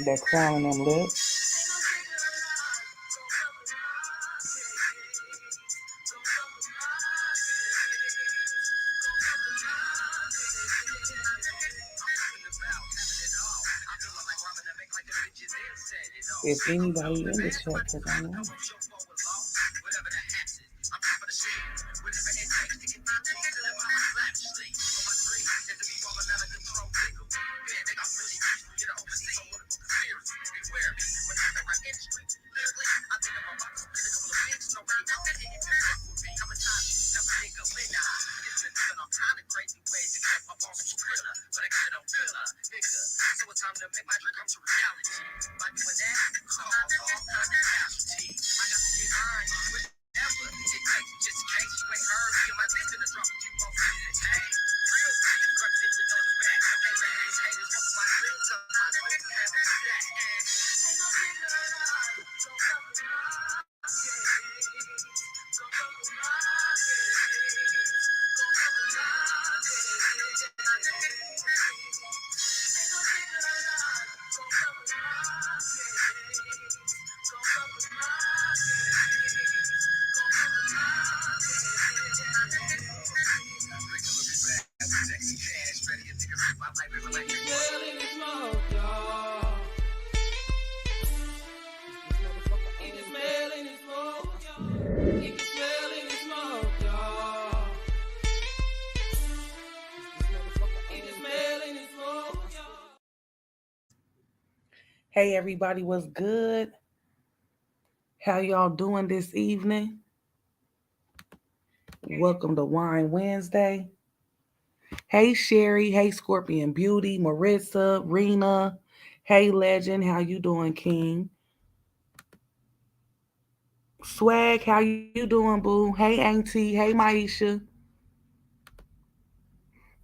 That crown them lips. If anybody in the chat, because I know. Hey everybody, what's good? How y'all doing this evening? Welcome to Wine Wednesday. Hey Sherry, hey Scorpion Beauty, Marissa, Rena, hey Legend, how you doing, King? Swag, how you doing, boo? Hey Auntie, hey Maisha.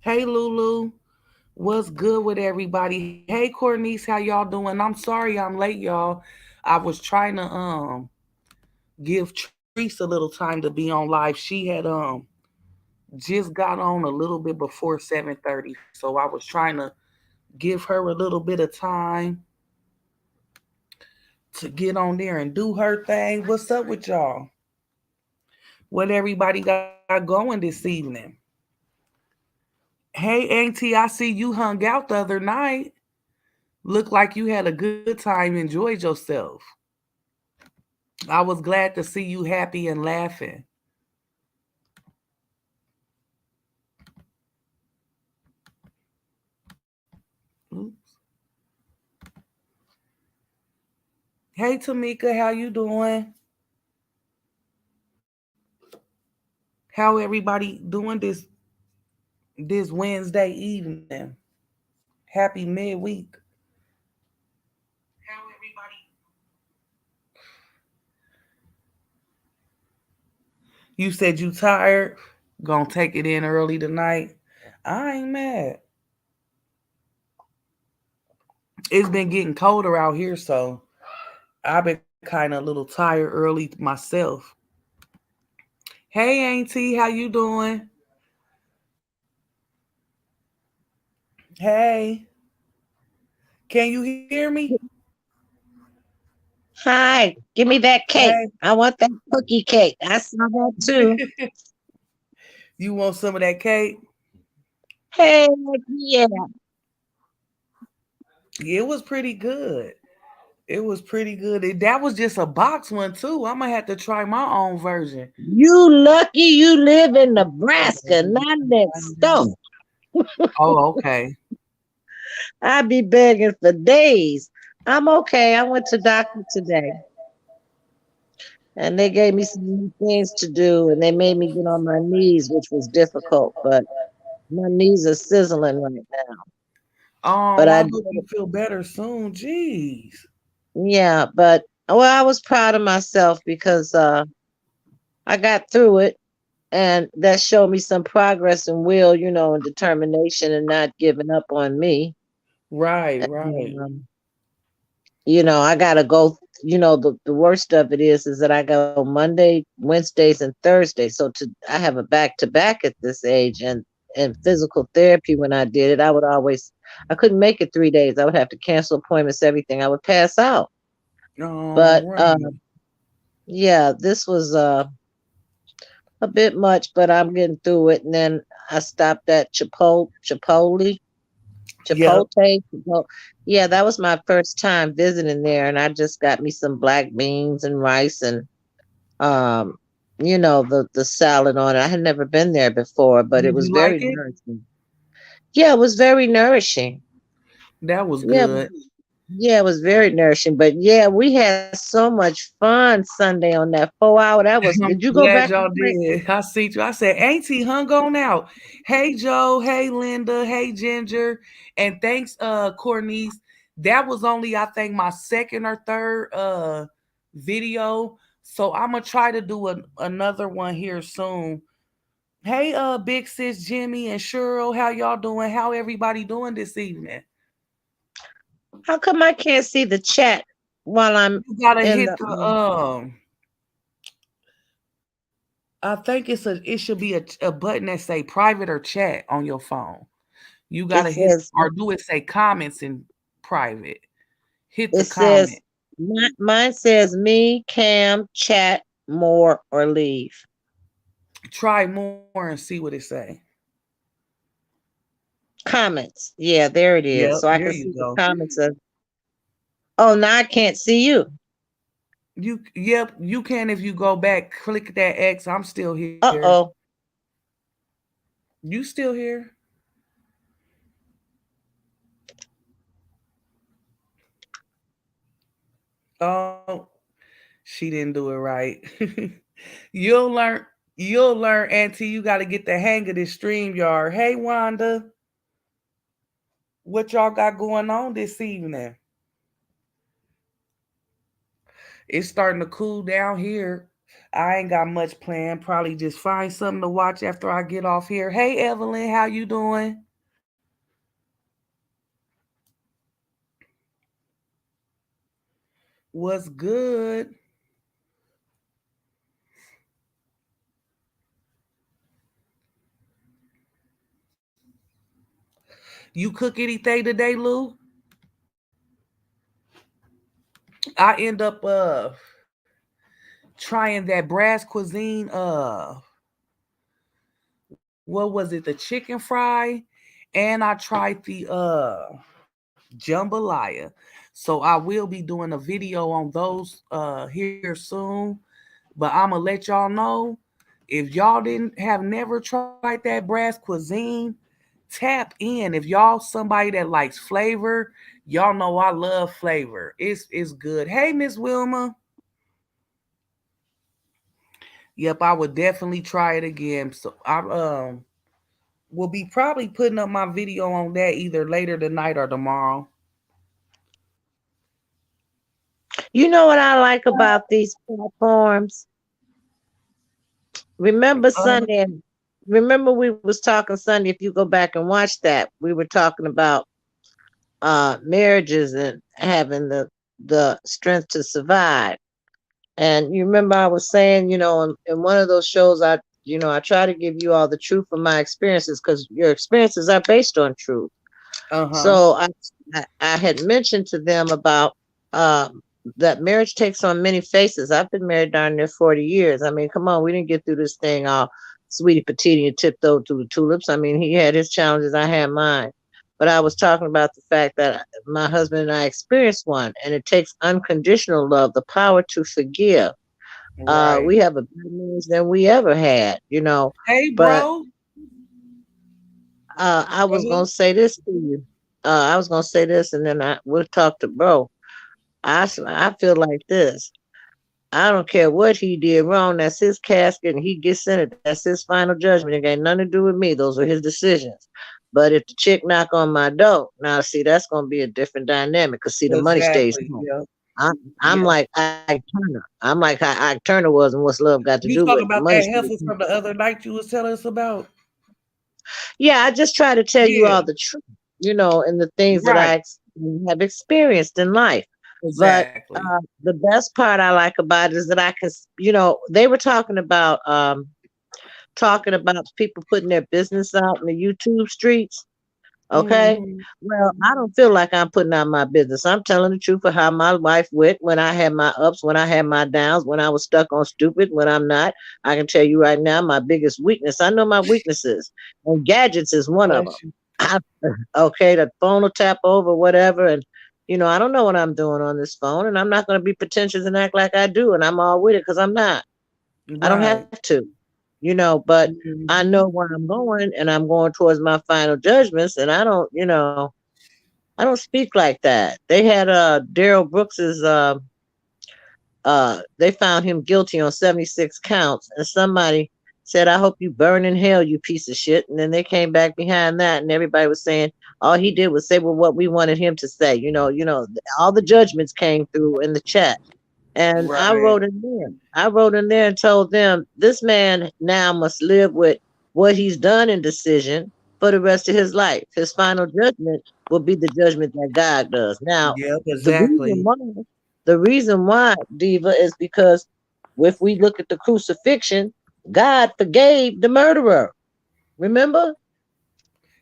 Hey Lulu, what's good with everybody? Hey Cornice, how y'all doing? I'm sorry I'm late, y'all. I was trying to give Treese a little time to be on live. She had just got on a little bit before 7:30, so I was trying to give her a little bit of time to get on there and do her thing. What's up with y'all? What everybody got going this evening? Hey Auntie, I see you hung out the other night. Looked like you had a good time, enjoyed yourself. I was glad to see you happy and laughing. Oops. Hey Tamika, how you doing? How everybody doing this Wednesday evening? Happy midweek. How everybody? You said you tired? Gonna take it in early tonight? I ain't mad. It's been getting colder out here, so I've been kind of a little tired early myself. Hey Auntie, how you doing? Hey, can you hear me? Hi, give me that cake. Hey, I want that cookie cake. I saw that too. you want some of that cake? Hey, yeah. It was pretty good. It was pretty good. That was just a box one too. I'm gonna have to try my own version. You lucky you live in Nebraska, not next door. Oh, okay. I'd be begging for days. I'm okay. I went to doctor today and they gave me some new things to do and they made me get on my knees, which was difficult, but my knees are sizzling right now. But I I hope did you it. feel better soon. Jeez. Yeah, but well, I was proud of myself because I got through it and that showed me some progress and will, and determination and not giving up on me. Right, And, right. I gotta go. The worst of it is that I go Monday, Wednesdays, and Thursdays. So I have a back to back at this age, and physical therapy. When I did it, I couldn't make it 3 days. I would have to cancel appointments, everything. I would pass out. But Right. yeah, this was a bit much, but I'm getting through it. And then I stopped at Yep. Chipotle. Yeah, that was my first time visiting there, and I just got me some black beans and rice and um, the salad on it. I had never been there before, but it Did was you like very it? nourishing. Yeah, it was very nourishing. That was Yeah, good. yeah, it was very nourishing. But yeah, we had so much fun Sunday on that 4 hour. That was. Did you I'm go back glad and y'all play? did. I see you. I said, Auntie hung on out. Hey Joe, hey Linda, hey Ginger. And thanks, Cornice. That was only I think my second or third video. So I'm gonna try to do another one here soon. Hey Big Sis Jimmy and Cheryl, how y'all doing? How everybody doing this evening? How come I can't see the chat while I'm You gotta in hit the? the I think it should be a button that say private or chat on your phone. You It gotta hit says or do it say comments in private. Hit the it comment. says mine says me, Cam, chat, more, or leave. Try more and see what it say. Comments. Yeah, there it Yep, is. So I there can you see the go. comments of. Oh, now I can't see you. You can if you go back, click that X. I'm still here. Uh-oh. You still here? Oh, she didn't do it right. you'll learn you'll learn, Auntie. You gotta get the hang of this stream yard. Hey Wanda, what y'all got going on this evening? It's starting to cool down here. I ain't got much planned. Probably just find something to watch after I get off here. Hey Evelyn, how you doing? What's good? You cook anything today, Lou? I end up trying that Brass Cuisine what was it? The chicken fry, and I tried the jambalaya. So I will be doing a video on those here soon. But I'ma let y'all know, if y'all didn't have never tried that Brass Cuisine, tap in. If y'all somebody that likes flavor, y'all know I love flavor. It's good. Hey Miss Wilma. Yep, I would definitely try it again. So I will be probably putting up my video on that either later tonight or tomorrow. You know what I like about these platforms? Remember Uh, Sunday? Remember we was talking Sunday. If you go back and watch that, we were talking about marriages and having the strength to survive. And you remember I was saying, in one of those shows, I try to give you all the truth of my experiences because your experiences are based on truth. uh-huh. So I had mentioned to them about that marriage takes on many faces. I've been married darn near 40 years. I mean, come on, we didn't get through this thing all sweetie petite and tiptoe through the tulips. I mean, he had his challenges, I had mine. but I was talking about the fact that my husband and I experienced one, and it takes unconditional love, the power to forgive. Right. We have a better marriage than we ever had, Hey, but bro. I Go was ahead. gonna say this to you. I was gonna say this, and then we'll talk to bro. I feel like this. I don't care what he did wrong. That's his casket, and he gets in it. That's his final judgment. It ain't nothing to do with me. Those were his decisions. But if the chick knock on my door, now see that's gonna be a different dynamic. Cause see, the money stays Exactly. home. Yeah. I'm I'm Yeah. like Ike Turner. I'm like how Ike Turner was, and what's love got to do You with talk it? The about money that stays heifer home. from the other night you was telling us about? Yeah, I just try to tell you Yeah. all the truth, and the things that Right. have experienced in life. But Exactly. the best part I like about it is that I can, they were talking about people putting their business out in the YouTube streets. Okay. Hmm. Well, I don't feel like I'm putting out my business. I'm telling the truth of how my life went when I had my ups, when I had my downs, when I was stuck on stupid, when I'm not. I can tell you right now, my biggest weakness, I know my weaknesses, and gadgets is one of them. Bless you. I, okay, the phone will tap over, whatever. And, I don't know what I'm doing on this phone, and I'm not going to be pretentious and act like I do. And I'm all with it because I'm not. I don't have Right. to, but I Hmm. know where I'm going and I'm going towards my final judgments. And I don't speak like that. They had Daryl Brooks's they found him guilty on 76 counts, and somebody said, I hope you burn in hell, you piece of shit. And then they came back behind that and everybody was saying all he did was say, well, what we wanted him to say. All the judgments came through in the chat. And I Right. wrote in there. I wrote in there and told them this man now must live with what he's done in decision for the rest of his life. His final judgment will be the judgment that God does. Now, Yep. the reason Exactly. why, the reason why, Diva, is because if we look at the crucifixion, God forgave the murderer. Remember,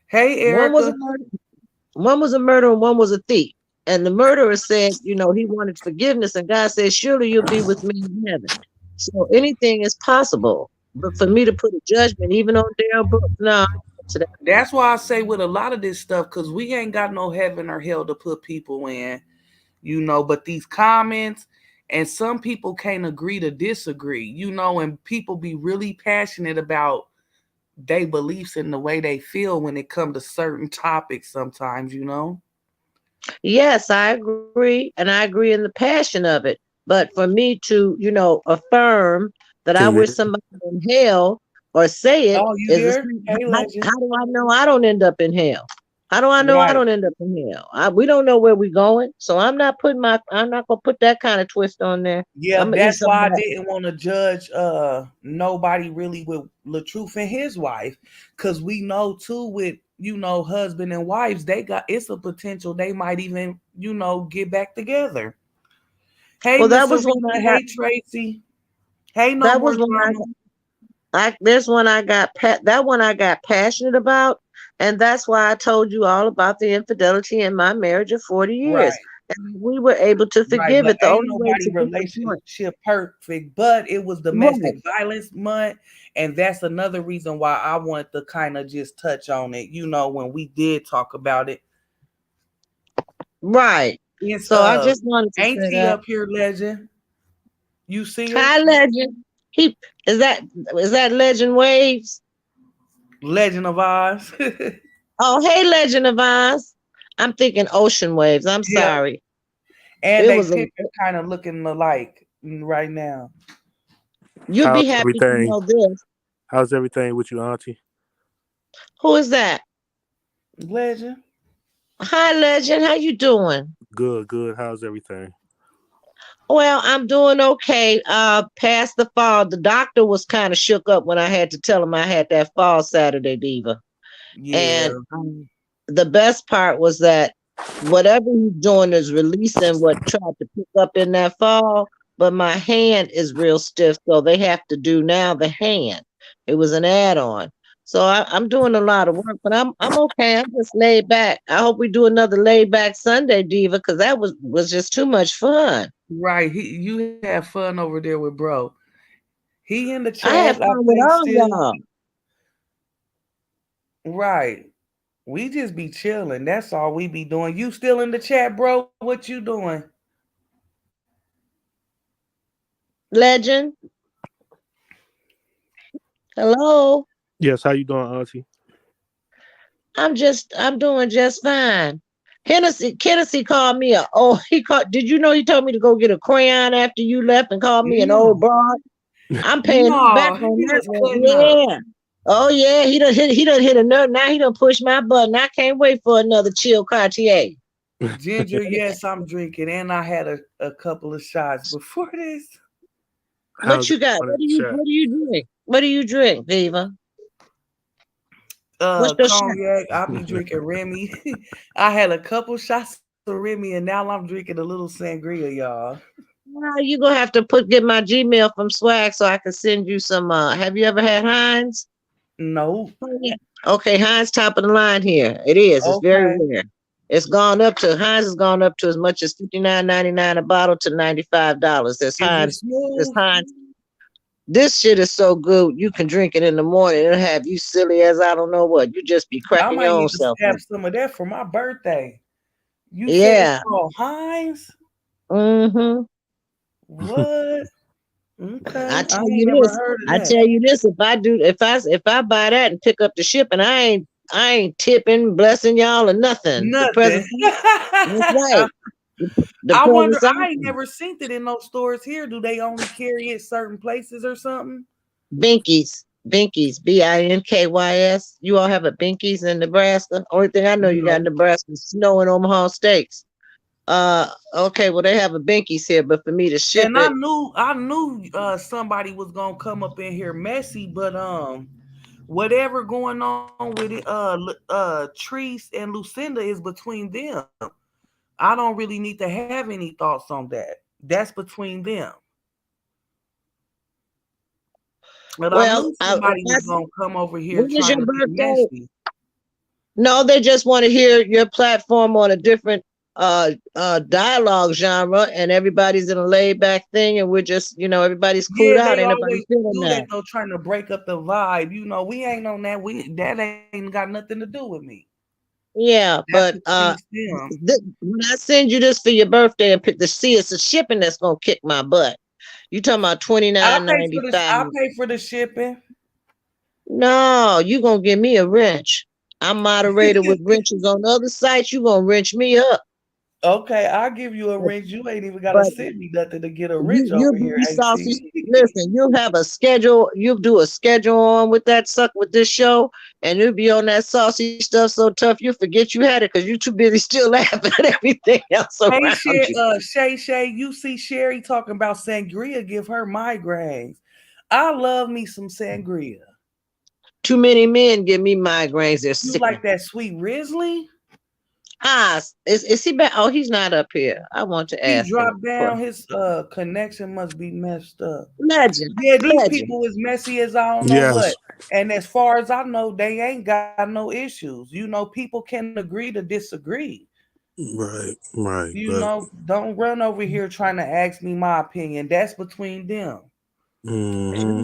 Hey, one was a Erica. murderer. One was a murderer and one was a thief. And the murderer said, he wanted forgiveness, and God said, surely you'll be with me in heaven. So anything is possible. But for me to put a judgment, even on Daryl Brooks, no, I ain't to that. That's why I say with a lot of this stuff, because we ain't got no heaven or hell to put people in. But these comments, and some people can't agree to disagree, and people be really passionate about their beliefs and the way they feel when it comes to certain topics sometimes. Yes, I agree, and I agree in the passion of it. But for me to, affirm that I Can wish you? somebody in hell or say it Oh, you is the there? same. Hey, How legend. do I know I don't end up in hell? How do I know I Right. don't end up in hell? We don't know where we're going, so I'm not gonna put that kind of twist on there. Yeah, I'm gonna eat that's some of why I that. didn't want to judge nobody really with LaTruth and his wife. Cause we know too with husband and wives, they got it's a potential they might even get back together. Hey Well, Miss that was Aretha, when I got. hey Tracy. Hey, no That more was when drama. there's one that one I got passionate about, and that's why I told you all about the infidelity in my marriage of 40 years. Right. And we were able to Right, forgive but it. The ain't only way nobody to get the point. relationship perfect, but it was domestic Right. violence month, and that's another reason why I wanted to kind of just touch on it, when we did talk about it. Right. It's So I just wanted to ain't say she that. up here, legend? You see her? Hi, Legend. He is that Legend Waves? Legend of Oz. Oh, hey, Legend of Oz. I'm thinking Ocean Waves. I'm Yeah, sorry. and It they was a. pictures kind of looking alike right now. You'd How's be happy to everything? know this. How's everything with you, Auntie? Who is that? Legend. Hi, Legend. How you doing? Good, good. How's everything? Well, I'm doing okay. Past the fall, the doctor was kind of shook up when I had to tell him I had that fall Saturday diva. And Yeah. the best part was that whatever he's doing is releasing what tried to pick up in that fall, but my hand is real stiff, so they have to do now the hand. It was an add-on. So I'm doing a lot of work, but I'm okay. I'm just laid back. I hope we do another laid back Sunday, Diva, because that was just too much fun. Right. You have fun over there with bro. He in the I chat, had I fun with think all still. y'all. Right. We just be chilling. That's all we be doing. You still in the chat, bro? What you doing? Legend, hello. Yes, how you doing, Auntie? I'm doing just fine. Hennessy called me he called, did you know he told me to go get a crayon after you left and called me an old No, broad? I'm paying him back no, on he that was one. cutting up. Yeah. Oh yeah, he done hit a nerve. Now he done push my button. I can't wait for another chill Cartier. Ginger, yes, I'm drinking, and I had a couple of shots before this. What How's you got? everyone in the chat? What do you drink? What do you drink, Viva? What's your shot? Cognac. I be drinking Remy. I had a couple shots of Remy, and now I'm drinking a little sangria, y'all. Well, you gonna have to get my Gmail from Swag so I can send you some. Have you ever had Heinz? Nope. Oh, yeah. Okay, Heinz top of the line here. It is. It's very Okay. rare. Heinz has gone up to as much as $59.99 a bottle to $95. There's Is it Heinz. There's smooth? Heinz. This shit is so good. You can drink it in the morning. It'll have you silly as I don't know what. You just be I cracking your might own need to self have up. some of that for my birthday. You said it's Yeah. called Heinz? Mm-hmm. What? Okay. I I tell ain't you never this. heard of I that. tell you this. If I buy that and pick up the shipping, I ain't tipping, blessing y'all or nothing. The Nothing. present. That's right. The I wonder, present's I ain't awesome. never seen it in those stores here. Do they only carry it certain places or something? Binkies, Binky's. You all have a Binkies in Nebraska? Only thing I know you got in No. Nebraska is snow and Omaha steaks. Okay, well they have a Binkies here, but for me to ship And it, I knew somebody was gonna come up in here messy, but whatever going on with it, Treese and Lucinda is between them. I don't really need to have any thoughts on that. That's between them. But I well, knew somebody was gonna come over here when is trying your to be birthday? messy. No, they just want to hear your platform on a different dialogue genre, and everybody's in a laid back thing, and we're just, everybody's cooled Yeah, out. they Ain't nobody always feeling do that that. though, trying to break up the vibe. We ain't on that. That ain't got nothing to do with me. Yeah, That's but between them. when I send you this for your birthday and pick the see, it's the shipping that's gonna kick my butt. You talking about twenty nine ninety five? I'll pay for the shipping. No, you gonna give me a wrench. I'm moderated with wrenches on other sites. You gonna wrench me up. Okay, I'll give you a But, wrench. You ain't even gotta but send me nothing to get a wrench you'll over here, be saucy. AC. Listen, you'll have a schedule. You'll do a schedule on with this show, and you'll be on that saucy stuff so tough you forget you had it because you're too busy still laughing at everything else Hey, around you. Shay, you see Sherry talking about sangria give her migraines. I love me some sangria. Too many men give me migraines. They're You like sickening. that sweet Riesling? Is he back? Oh, he's not up here. I want to He ask him dropped a down. question. His connection must be messed up. Legend, Yeah, these legend. people is messy as I don't know what. Yes, And as far as I know, they ain't got no issues. People can agree to disagree. right. But Don't run over here trying to ask me my opinion. That's between them. hmm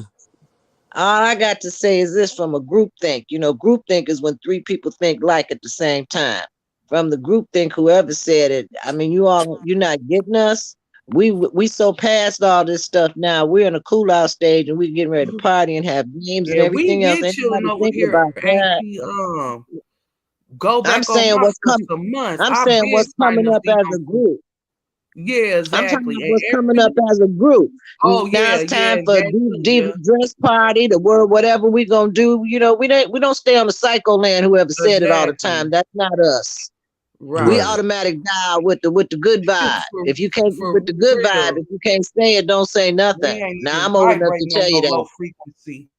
All I got to say is this from a group think. Group think is when three people think like at the same time. From the group think, whoever said it, I mean, you're not getting us. We so past all this stuff now. We're in a cool out stage and we're getting ready to party and have games and Yeah, we everything else. been Ain't chilling nobody over thinking here, about that. Auntie. Go I'm back on saying my what's stuff coming. some months. I'm I've saying been what's trying coming to up see as on a food. group. Yeah, I'm talking exactly. about And what's coming up every as a group. oh Now yeah, it's yeah, time for that too, diva yeah. dress party, the word, whatever we gonna do. We don't stay on the psycho land. Whoever said it all the Exactly. time. That's not us. We Right. right. automatic dial with the good vibe. for If you can't get for with the good vibe, real. if you can't say it, don't say We nothing. ain't Now even I'm old enough to vibrating on tell no you low that. frequency.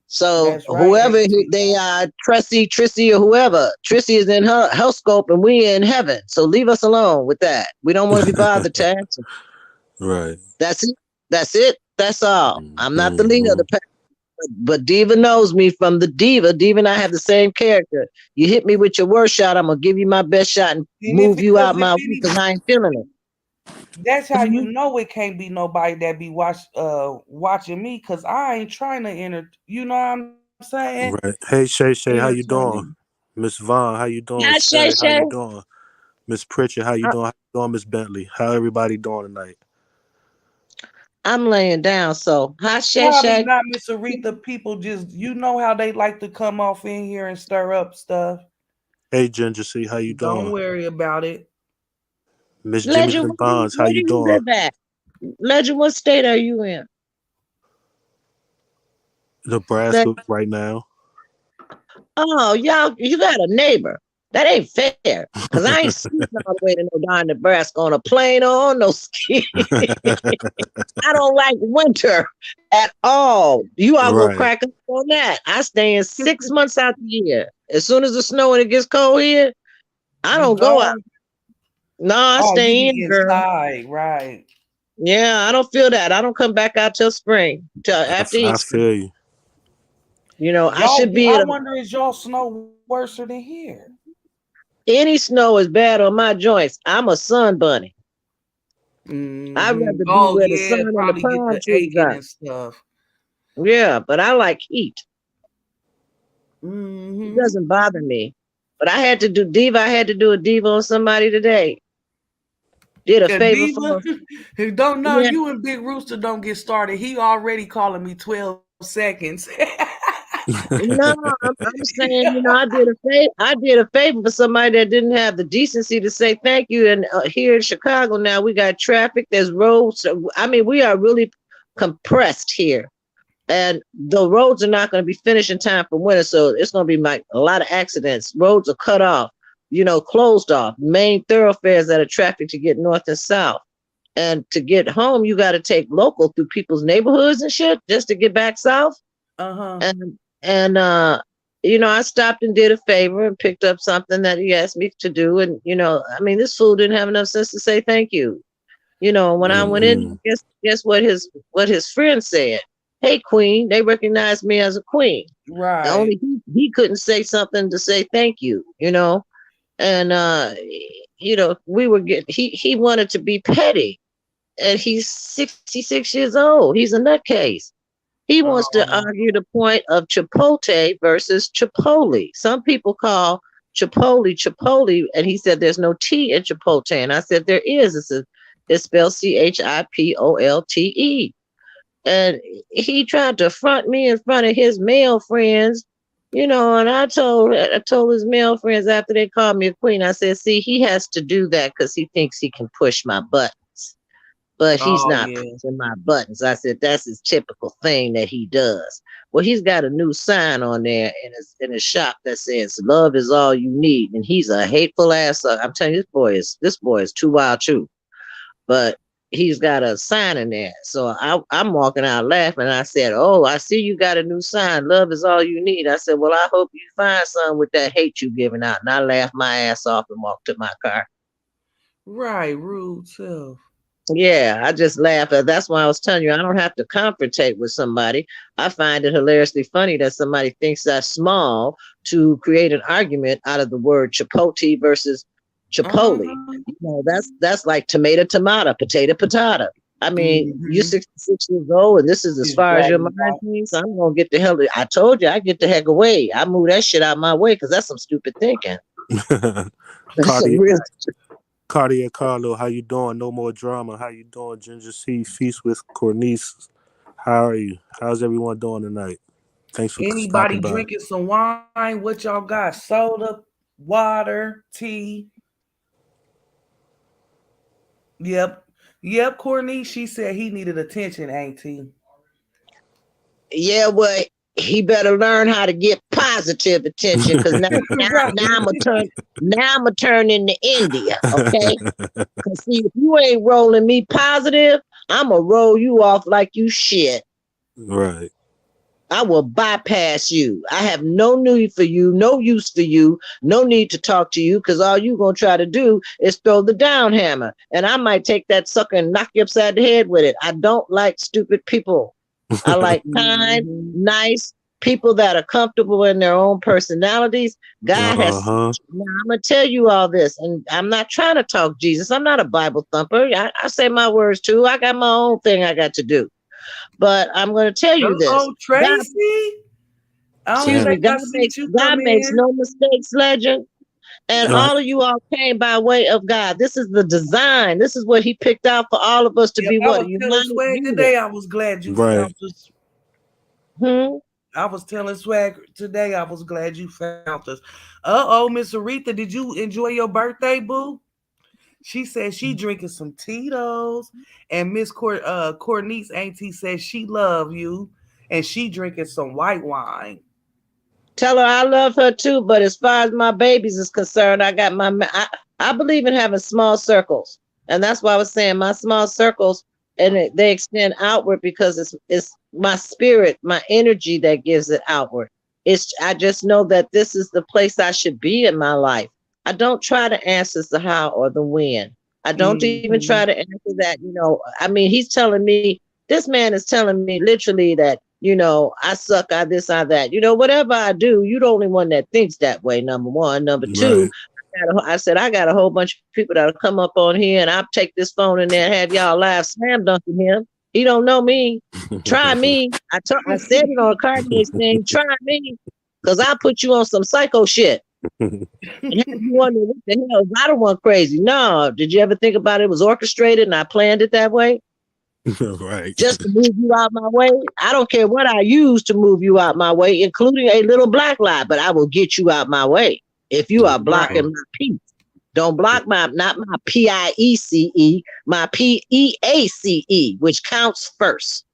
So That's right, whoever AT. they are, Trissy or whoever, Trissy is in her scope and we in heaven. So leave us alone with that. We don't want to be bothered to answer. Right. That's it. That's it. That's all. I'm not the leader of hmm the pack, but Diva knows me from the Diva. Diva and I have the same character. You hit me with your worst shot, I'm gonna give you my best shot and And if move you because out if my way any because I ain't feeling it. that's how you Mhm. know it can't be nobody that be watching me because I ain't trying to enter, you know what I'm saying? Right. Hey, Shay, how you Entertain me. doing? Miss Vaughn, how you doing? Hi, Shay Shay, how you Shay. doing? Miss Pritchard, how you I- doing? How you doing, Miss Bentley? How everybody doing tonight? I'm laying down. So, hi, Shay Probably Shay. not, Miss Aretha. People just, you know how they like to come off in here and stir up stuff. Hey, Ginger C, how you Don't doing? worry about it. Miss Jimmy Legend, Lynn Bonds, how where you do you doing? live at? Legend, what state are you in? Le- Nebraska right now. oh, y'all, you got a neighbor. That ain't fair. Because I ain't sneaking all the way to no darn Nebraska on a plane or on no ski. I don't like winter at all. You all gonna Right, crack up on that. I stay in 6 months out the year. As soon as it's snowing and it gets cold here, I You don't go out. go. No, I Oh, you stay be in, girl. inside, right? Yeah, I don't feel that. I don't come back out till spring, till I, after I Easter. feel you. I Y'all should do. be I at a, wonder is y'all snow worse than here? any snow is bad on my joints. I'm a sun bunny. I'd Hmm. rather be Oh where the yeah, sun and the probably get palm the trees aching are. and stuff. Yeah, but I like heat. It Hmm. doesn't bother me. But I had to do diva. I had to do a diva on somebody today. Did a A favor diva, for who don't know yeah. you and Big Rooster don't get started. He already calling me 12 seconds. No, I'm saying, I did a favor for somebody that didn't have the decency to say thank you. And here in Chicago now, we got traffic. There's roads. I mean, we are really compressed here, and the roads are not going to be finished in time for winter. So it's going to be like a lot of accidents. Roads are cut off, closed off. Main thoroughfares that are traffic to get north and south. And to get home, you got to take local through people's neighborhoods and shit just to get back south. Uh-huh. And I stopped and did a favor and picked up something that he asked me to do. And I mean, this fool didn't have enough sense to say thank you. When I went in, Mm-mm. guess what his friend said? Hey, queen. They recognized me as a queen. Right. Only he couldn't say something to say thank you. And we were getting he wanted to be petty, and he's 66 years old. He's a nutcase. He wants to Oh. argue the point of Chipotle versus Chipotle. Some people call Chipotle, and he said there's no T in Chipotle. And I said there is. It's spelled Chipolte. And he tried to front me in front of his male friends, and I told his male friends after they called me a queen, I said, see, he has to do that because he thinks he can push my buttons, but he's Oh not yeah. pushing my buttons. I said, that's his typical thing that he does. Well, he's got a new sign on there in his shop that says love is all you need. And he's a hateful ass. I'm telling you, this boy is too wild too. But he's got a sign in there. So I'm walking out laughing. I said, oh, I see you got a new sign. Love is all you need. I said, well, I hope you find some with that hate you giving out. And I laughed my ass off and walked to my car. Right. Rude self. Yeah, I just laugh. That's why I was telling you I don't have to confrontate with somebody. I find it hilariously funny that somebody thinks that's small to create an argument out of the word chipotle versus chipotle. Uh-huh. That's like tomato, potato. I mean, you're Mm-hmm. 66 years old, and this is as Just far as your dragging mind about. thinks. I'm gonna get the hell. I told you, I get the heck away. I move that shit out my way because that's some stupid thinking. That's some Cartier, real. Cartier Carlo, how you doing? No more drama. How you doing? Ginger C, Feast with Cornice. How are you? How's everyone doing tonight? Thanks for Anybody stopping by. drinking some wine? What y'all got? Soda, water, tea. Yep. Yep, Courtney. She said he needed attention, ain't he? Yeah, well, he better learn how to get positive attention because now, now, Right. now I'm gonna turn into India, okay? Because see, if you ain't rolling me positive, I'm gonna roll you off like you shit. Right. I will bypass you. I have no need for you, no use for you, no need to talk to you because all you gonna try to do is throw the down hammer, and I might take that sucker and knock you upside the head with it. I don't like stupid people. I like kind, Hmm. nice people that are comfortable in their own personalities. God has. Uh-huh. Now, I'm gonna tell you all this, and I'm not trying to talk Jesus. I'm not a Bible thumper. I say my words too. I got my own thing I got to do, but I'm gonna tell you this. Hello, God, Tracy. I don't Excuse Damn. me. think I see you God come makes in. no mistakes, legend. And Right. all of you all came by way of God. This is the design. This is what He picked out for all of us to Yep, be I what? A was telling united Swag unit. today. I was glad you Right. found us. Hmm? I was telling Swag today. I was glad you found us. Oh, Miss Aretha, did you enjoy your birthday, boo? She said she drinking some Tito's, and Miss Cornice Auntie says she love you, and she drinking some white wine. Tell her I love her too, but as far as my babies is concerned, I believe in having small circles, and that's why I was saying my small circles, and they extend outward because it's my spirit, my energy that gives it outward. It's I just know that this is the place I should be in my life. I don't try to answer the how or the when. I don't even try Hmm. to answer that. I mean, he's telling me this man is telling me literally that I suck, I this, I that. Whatever I do, you're the only one that thinks that way, number one. Number two, Right. I said, I got a whole bunch of people that'll come up on here and I'll take this phone in there and have y'all laugh slam dunking him. He don't know me. Try me. I said it on Cartier's thing. Try me. Because I put you on some psycho shit and have you wonder what the hell is I the one crazy. No. Did you ever think about it? It was orchestrated and I planned it that way? Right. Just to move you out my way. I don't care what I use to move you out my way, including a little black lie, but I will get you out my way if you are blocking Right. my peace. Don't block not my PIECE, my PEACE, which counts first.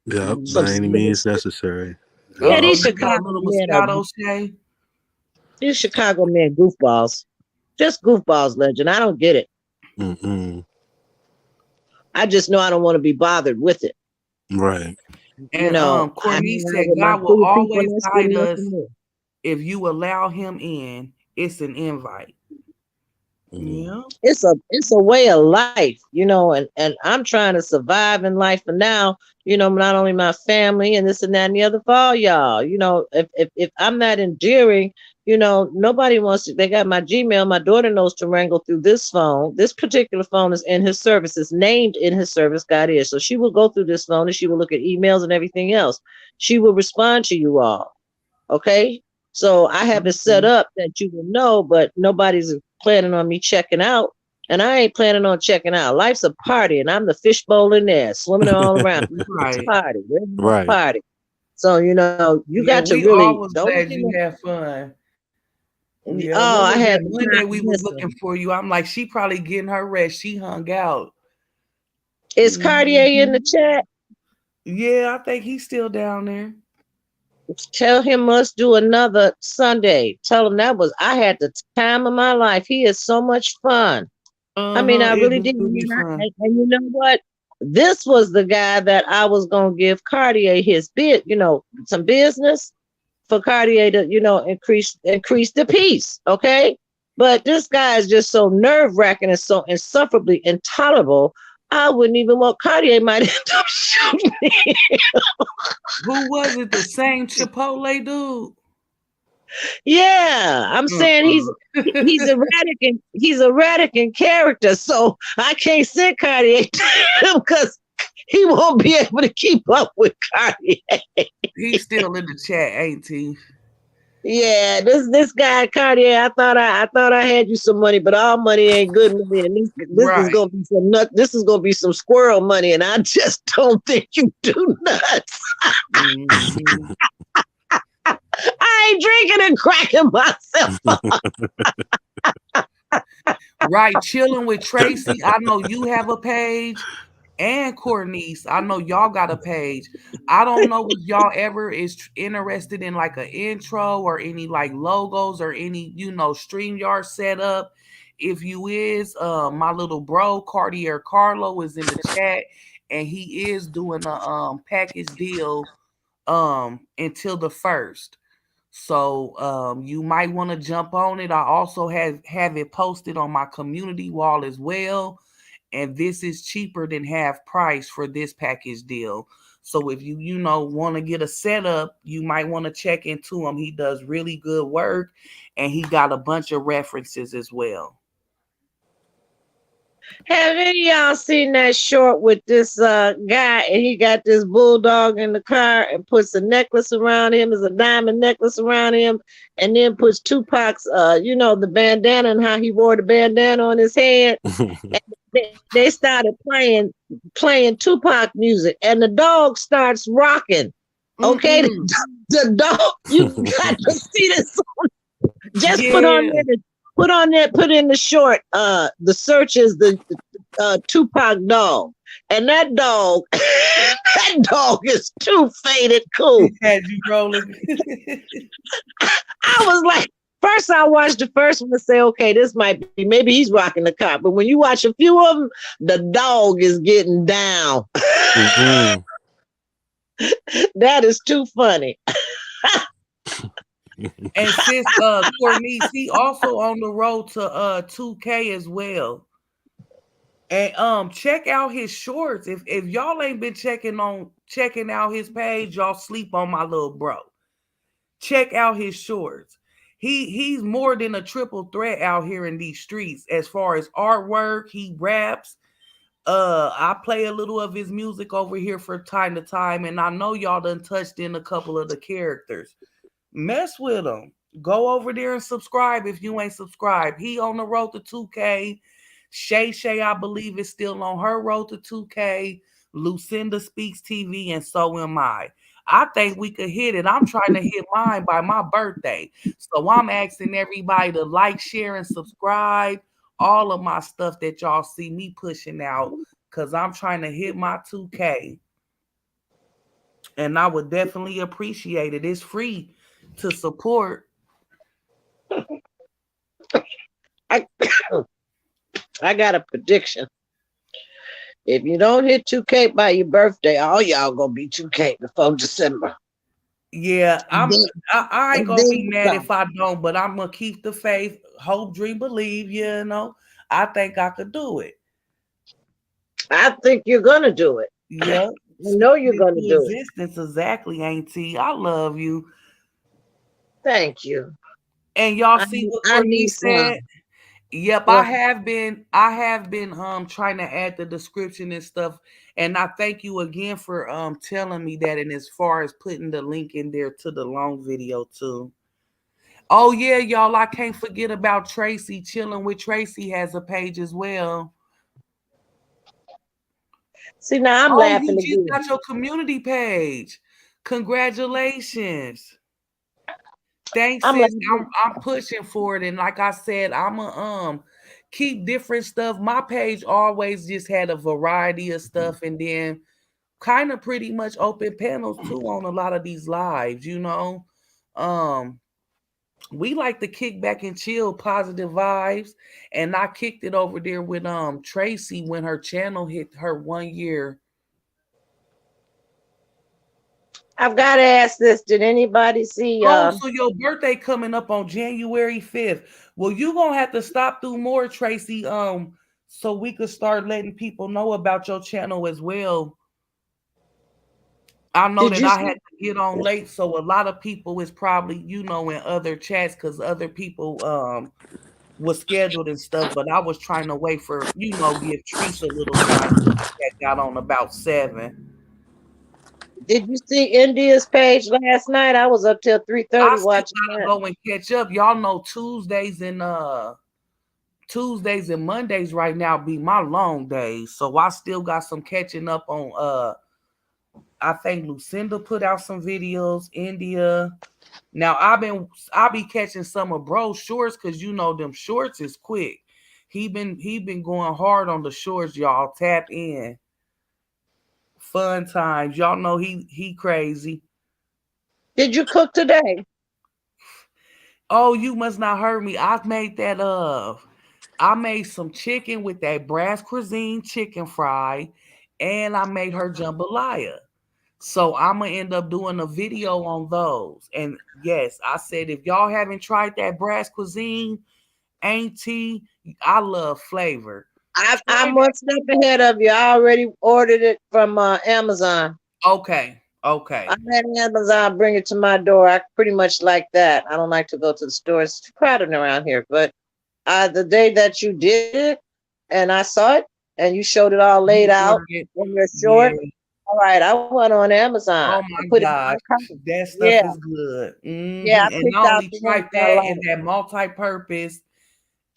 Yep. Some By any Hmm. means silly. necessary. Yeah, Yep. Oh, these you got a Chicago little men are Moscato, Shay? goofballs. Just goofballs, legend. I don't get it. Mm-mm. I just know I don't want to be bothered with it. Right. And I hang Cornice out said with my God will cool people and always that's good guide enough for us me. if you allow him in. It's an invite. Mm. Yeah. It's a way of life, and I'm trying to survive in life for now, not only my family and this and that and the other for all y'all. If I'm not endearing, nobody wants to. They got my Gmail. My daughter knows to wrangle through this phone. This particular phone is in his service. It's named in his service. God is. So she will go through this phone and she will look at emails and everything else. She will respond to you all. Okay. So I have it set Okay. up that you will know, but nobody's planning on me checking out. And I ain't planning on checking out. Life's a party, and I'm the fishbowl in there, swimming all around. It's a Right. party. We're having a Right. party. So, you got Yeah, to we really, always the only glad thing you had fun. Yeah, oh, what I was had that the Monday time. we was looking Listen, for you? I'm like, she probably getting her rest. She hung out. is Cartier in the Hmm. chat? Yeah, I think he's still down there. Tell him let's do another Sunday. Tell him I had the time of my life. He is so much fun. I mean, I It really do did. be fun. And you know what? This was the guy that I was gonna give Cartier his bit, some business for Cartier to, increase the peace. Okay. But this guy is just so nerve-wracking and so insufferably intolerable. I wouldn't even want Cartier might end up shooting me. Who was it? The same Chipotle dude? Yeah, I'm saying he's Uh-uh. erratic in character, so I can't send Cartier to him because he won't be able to keep up with Cartier. He's still in the chat, ain't he? Yeah, this guy Cartier, I thought I had you some money, but all money ain't good money, and this is Right. gonna be some this is gonna be some squirrel money, and I just don't think you do nuts. Hmm. I ain't drinking and cracking myself. Right. Chilling with Tracy. I know you have a page. And Cornice, I know y'all got a page. I don't know if y'all ever is interested in like an intro or any like logos or any, StreamYard setup. If you is, my little bro Cartier Carlo is in the chat, and he is doing a package deal until the first. So you might want to jump on it. I also have it posted on my community wall as well, and this is cheaper than half price for this package deal. So if you want to get a setup, you might want to check into him. He does really good work, and he got a bunch of references as well. Have any of y'all seen that short with this guy and he got this bulldog in the car and puts a necklace around him, is a diamond necklace around him, and then puts Tupac's the bandana and how he wore the bandana on his head. And they started playing Tupac music and the dog starts rocking. Okay, Mm-mm. the dog, you got to see this. Just Yeah. put in the short. The search is the Tupac dog, and that dog, that dog is too faded cool. It had you rolling. I was like, first I watched the first one and say, okay, this might be maybe he's rocking the cop, but when you watch a few of them, the dog is getting down. Mhm. That is too funny. And sis Courtney, he also on the road to 2K as well. And check out his shorts. If y'all ain't been checking out his page, y'all sleep on my little bro. Check out his shorts. He's more than a triple threat out here in these streets as far as artwork. He raps. I play a little of his music over here for time to time, and I know y'all done touched in a couple of the characters. Mess with him. Go over there and subscribe if you ain't subscribed. He on the road to 2K. Shay, I believe, is still on her road to 2K. Lucinda Speaks TV, and so am I. I think we could hit it. I'm trying to hit mine by my birthday. So I'm asking everybody to like, share, and subscribe. All of my stuff that y'all see me pushing out. Cause I'm trying to hit my 2K. And I would definitely appreciate it. It's free to support. I, I got a prediction. If you don't hit 2K by your birthday, all y'all gonna be 2K before December. Yeah, And I ain't gonna be then mad some. if I don't, but I'm gonna keep the faith, hope, dream, believe, I think I could do it. I think you're gonna do it. Yep. I know Speaking you're gonna into do it. existence, exactly, Auntie. I love you. Thank you. And y'all I see what I Courtney need said? some. Yep, Well, I have been trying to add the description and stuff. And I thank you again for telling me that, and as far as putting the link in there to the long video too. Oh yeah, y'all, I can't forget about Tracy. Chilling with Tracy has a page as well. see now I'm Oh, you laughing just again. got your community page. Congratulations. Thanks, I'm sis. laughing. I'm pushing for it. And like I said, I'ma keep different stuff. My page always just had a variety of stuff, and then kind of pretty much open panels too on a lot of these lives. Um we like to kick back and chill, positive vibes. And I kicked it over there with Tracy when her channel hit her 1 year. I've got to ask this. Did anybody see? Oh, so your birthday coming up on January 5th. Well, you gonna have to stop through more, Tracy, so we could start letting people know about your channel as well. I know Did that you I see? had to get on late, so a lot of people is probably, in other chats because other people was scheduled and stuff, but I was trying to wait for, give Treese a little time. That got on about 7. Did you see India's page last night? I was up till I 3:30 still watching gotta that. go and catch up. Y'all know Tuesdays and Mondays right now be my long days. So I still got some catching up on I think Lucinda put out some videos, India. Now I'll be catching some of bro's shorts because them shorts is quick. He been going hard on the shorts, y'all. Tap in. Fun times. Y'all know he crazy. Did you cook today? Oh, you must not heard me. I've made that I made some chicken with that brass cuisine chicken fry, and I made her jambalaya. So I'm gonna end up doing a video on those. And yes, I said if y'all haven't tried that brass cuisine, Auntie, I love flavor. Try I'm one step ahead of you. I already ordered it from Amazon. that. Okay, I okay. had Amazon bring it to my door. I pretty much like that. I don't like to go to the store. It's too crowded around here. But the day that you did it, and I saw it, and you showed it all laid You out ordered it. on your Yeah. short. All right, I went on Amazon Oh and my put it in my gosh. cart. That Yeah, stuff is good. yeah, I And picked I out only the ones tried I that like. and that multi-purpose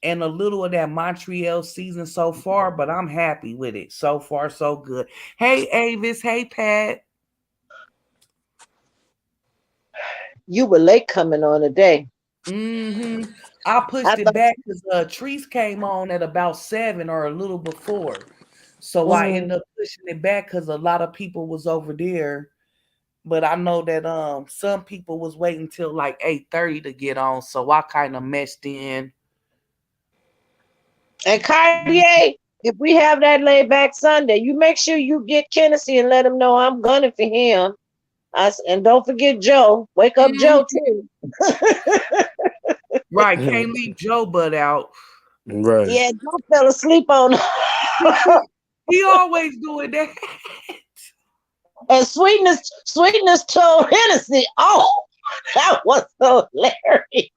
and a little of that Montreal season so far, but I'm happy with it. So far, so good. Hey Avis, hey Pat. You were late coming on today. hmm I I pushed it thought, back because Treese came on at about 7 or a little before. So I mm, ended up pushing it back because a lot of people was over there. But I know that some people was waiting till like 8:30 to get on. So I kind of meshed in. and Cartier, if we have that laid back Sunday, you make sure you get Kennedy and let him know I'm gunning for him. And don't forget Joe. Wake up Joe Mhm. too. Right, can't leave Joe Butt out. Right. Yeah, Joe fell asleep on. He always doing that. And Sweetness told Hennessy, "Oh, that was so hilarious."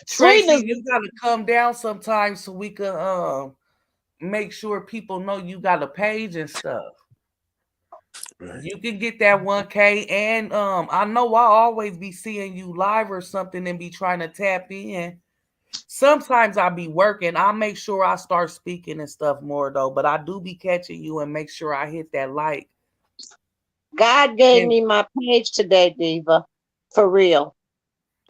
Tracy, Sweetness, you gotta come down sometime so we can make sure people know you got a page and stuff. Right. You can get that 1K and I know I always be seeing you live or something and be trying to tap in. Sometimes I be working. I make sure I start speaking and stuff more though, but I do be catching you and make sure I hit that like. God gave And me my page today, Diva. For real.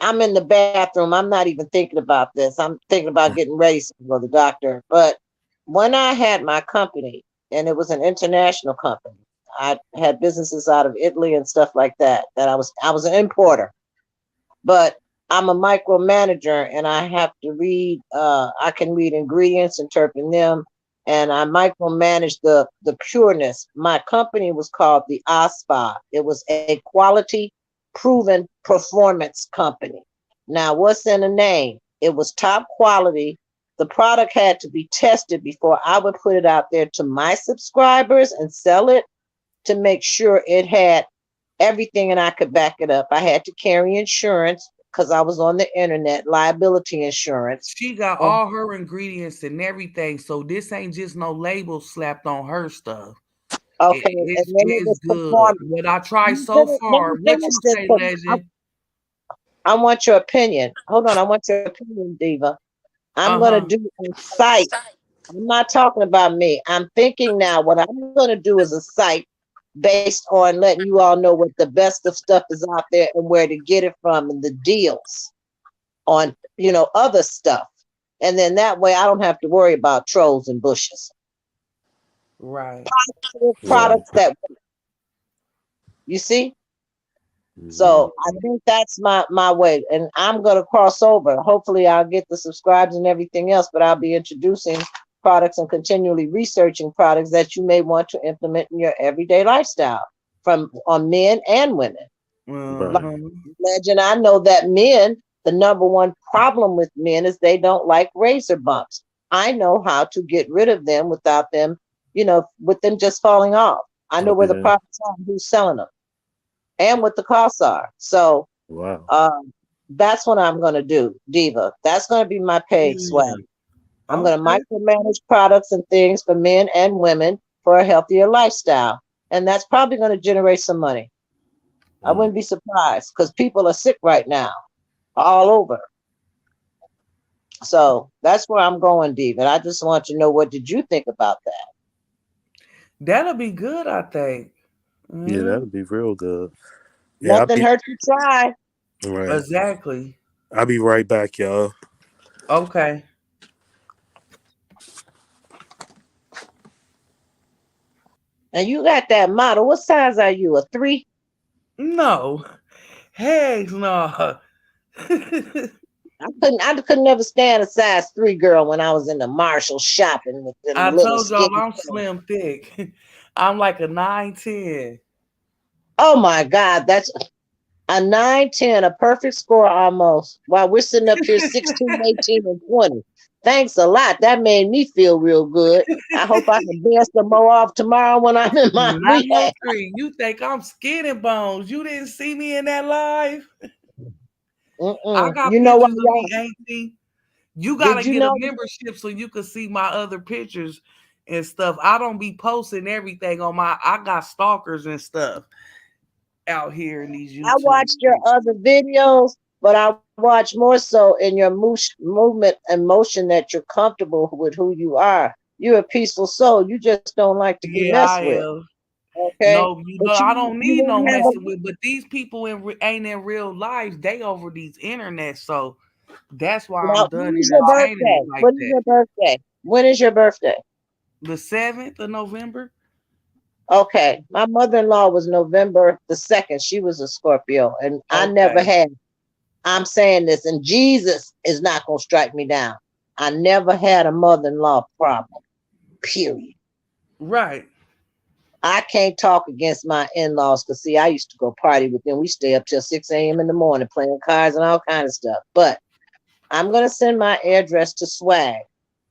I'm in the bathroom. I'm not even thinking about this. I'm thinking about getting ready to go to the doctor. But when I had my company, and it was an international company, I had businesses out of Italy and stuff like that. That I was an importer, but I'm a micromanager, and I have to read. I can read ingredients, interpret them, and I micromanage the pureness. My company was called the OSPA. It was a quality proven performance company. Now, what's in the name? It was top quality. The product had to be tested before I would put it out there to my subscribers and sell it, to make sure it had everything and I could back it up. I had to carry insurance because I was on the internet, liability insurance. she got And all her ingredients and everything, so this ain't just no label slapped on her stuff. okay, and then it It's was good. performance. What I tried so Let far, me what finish you this say, because legend? I want your opinion. Hold on, I want your opinion, Diva. I'm gonna Uh-huh. do a site. I'm not talking about me. I'm thinking now what I'm gonna do is a site based on letting you all know what the best of stuff is out there and where to get it from and the deals on other stuff. And then that way I don't have to worry about trolls and bushes. Right. Right. Products that you see. Hmm. So I think that's my way, and I'm gonna cross over. Hopefully, I'll get the subscribes and everything else, but I'll be introducing products and continually researching products that you may want to implement in your everyday lifestyle, from on men and women. Like Right. Uh-huh. Legend, I know that men, the number one problem with men is they don't like razor bumps. I know how to get rid of them without them, with them just falling off. I know where the Okay. products are, and who's selling them, and what the costs are. So Wow. that's what I'm going to do, Diva. That's going to be my paid swag. Mm, I'm going to okay. micromanage products and things for men and women for a healthier lifestyle. And that's probably going to generate some money. I Mm. wouldn't be surprised because people are sick right now all over. So that's where I'm going, Diva. I just want to know, what did you think about that? That'll be good, I think. Yeah, Mhm. that'd be real good. Yeah, I'll Nothing be hurts to try. right. Exactly. I'll be right back, y'all. Okay. And you got that model. What size are you? A 3? No. Heck no. I could never stand a size 3 girl when I was in the Marshall shopping with them I little told y'all skinny I'm clothes. slim thick. I'm like a 9'10". Oh my God, that's a 9, 10, a perfect score almost. While we're sitting up here 16, 18, and 20. Thanks a lot. That made me feel real good. I hope I can bear some more off tomorrow when I'm in my Not no rehab. 3. You think I'm skin and bones. You didn't see me in that live? I Mm-mm. got You know why pictures of me, y'all? Auntie. You gotta Did you get a know? membership so you can see my other pictures and stuff. I don't be posting everything on my. I got stalkers and stuff out here in these I YouTube watched your streets. other videos, but I watch more so in your movement and motion that you're comfortable with who you are. You're a peaceful soul. You just don't like to be Yeah, messed I with. am. Okay, No, you know but I don't you need no didn't have a. messing with. But these people ain't in real life. They over these internet, so that's why I'm Now, done when is your entertaining it birthday? like When is that. your birthday? When is your birthday? The 7th of November. Okay, my mother-in-law was November the 2nd. She was a Scorpio, and I never Okay. had. I'm saying this, and Jesus is not gonna strike me down. I never had a mother-in-law problem. Period. Right. I can't talk against my in-laws because see, I used to go party with them. We stay up till 6 a.m. in the morning playing cards and all kind of stuff. But I'm gonna send my address to Swag.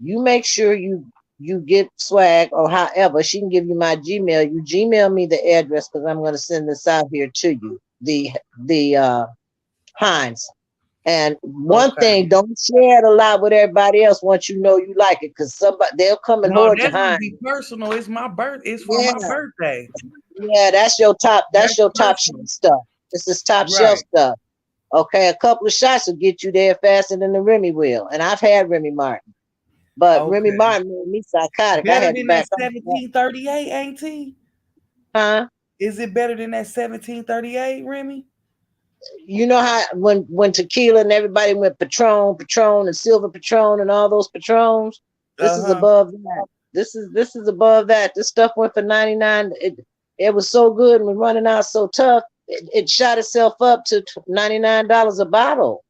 You make sure you get Swag, or however she can give you my Gmail. You Gmail me the address because I'm gonna send this out here to you. The Heinz. And one Okay. thing, don't share it a lot with everybody else once you know you like it, because somebody they'll come and No, hoard your that's gonna Heinz. be personal. It's my birth. It's for my Yeah, birthday. yeah, that's your top. That's That's your top personal. shelf stuff. This is top shelf Right. stuff. Okay, a couple of shots will get you there faster than the Remy will. And I've had Remy Martin, but Remy Okay. Martin made me psychotic. I Better had to than that back off of that. 1738, ain't he? Huh? Is it better than that 1738, Remy? You know how when tequila and everybody went Patron, and Silver Patron, and all those Patrons. This is Uh-huh. above that. This is above that. This stuff went for 99. It was so good and was running out so tough. It shot itself up to $99 a bottle.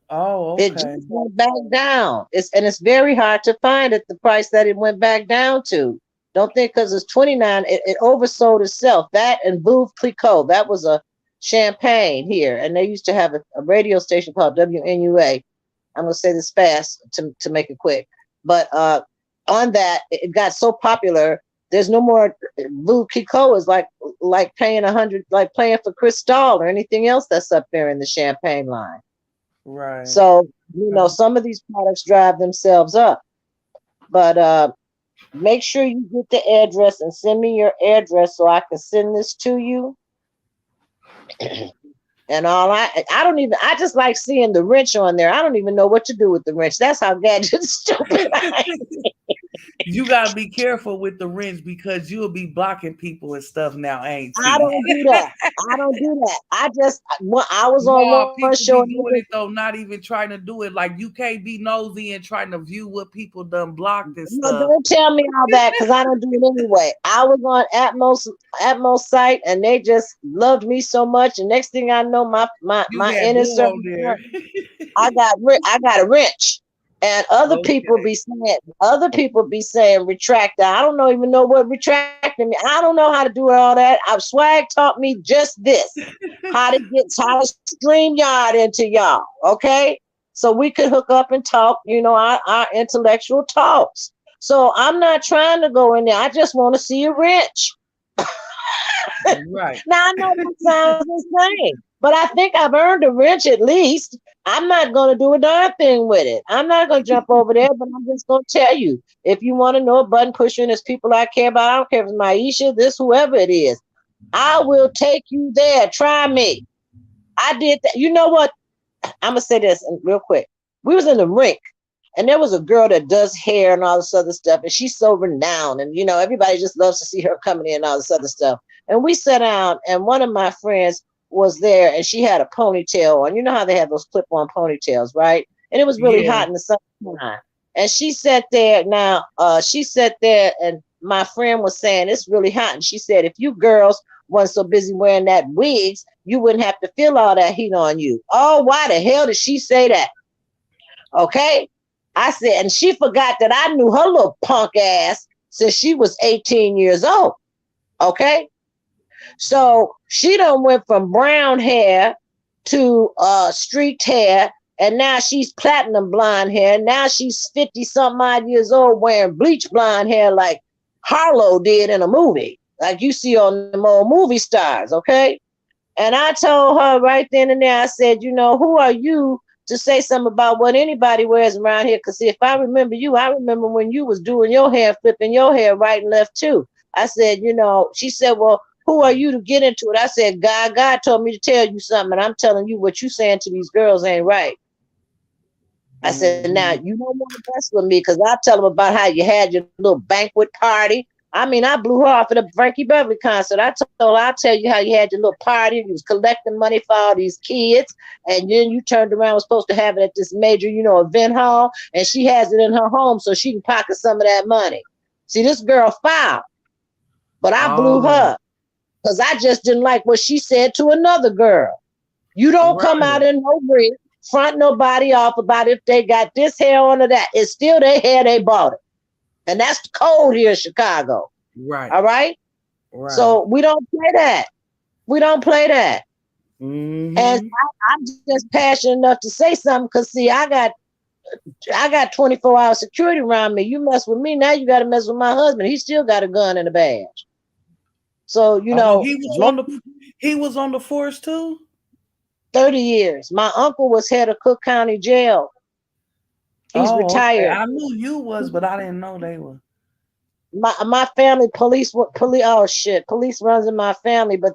Oh, It okay. just went back down. It's very hard to find at the price that it went back down to. Don't think because it's 29, it oversold itself. That and Veuve Clicquot, that was a champagne here, and they used to have a radio station called WNUA. I'm gonna say this fast to make it quick, but on that it got so popular. There's no more. Veuve Clicquot is like paying 100, like playing for Cristal or anything else that's up there in the champagne line. Right. So, Okay. some of these products drive themselves up. But make sure you get the address and send me your address so I can send this to you. And I don't even, I just like seeing the wrench on there. I don't even know what to do with the wrench. That's how gadget stupid I am. You gotta be careful with the wrench because you'll be blocking people and stuff now, ain't I he? don't do that. I don't do that. I was on No, one people show be and doing it though, not even trying to do it. Like you can't be nosy and trying to view what people done blocked and no, stuff. don't tell me all that because I don't do it anyway. I was on Atmos site and they just loved me so much. And next thing I know, You my had inner boo circle, on there. I got a wrench. And Okay. other people be saying retract that. I don't know even know what retracting me. I don't know how to do all that. Swag taught me just this. How to stream yard into y'all. Okay. So we could hook up and talk, our intellectual talks. So I'm not trying to go in there. I just want to see a wrench. Right. Now I know that sounds insane, but I think I've earned a wrench at least. I'm not going to do a darn thing with it. I'm not going to jump over there, but I'm just going to tell you if you want to know a button pusher and there's people I care about, I don't care if it's Maisha, this, whoever it is, I will take you there. Try me. I did that. You know what? I'm gonna say this real quick. We was in the rink, and there was a girl that does hair and all this other stuff, and she's so renowned, and everybody just loves to see her coming in and all this other stuff. And we sat down, and one of my friends was there, and she had a ponytail on. You know how they have those clip-on ponytails, right? And it was really Yeah. hot in the summertime. And she sat there. Now, she sat there, and my friend was saying it's really hot, and she said, if you girls wasn't so busy wearing that wigs, you wouldn't have to feel all that heat on you. Oh, why the hell did she say that? Okay. I said, and she forgot that I knew her little punk ass since she was 18 years old. Okay. So she done went from brown hair to streaked hair, and now she's platinum blonde hair. Now she's 50 something odd years old wearing bleach blonde hair like Harlow did in a movie, like you see on them old movie stars, okay? And I told her right then and there, I said, who are you to say something about what anybody wears around here. Because see, if I remember you, I remember when you was doing your hair, flipping your hair right and left too. I said, she said, well, who are you to get into it? I said, God told me to tell you something, and I'm telling you what you saying to these girls ain't right. I said, now Mm-hmm. you don't want to mess with me because I'll tell them about how you had your little banquet party. I mean, I blew her off at a Frankie Beverly concert. I told her, I'll tell you how you had your little party. You was collecting money for all these kids. And then you turned around, was supposed to have it at this major, event hall. And she has it in her home so she can pocket some of that money. See, this girl foul, but I blew Oh, her because I just didn't like what she said to another girl. You don't come out right. in no ring, front nobody off about if they got this hair on or that. It's still their hair, they bought it. And that's cold here in Chicago. Right. All right. Right. So we don't play that. We don't play that. And Mm-hmm. I'm just passionate enough to say something because see, I got 24-hour security around me. You mess with me, now you gotta mess with my husband. He still got a gun and a badge. So, Oh, he was most on the he was on the force too? 30 years. My uncle was head of Cook County Jail. He's Oh, okay. retired. I knew you was, but I didn't know they were. My family police oh shit police runs in my family, but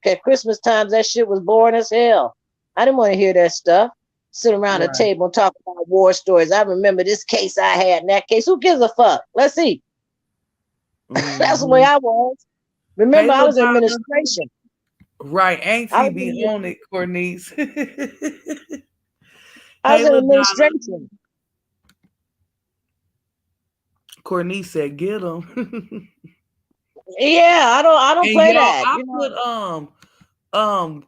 at Christmas times that shit was boring as hell. I didn't want to hear that stuff. Sit around the Right. table and talk about war stories. I remember this case I had and that case. Who gives a fuck? Let's see. That's the way Mm-hmm. I was. Hey, Remember, I was in LaDonna. administration. Right. I Auntie was be in, on it, Cornice. I was Hey, in LaDonna. administration. Cornice said, get him. Yeah, I don't And play y'all, that. I put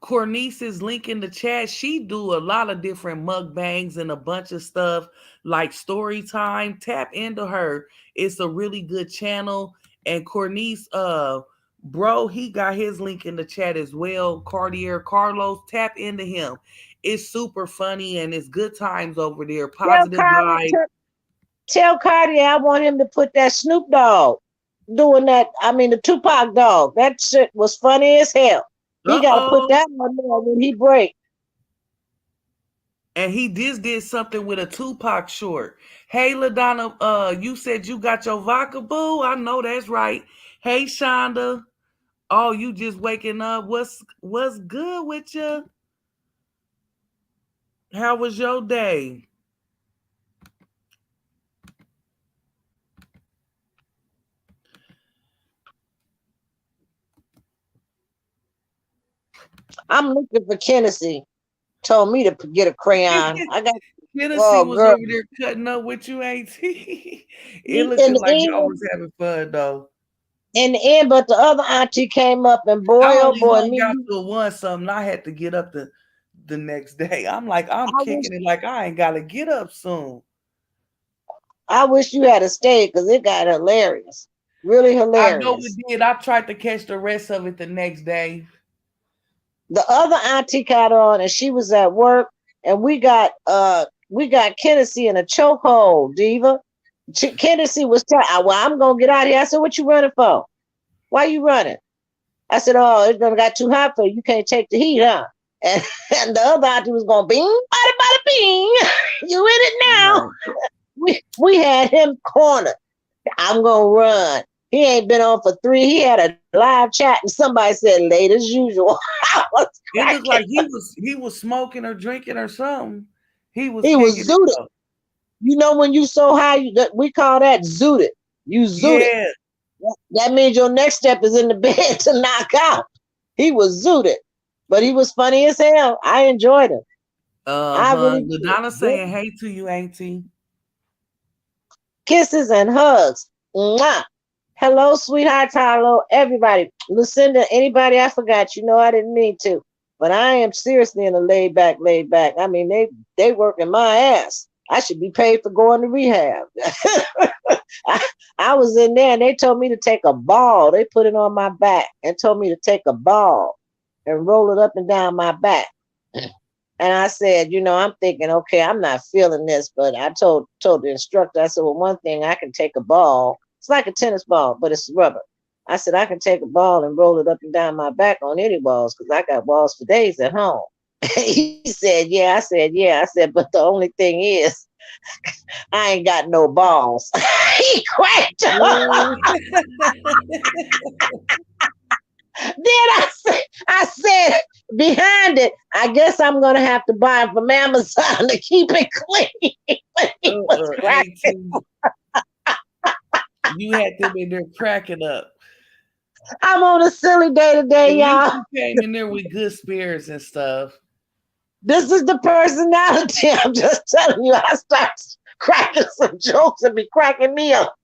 Cornice's link in the chat. She do a lot of different mukbangs and a bunch of stuff like story time. Tap into her. It's a really good channel. And Cornice, bro, he got his link in the chat as well. Cartier Carlos, tap into him. It's super funny and it's good times over there. Tell Positive Cardi, vibe. tell, tell Cardi I want him to put that Snoop Dogg doing that. I mean, the Tupac dog. That shit was funny as hell. He got to put Uh-oh. that on there when he break. And he just did something with a Tupac short. Hey, LaDonna, you said you got your vodka, boo. I know that's right. Hey, Shonda. Oh, you just waking up. What's good with you? How was your day? I'm looking for Tennessee. Told me to get a crayon. I got, Tennessee oh, was girl. over there cutting up with you, ain't he? It He in looking the like y'all end, was having fun though. in the end, but the other auntie came up and boy, I oh only boy, hung me. out till one something. I had to get up the next day. I'm like, I'm I wish, kicking it like I ain't gotta get up soon. I wish you had stayed because it got hilarious. Really I know it hilarious. did. I tried to catch the rest of it the next day. The other auntie got on and she was at work and we got Tennessee in a chokehold, Diva. Tennessee was telling, well, I'm gonna get out of here. I said, what you running for? Why you running? I said, oh, it's gonna got too hot for you. You can't take the heat, huh? And, and the other auntie was going bing, bada, bada, bing. You in it now? Right. We had him cornered. I'm gonna run. He ain't been on for three. He had a live chat and somebody said late as usual. I was It looked cracking. like he was smoking or drinking or something. He was He kicking was it zooted. up. You know when you so high, we call that zooted. You zooted. Yeah. That means your next step is in the bed to knock out. He was zooted, but he was funny as hell. I enjoyed him. I Uh-huh. really LaDonna did. saying hey to you, Auntie. Kisses and hugs. Mwah. Hello, sweetheart. Hello, everybody. Lucinda, anybody I forgot, I didn't mean to. But I am seriously in a laid back, laid back. I mean, they working my ass. I should be paid for going to rehab. I was in there and they told me to take a ball. They put it on my back and told me to take a ball and roll it up and down my back. And I said, I'm thinking, okay, I'm not feeling this, but I told the instructor, I said, well, one thing, I can take a ball. It's like a tennis ball, but it's rubber. I said, I can take a ball and roll it up and down my back on any balls because I got balls for days at home. He said, yeah. I said, yeah. I said, but the only thing is, I ain't got no balls. He cracked up. Ooh. Then I said, behind it, I guess I'm gonna have to buy it from Amazon to keep it clean. When he was cracking, AT. You had them in there cracking up. I'm on a silly day At today, least y'all. you came in there with good spirits and stuff. This is the personality. I'm just telling you. I start cracking some jokes and be cracking me up,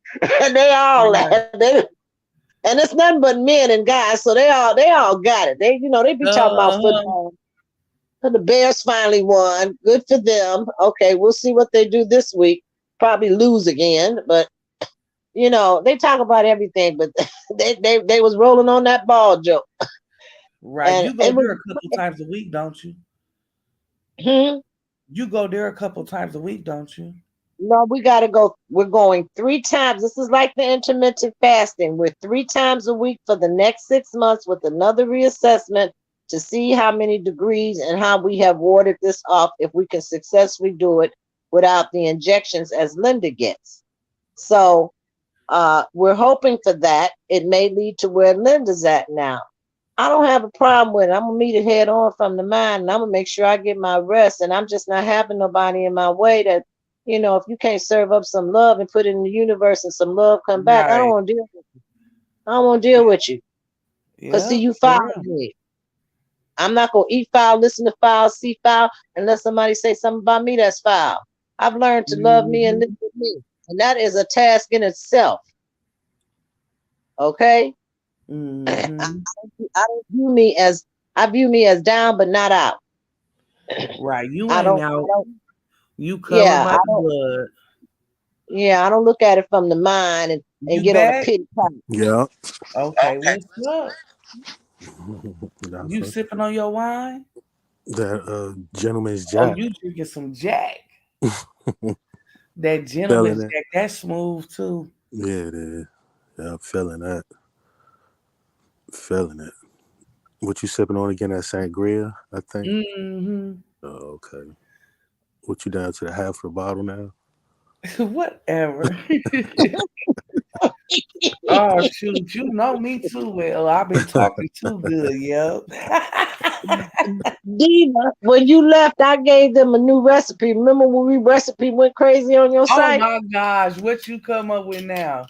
and they all Right. laugh. And it's nothing but men and guys, so they all got it. They be talking about Uh-huh. football. So the Bears finally won. Good for them. Okay, we'll see what they do this week. Probably lose again, but they talk about everything. But they was rolling on that ball joke, Right. and You go it was. there a couple times a week, don't you? Hmm? You go there a couple times a week, don't you? No, we got to go. We're going 3 times. This is like the intermittent fasting. We're 3 times a week for the next 6 months with another reassessment to see how many degrees and how we have warded this off if we can successfully do it without the injections as Linda gets. So we're hoping for that. It may lead to where Linda's at now. I don't have a problem with it. I'm gonna meet it head on from the mind, and I'm gonna make sure I get my rest. And I'm just not having nobody in my way that, if you can't serve up some love and put it in the universe and some love come back, I don't Right. want to deal with you. I don't want to deal with you. Cause see, Yeah, you for foul real. me. I'm not gonna eat foul, listen to foul, see foul, unless somebody say something about me that's foul. I've learned to love me and live Hmm. with me, and that is a task in itself. Okay. I Hmm. don't view me as I view me as down but not out. Right. You I ain't don't I out. don't You covered yeah, by I the don't blood. yeah, I don't look at it from the mind and You get on a back? pity party. Yeah. Okay, what's up? That's You what- sipping on your wine? that gentleman's Oh, jack. you drinking some Jack. That Feeling gentleman's it. Jack, that's smooth too. Yeah, it is. Yeah, I'm feeling that. Feeling it. What you sipping on again? That sangria, I think. Hmm. Oh, okay. What you down to the half of the bottle now? Whatever. Oh shoot, you know me too well. I've been talking too good, yep. Diva, when you left, I gave them a new recipe. Remember when we recipe went crazy on your Oh site? my gosh, what you come up with now?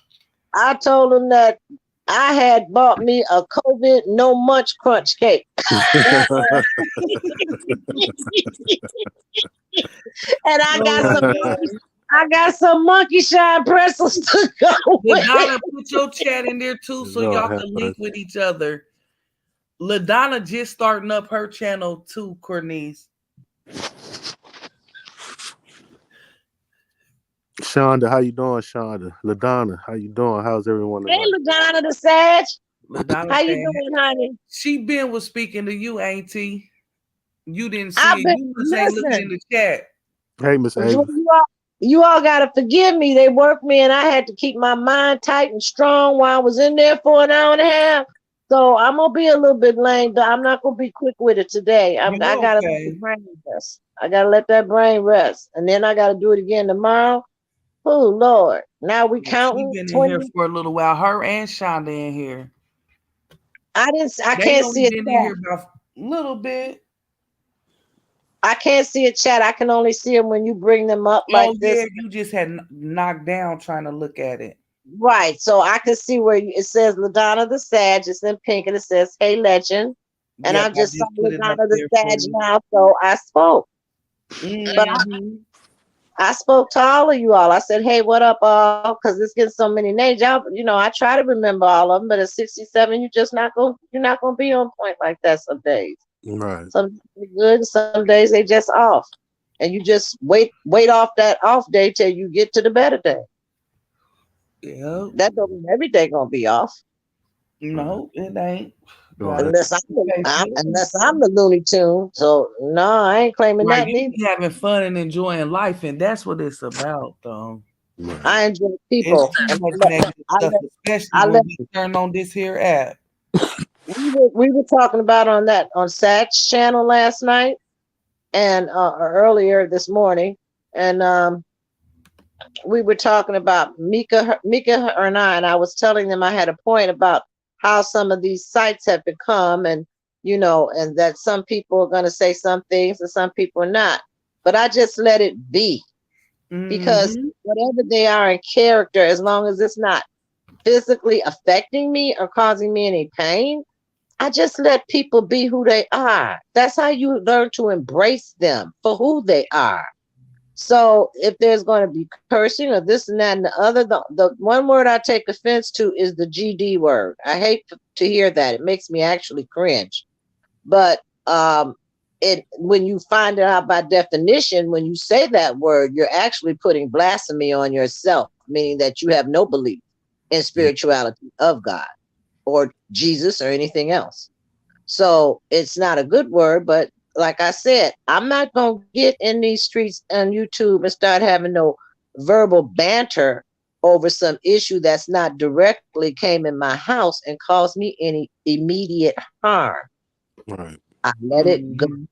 I told them that I had bought me a COVID no munch crunch cake. Uh-uh. And Oh my god. I got some monkey shine pretzels to go with LaDonna, it. put your chat in there too so Lord y'all have can link mercy. with each other. LaDonna just starting up her channel too, Cornice. Shonda, how you doing, Shonda? Ladonna, how you doing? How's everyone Hey, tonight? Ladonna the Sag. LaDonna How you saying doing, honey? she been was speaking to you, ain't he? You didn't see I've it. been You just ain't looking in listen. the chat. Hey, Miss Ava. You all gotta forgive me. They worked me, and I had to keep my mind tight and strong while I was in there for an hour and a half. So I'm gonna be a little bit lame. I'm not gonna be quick with it today. I You gotta let the okay? brain rest. I gotta let that brain rest, and then I gotta do it again tomorrow. Oh Lord! Now we Yeah, she counting been in here 20. for a little while. Her and Shonda in here. I didn't. I They can't only see a been in chat. here about a little bit. I can't see a chat. I can only see them when you bring them up Oh like yeah, this. you just had knocked down trying to look at it. Right. So I can see where it says Ladonna the Sag. It's in pink, and it says "Hey Legend." And Yep, I I just saw just put it up Ladonna the there for Sag you. now, so I spoke. But Hmm. I spoke to all of you all. I said, "Hey, what up, all?" Because it's getting so many names. Y'all, I try to remember all of them, but at 67, you're not gonna be on point like that some days. Right. Some days they good, some days they just off, and you just wait off that off day till you get to the better day. Yep. That don't mean every day gonna be off, Right. No, it ain't. Doing Gotta it. pay bills. unless I'm the Looney Tune. So no, I ain't claiming Right, that you neither. be having fun and enjoying life, and that's what it's about, though. Right. I enjoy It's people, too and much of that good I stuff, let especially I when let we turn on this here app. we were talking about on Satch channel last night. and earlier this morning, and we were talking about Mika and I was telling them I had a point about how some of these sites have become, and and that some people are going to say some things and some people are not. But I just let it be, because Mm-hmm. whatever they are in character, as long as it's not physically affecting me or causing me any pain, I just let people be who they are. That's how you learn to embrace them for who they are. So if there's going to be cursing or this and that and the other, the one word I take offense to is the GD word. I hate to hear that. It makes me actually cringe. But it when you find it out by definition, when you say that word, you're actually putting blasphemy on yourself, meaning that you have no belief in Yeah. spirituality of God or Jesus or anything else. So it's not a good word, but like I said, I'm not going to get in these streets on YouTube and start having no verbal banter over some issue that's not directly came in my house and caused me any immediate harm. Right. I let it go. Mm-hmm.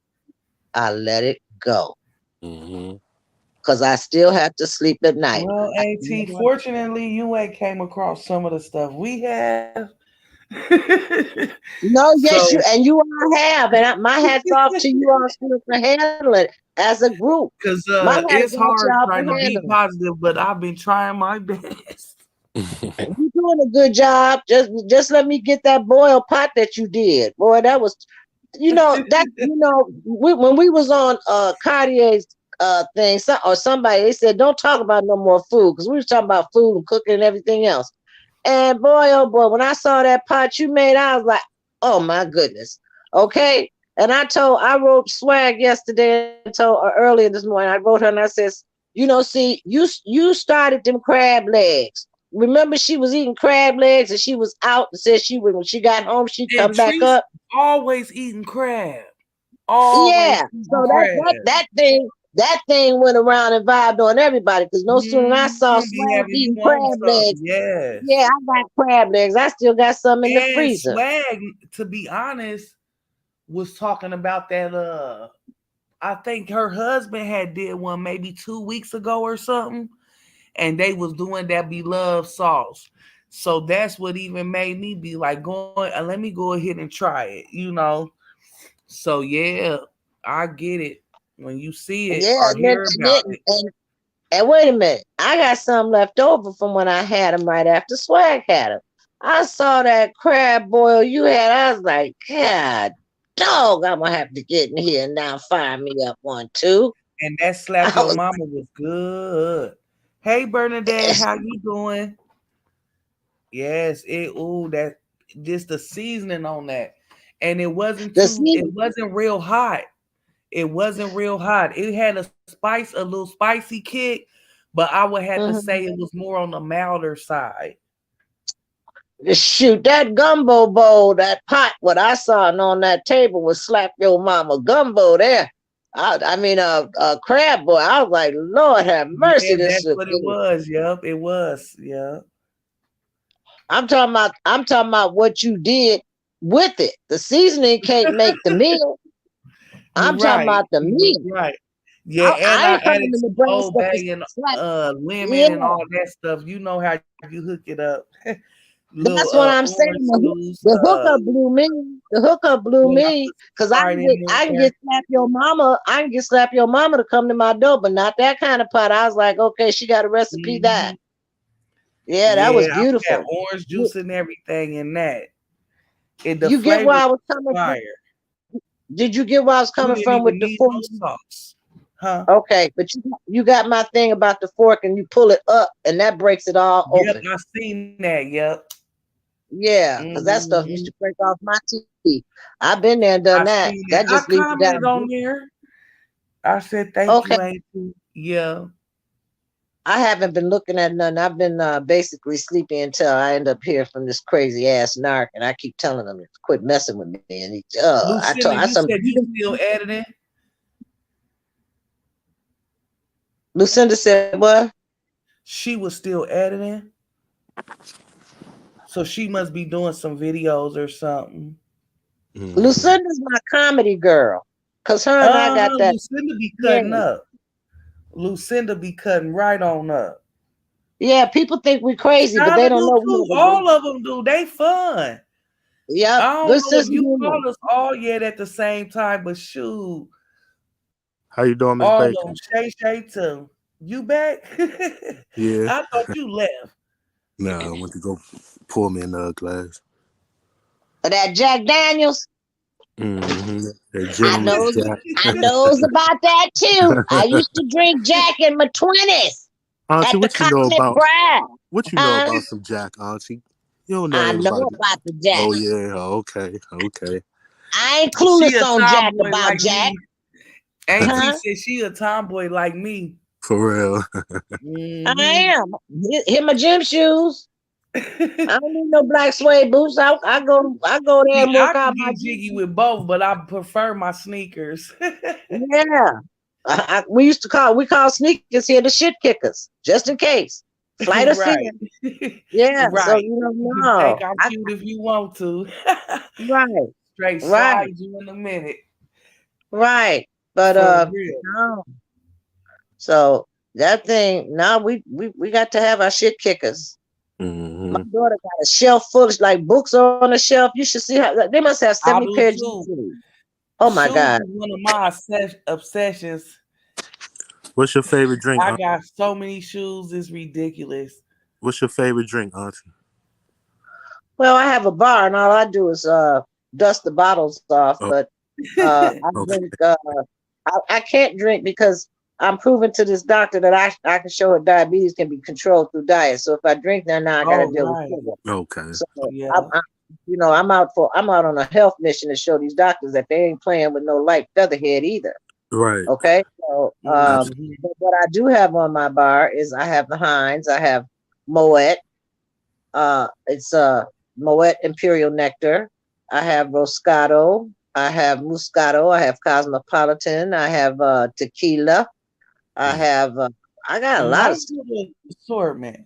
I let it go Mm-hmm. because I still have to sleep at night. Well, AT, fortunately, you ain't came across some of the stuff we have. No, So, yes, you all have, and my hats off to you all still for handling it as a group. because My hats it's off to hard y'all for trying to be handling it. positive, but I've been trying my best. You doing a good job. Just let me get that boiled pot that you did. Boy, that was when we was on Cartier's thing, or somebody, they said don't talk about no more food, because we was talking about food and cooking and everything else. And boy, oh boy, when I saw that pot you made, I was like, oh my goodness. Okay. And I wrote Swag yesterday and told earlier this morning, I wrote her and I says, see, you started them crab legs. Remember, she was eating crab legs and she was out and said when she got home, she'd And come back Treese up. always eating crab. Always Yeah. eating So crab. that thing went around and vibed on everybody, because no sooner than I saw Be Swag having you eating want crab something. legs. Yeah, Yes. I got crab legs. I still got some in the And freezer. Swag, to be honest, was talking about that I think her husband had did one maybe 2 weeks ago or something, and they was doing that beloved sauce. So that's what even made me be like, let me go ahead and try it. So yeah, I get it. When you see it Yeah, or and then hear and about then it. and wait a minute, I got some left over from when I had them right after Swag had them. I saw that crab boil you had. I was like, God, dog, I'm gonna have to get in here and now fire me up one too. And that slap I your was, mama was good. Hey Bernadette, how you doing? Yes, that just the seasoning on that. And the sea. it wasn't real hot. It wasn't real hot. It had a little spicy kick, but I would have to say Mhm. it was more on the milder side. Shoot, that gumbo bowl, that pot, what I saw on that table was slap your mama gumbo there. Crab boy. I was like, Lord have mercy, Yeah, this that's is what it good. was. Yep, it was. Yeah. I'm talking about what you did with it. The seasoning can't make the meal. You're I'm talking right. about the You're meal. right. Yeah, and I I ain't coming added to some Old Nebraska for Bay and slap. lemon Yeah, and all that stuff. You know how you hook it up. Little that's what I'm saying. orange juice, The hookup blew me. The hookup blew then I me put some because Sprite in I can there. get slap your mama. I can get slap your mama to come to my door, but not that kind of pot. I was like, okay, she got a recipe that. Hmm. Yeah, that Yeah, was I had beautiful. orange You, juice and everything in that. The you get flavor where I was was coming from? fire. Did you get where I was We coming didn't from even with the need fork? no sauce. Huh? Okay, but you got my thing about the fork and you pull it up and that breaks it all Yep, open. I seen that. Yep. Yeah, because that stuff Hmm. used to break off my teeth. I've been there and done I that. seen That it. just I leaves it commented down. on there. I said thank Okay, you, Auntie. Yeah. I haven't been looking at none. I've been basically sleeping until I end up hearing from this crazy ass narc, and I keep telling him to quit messing with me. And Lucinda, I you some said you still editing? Lucinda said what? She was still editing. So she must be doing some videos or something. Mm-hmm. Lucinda's my comedy girl. Cause her and I got that. Lucinda be Yeah, cutting up. Lucinda be cutting right on up. yeah. People think we crazy, but they Shonda don't do know we too. have a good. All of them do. They fun. Yep, I don't good know sense if of you humor. call us all yet at the same time, but shoot, How you doing, Miss all of them. Bacon? Shay too. You back? Yeah. I thought you left. Nah, I went to go pour me another glass. That Jack Daniels. Mm-hmm. That I gentleman's knows jack. I knows about that too. I used to drink Jack in my 20s Auntie, at the what you know Cotton about Pride. what you know Huh? about some Jack, Auntie? You don't know I nothing know about it. about the Jack. Oh yeah, okay, okay. I ain't She clueless a on Jack tomboy about like Jack. me. Auntie Huh? said she a tomboy like me. For real. I Hmm am. Hit my gym shoes. I don't need no black suede boots. I go there See, and I work can out my get gym. jiggy with both, but I prefer my sneakers. Yeah. We call sneakers here the shit kickers, just in case. Flight of fear. Right. Yeah, so Right. you don't You can think know. I'm cute if you want to. Right, Straight right, slide you in a minute. right. But For real. no. So that thing, now we got to have our shit kickers. My Mm-hmm. daughter got a shelf full of like books on the shelf. You should see how they must have I 70 do pairs of too. shoes. Oh my Shoes God. is one of my obsessions. What's your favorite drink, I Aunt? got so many shoes, it's ridiculous. What's your favorite drink, Auntie? Well, I have a bar and all I do is dust the bottles off, Oh, but I okay. drink I can't drink because I'm proven to this doctor that I can show her diabetes can be controlled through diet. So if I drink now I got to Oh, deal with right. sugar. Okay. So Yeah. I'm out on a health mission to show these doctors that they ain't playing with no light featherhead either. Right. Okay, so Absolutely. Hmm but what I do have on my bar is I have the Heinz, I have Moet, it's Moet Imperial Nectar, I have Roscato, I have Muscato, I have Cosmopolitan, I have tequila, I Mm-hmm. have I got A a lot of nice stuff. little assortment.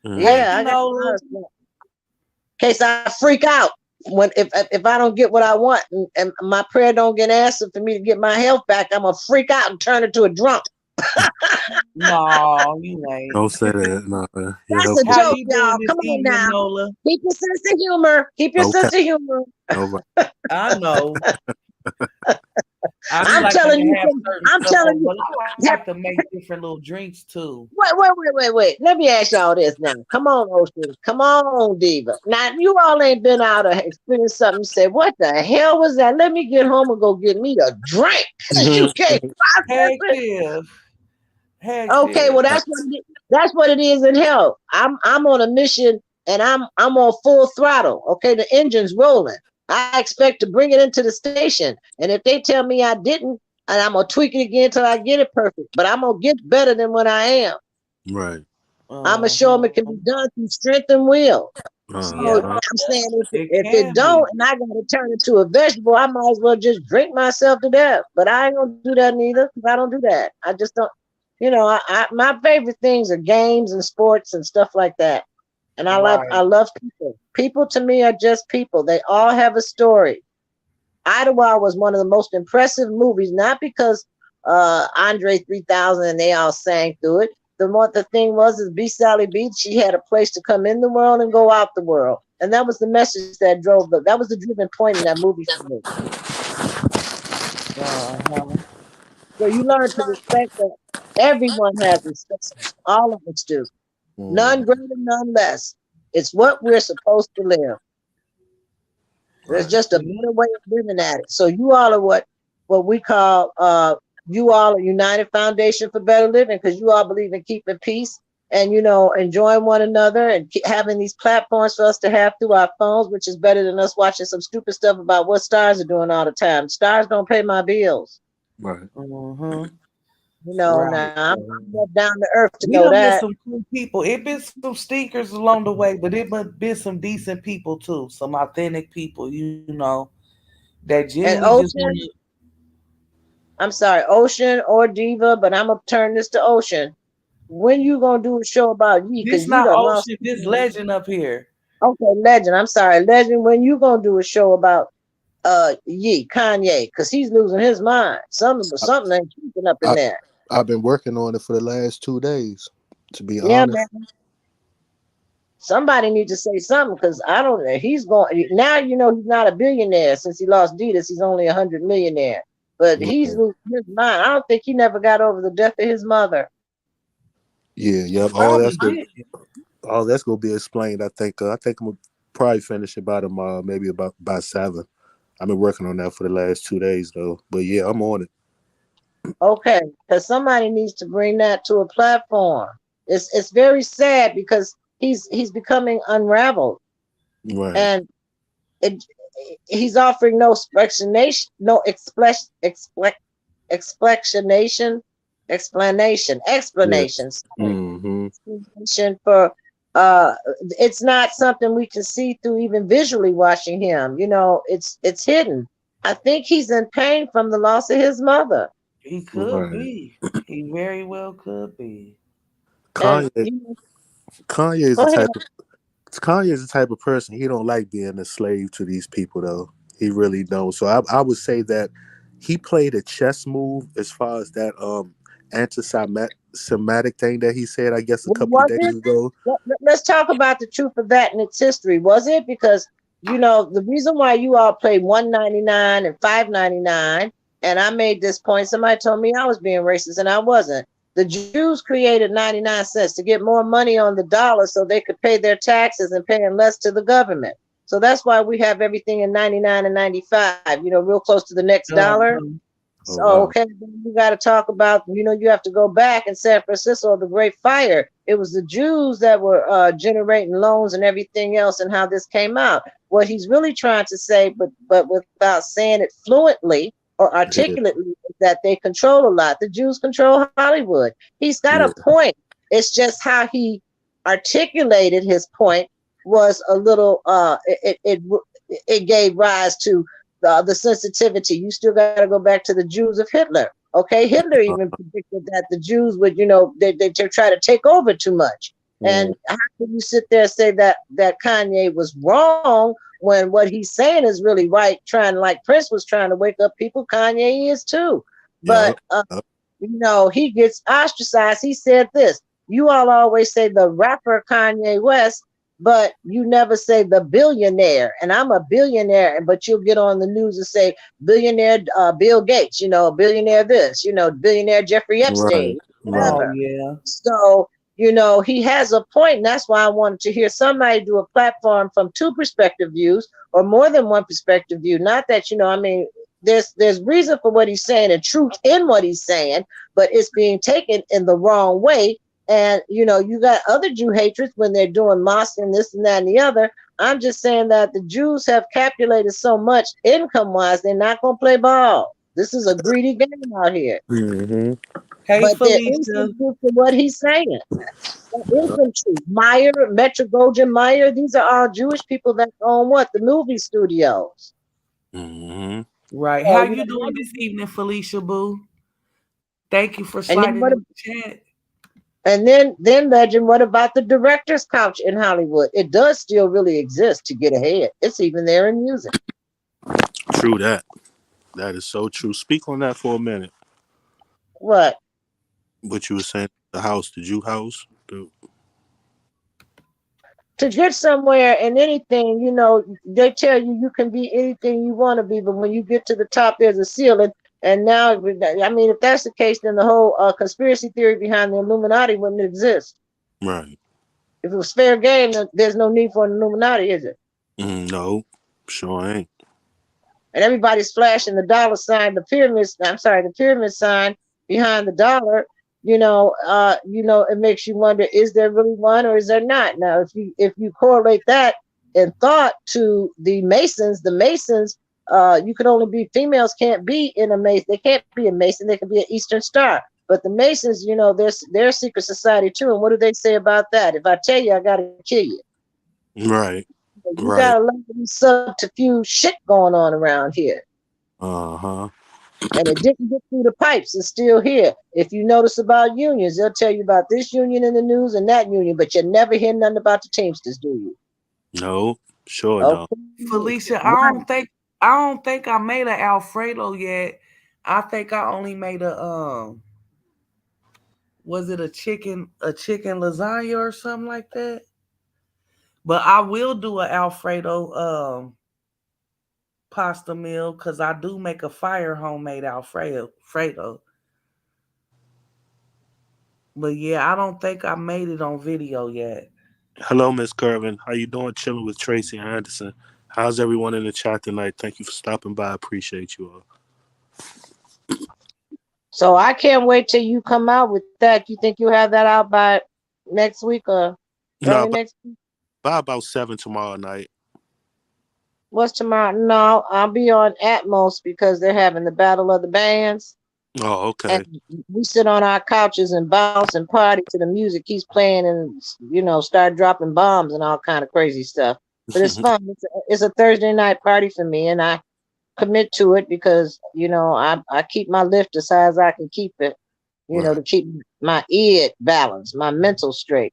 Hey, Mm-hmm. Yeah, I got a lot Nola. of stuff. In case I freak out when if I don't get what I want and my prayer don't get answered for me to get my health back, I'm gonna freak out and turn into a drunk. No, you ain't. Don't say that. No, your That's health a is How joke, you doing y'all. this Come on evening, now. Nola? Keep your sense of humor. Keep your okay. sense of humor. All right. I know. I be I'm liking telling to you have some, certain I'm stuff telling on, you. but I like to make different little drinks too. Wait. Let me ask y'all this now. Come on, Ocean. Come on, Diva. Now, you all ain't been out or experienced something. You say, what the hell was that? Let me get home and go get me a drink because you can't process Heck it. yeah. Heck Okay, yeah. well, that's what it is in hell. I'm on a mission and I'm on full throttle. Okay, the engine's rolling. I expect to bring it into the station, and if they tell me I didn't, and I'm gonna tweak it again till I get it perfect. But I'm gonna get better than what I am. right. I'm gonna show them it can Uh-huh. be done through strength and will. So Yeah, I'm saying it if it can don't, be. and I gotta turn it to a vegetable, I might as well just drink myself to death. But I ain't gonna do that neither, because I don't do that. I just don't. My favorite things are games and sports and stuff like that. And I Right. love people. People to me are just people. They all have a story. Idlewild was one of the most impressive movies, not because Andre 3000 and they all sang through it. The thing was is B. Sally B. She had a place to come in the world and go out the world, and that was the message that was the driven point in that movie for me. Uh-huh. So you learn to respect that everyone has respect. All of us do. None Mm, greater, none less. It's what we're supposed to live. There's right. just a better way of living at it. So you all are what we call you all are United Foundation for Better Living, because you all believe in keeping peace and enjoying one another and having these platforms for us to have through our phones, which is better than us watching some stupid stuff about what stars are doing all the time. Stars don't pay my bills. Right. Mm-hmm. Now Right. I'm more down to earth to We know done met that. some cool people. It been some stinkers along the way, but been some decent people too. Some authentic people, that And genuinely just want to. Ocean, I'm sorry, Ocean or Diva, but I'm gonna turn this to Ocean. When you gonna do a show about you? This Because you not done lost. ocean. This legend up here. Okay, Legend. I'm sorry, Legend. When you gonna do a show about Kanye, because he's losing his mind. Something ain't keeping up in I, there. I've been working on it for the last 2 days. To be Yeah, honest, man. Somebody needs to say something because I don't know. He's going now. You know he's not a billionaire since he lost Adidas. He's only 100 millionaire. But he's right. losing his mind. I don't think he never got over the death of his mother. Yeah, He yep. probably did. All that's gonna be explained. I think I'm gonna probably finish it by tomorrow, maybe about by 7. I've been working on that for the last 2 days though. But yeah, I'm on it. Okay, because somebody needs to bring that to a platform. It's very sad because he's becoming unraveled, Right. and it he's offering no explanation, no explanation, Yeah. explanations. Sorry, Mm-hmm. explanation for uh, it's not something we can see through even visually watching him. You know, it's hidden. I think he's in pain from the loss of his mother, He could Right. be. He very well could be. and Kanye you know, Kanye is go the ahead. Kanye is the type of person he don't like being a slave to these people though. He really don't. So I would say that he played a chess move as far as that anti-Semitic thing that he said I guess a Well, couple of was days it? ago. Let's talk about the truth of that and its history. Was it because you know the reason why you all played 1.99 and 5.99, and I made this point. Somebody told me I was being racist, and I wasn't. The Jews created 99 cents to get more money on the dollar so they could pay their taxes and paying less to the government. So that's why we have everything in 99 and 95. You know, real close to the next dollar. Uh-huh. Oh So, wow. okay, you got to talk about, you know, you have to go back in San Francisco, the Great Fire. It was the Jews that were generating loans and everything else, and how this came out. What he's really trying to say, but without saying it fluently or Yeah, articulately, is that they control a lot. The Jews control Hollywood. He's got a yeah. point. It's just how he articulated his point was a little. It gave rise to the sensitivity. You still got to go back to the Jews of Hitler. Okay, Hitler Uh, even predicted that the Jews would, you know, they try to take over too much. mm, And how can you sit there and say that Kanye was wrong when what he's saying is really right? Trying like Prince was trying to wake up people, Kanye is too. yeah. But you know, he gets ostracized. He said this. You all always say the rapper Kanye West, but you never say the billionaire. And I'm a billionaire, but you'll get on the news and say billionaire Bill Gates, you know, billionaire this, you know, billionaire Jeffrey Right. Epstein, Right. Oh whatever. yeah. So, you know, he has a point, and that's why I wanted to hear somebody do a platform from two perspective views or more than one perspective view. Not that, you know, I mean, there's reason for what he's saying and truth in what he's saying, but it's being taken in the wrong way. And you know, you got other Jew hatreds when they're doing mosque and this and that and the other. I'm just saying that the Jews have calculated so much income wise, they're not gonna play ball. This is a greedy game out here. Mm-hmm. Hey But there is Felicia. some truth to what he's saying. There is some truth. Meyer, Metro Goldwyn Mayer, these are all Jewish people that own what? The movie studios. Mm-hmm. Right. So, How you you know, doing this evening, Felicia Boo? Thank you for and then sliding what in the chat. and then legend, what about the director's couch in Hollywood? It does still really exist to get ahead. It's even there in music. True that. That is so true. Speak on that for a minute. What? What you were saying, the house, the Jew house. To get somewhere in anything, you know, they tell you you can be anything you want to be, but when you get to the top, there's a ceiling. And now, I mean, if that's the case, then the whole conspiracy theory behind the Illuminati wouldn't exist. Right. If it was fair game, then there's no need for an Illuminati, is it? No, sure ain't. And everybody's flashing the dollar sign, the pyramid. I'm sorry, the pyramid sign behind the dollar. You know, it makes you wonder: is there really one, or is there not? Now, if you correlate that in thought to the Masons, you can only be females can't be in a Mason. They can't be a Mason. They can be an Eastern Star. But the Masons, you know, they're a secret society too. And what do they say about that? If I tell you, I got to kill you. Right. You Right. got a lot of subterfuge shit going on around here. Uh-huh. And it didn't get through the pipes. It's still here. If you notice about unions, they'll tell you about this union in the news and that union, but you never hear nothing about the Teamsters, do you? No, sure no. Okay. Felicia, Right. I don't think I made an Alfredo yet. I think I only made a was it a chicken lasagna or something like that? But I will do an Alfredo pasta meal because I do make a fire homemade Alfredo. But yeah, I don't think I made it on video yet. Hello, Miss Curvin. How you doing? Chilling with Tracy Anderson. How's everyone in the chat tonight? Thank you for stopping by. I appreciate you all. So I can't wait till you come out with that. You think you'll have that out by next week or No, early next week? by about 7 tomorrow night. What's tomorrow? No, I'll be on Atmos because they're having the Battle of the Bands. Oh, And okay. we sit on our couches and bounce and party to the music he's playing and, start dropping bombs and all kind of crazy stuff. But it's fun. It's a Thursday night party for me, and I commit to it because, I keep my lift as high as I can keep it, Right, to keep my id balanced, my mental straight.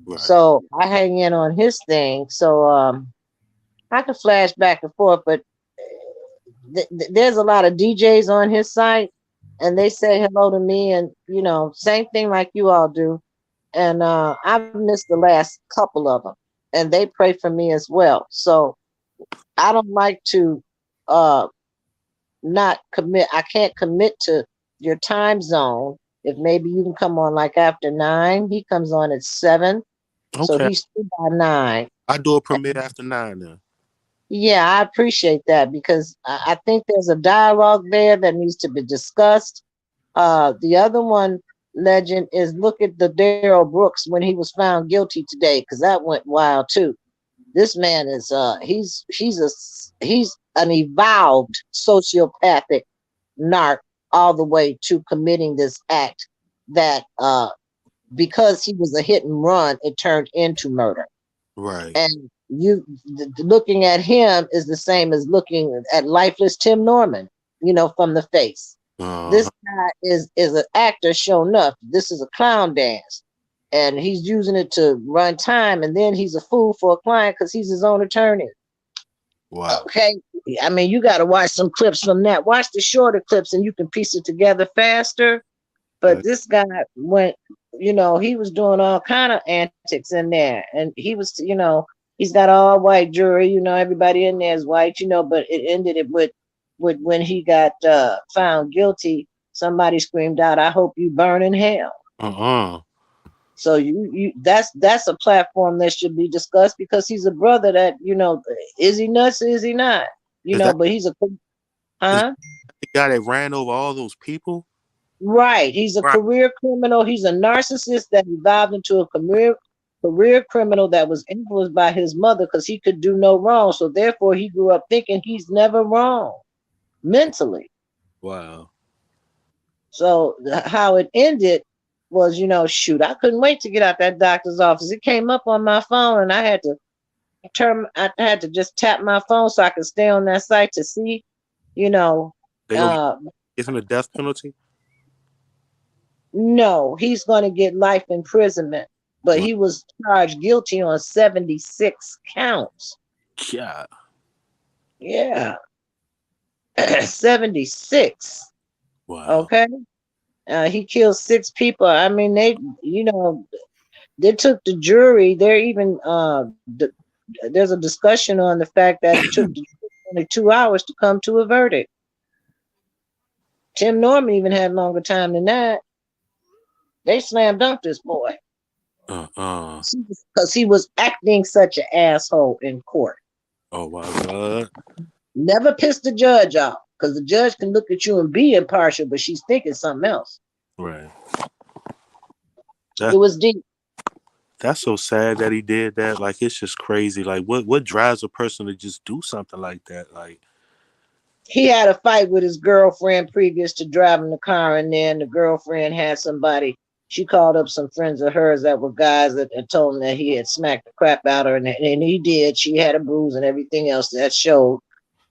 right. So I hang in on his thing. So I can flash back and forth, but there's a lot of DJs on his site, and they say hello to me, and same thing like you all do. And I've missed the last couple of them, and they pray for me as well. So I don't like to uh, not commit. I can't commit to your time zone. If maybe you can come on like after 9, he comes on at 7, so Okay. he's through by 9. I do a premiere after 9 then. Yeah, I appreciate that because I think there's a dialogue there that needs to be discussed. The other one, legend, is look at the Daryl Brooks when he was found guilty today, because that went wild too. This man is he's an evolved sociopathic narc all the way to committing this act that because he was a hit and run, it turned into murder. Right. And looking at him is the same as looking at lifeless Tim Norman, from the face. This Uh-huh. guy is an actor show enough. This is a clown dance, and he's using it to run time, and then he's a fool for a client because he's his own attorney. Wow. Okay, I mean, you got to watch some clips from that. Watch the shorter clips, and you can piece it together faster. But Okay. this guy went, he was doing all kind of antics in there, and he was, he's got all white jury, everybody in there is white, but it ended it with when he got found guilty. Somebody screamed out, "I hope you burn in hell." Uh-uh. So that's a platform that should be discussed because he's a brother that, is he nuts? Is he not? Is that But he's a, is huh? the guy that ran over all those people? Right. He's a Right. career criminal. He's a narcissist that evolved into a career criminal that was influenced by his mother because he could do no wrong. So therefore he grew up thinking he's never wrong mentally. Wow. So how it ended was, shoot, I couldn't wait to get out that doctor's office. It came up on my phone and I had to just tap my phone so I could stay on that site to see, you know, They gonna uh give him the death penalty? no, he's going to get life imprisonment, but Wow. he was charged guilty on 76 counts. Yeah. Yeah, 76. Wow. Okay. He killed 6 people. I mean, they took the jury. There's a discussion on the fact that it took the jury only 2 hours to come to a verdict. Tim Norman even had longer time than that. They slam dunked this boy Uh-uh. because he was acting such an asshole in court. Oh my God. Never pissed the judge off because the judge can look at you and be impartial, but she's thinking something else. Right. It That was deep. that's so sad that he did that. Like it's just crazy. Like what drives a person to just do something like that? Like He had a fight with his girlfriend previous to driving the car, and then the girlfriend had somebody. She called up some friends of hers that were guys that had told him that he had smacked the crap out of her, and he did. She had a bruise and everything else that showed.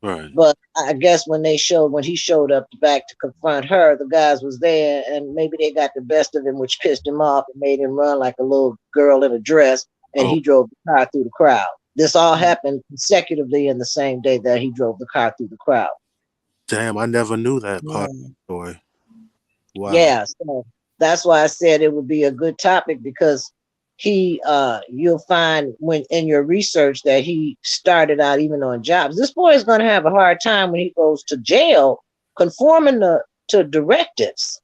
right. But I guess when he showed up back to confront her, the guys was there, and maybe they got the best of him, which pissed him off and made him run like a little girl in a dress, and Oh, he drove the car through the crowd. This all happened consecutively in the same day that he drove the car through the crowd. Damn, I never knew that part of Yeah. the story. Wow. Yeah, so that's why I said it would be a good topic because you'll find when in your research that he started out even on jobs. This boy is going to have a hard time when he goes to jail conforming to directives.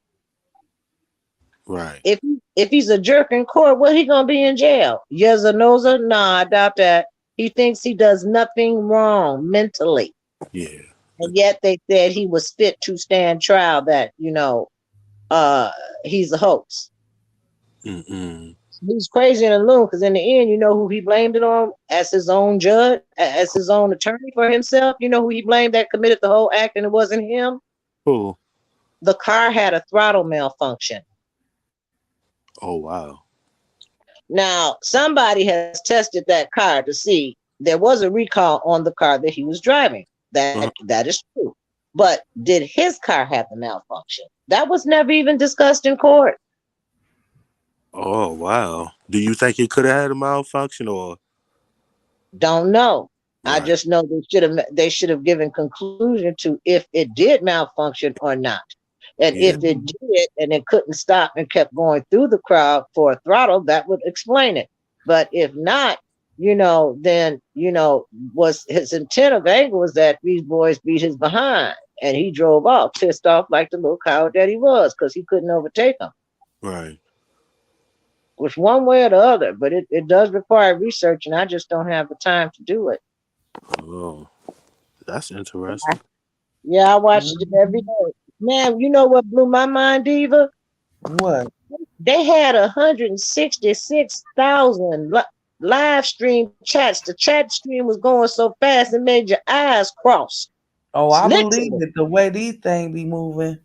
Right. If he's a jerk in court, what he gonna be in jail? Yes or no? Nah, I doubt that. He thinks he does nothing wrong mentally, Yeah. and yet they said he was fit to stand trial. That uh, he's a hoax. Mm-mm. He's crazy in a loon because in the end, you know who he blamed it on as his own judge, as his own attorney for himself. You know who he blamed that committed the whole act, and it wasn't him. Cool. The car had a throttle malfunction. Oh wow. Now, somebody has tested that car to see there was a recall on the car that he was driving. Uh-huh. That is true. But did his car have the malfunction? That was never even discussed in court. Oh wow. Do you think it could have had a malfunction or Don't know. I right? just know they should have given conclusion to if it did malfunction or not. And if Yeah. it Mhm. did and it couldn't stop and kept going through the crowd for a throttle, that would explain it. But if not, then was his intent of anger was that these boys beat his behind and he drove off, pissed off like the little coward that he was because he couldn't overtake them. Right. Which one way or the other, but it does require research and I just don't have the time to do it. Oh, that's interesting. Yeah, I watched it every Mhm. day. Man, you know what blew my mind, Diva? What? They had 166,000 live stream chats. The chat stream was going so fast it made your eyes cross. Oh, It's I believe literally. it. The way these things be moving,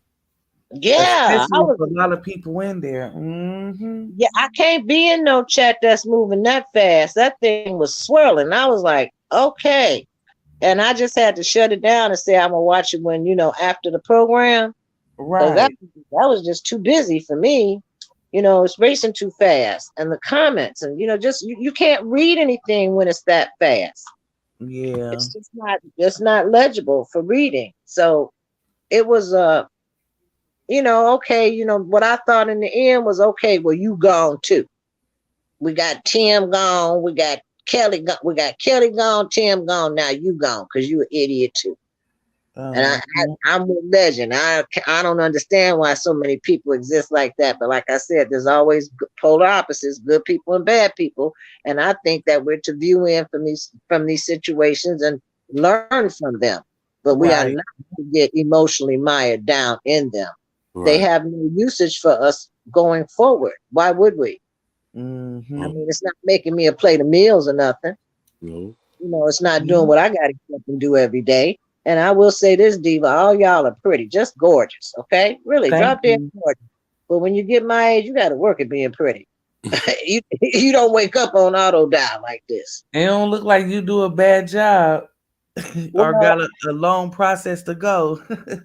Yeah, especially with a lot of people in there. Mm-hmm. I can't be in no chat that's moving that fast. That thing was swirling. I was like, okay. And I just had to shut it down and say I'm gonna watch it when, after the program. Because that Right. that was just too busy for me. It's racing too fast. And the comments and just you can't read anything when it's that fast. Yeah. It's not legible for reading. So it was okay, what I thought in the end was okay, well you gone too. We got Tim gone, we got Kelly gone, Tim gone, now you gone because you an idiot too. And Uh-huh. I'm with Legend. I don't understand why so many people exist like that. But like I said, there's always polar opposites, good people and bad people. And I think that we're to view in from these situations and learn from them. But we are not Right. to get emotionally mired down in them. They Right. have no usage for us going forward. Why would we? I Mm, Mm-hmm. mean, it's not making me a plate of meals or nothing. no. It's not doing Yeah. what I got to get up and do every day. And I will say this, Diva, all y'all are pretty, just gorgeous, okay? Really, Thank drop dead you. gorgeous. But when you get my age, you got to work at being pretty. you don't wake up on auto dial like this. It don't look like you do a bad job or Well, got a long process to go.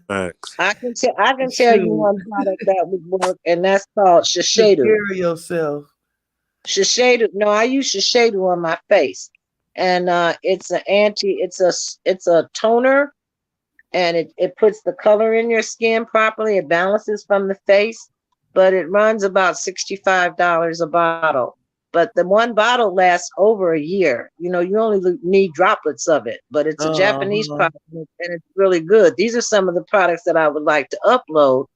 Facts. I can tell you Shoot. one product that would work, and that's called Took Shiseido. care of yourself. Shiseido. No, I use Shiseido on my face, and it's a toner and it puts the color in your skin properly. It balances from the face, but it runs about $65 a bottle. But the one bottle lasts over a year. You only need droplets of it, but it's a Japanese Uh-huh. product and it's really good. These are some of the products that I would like to upload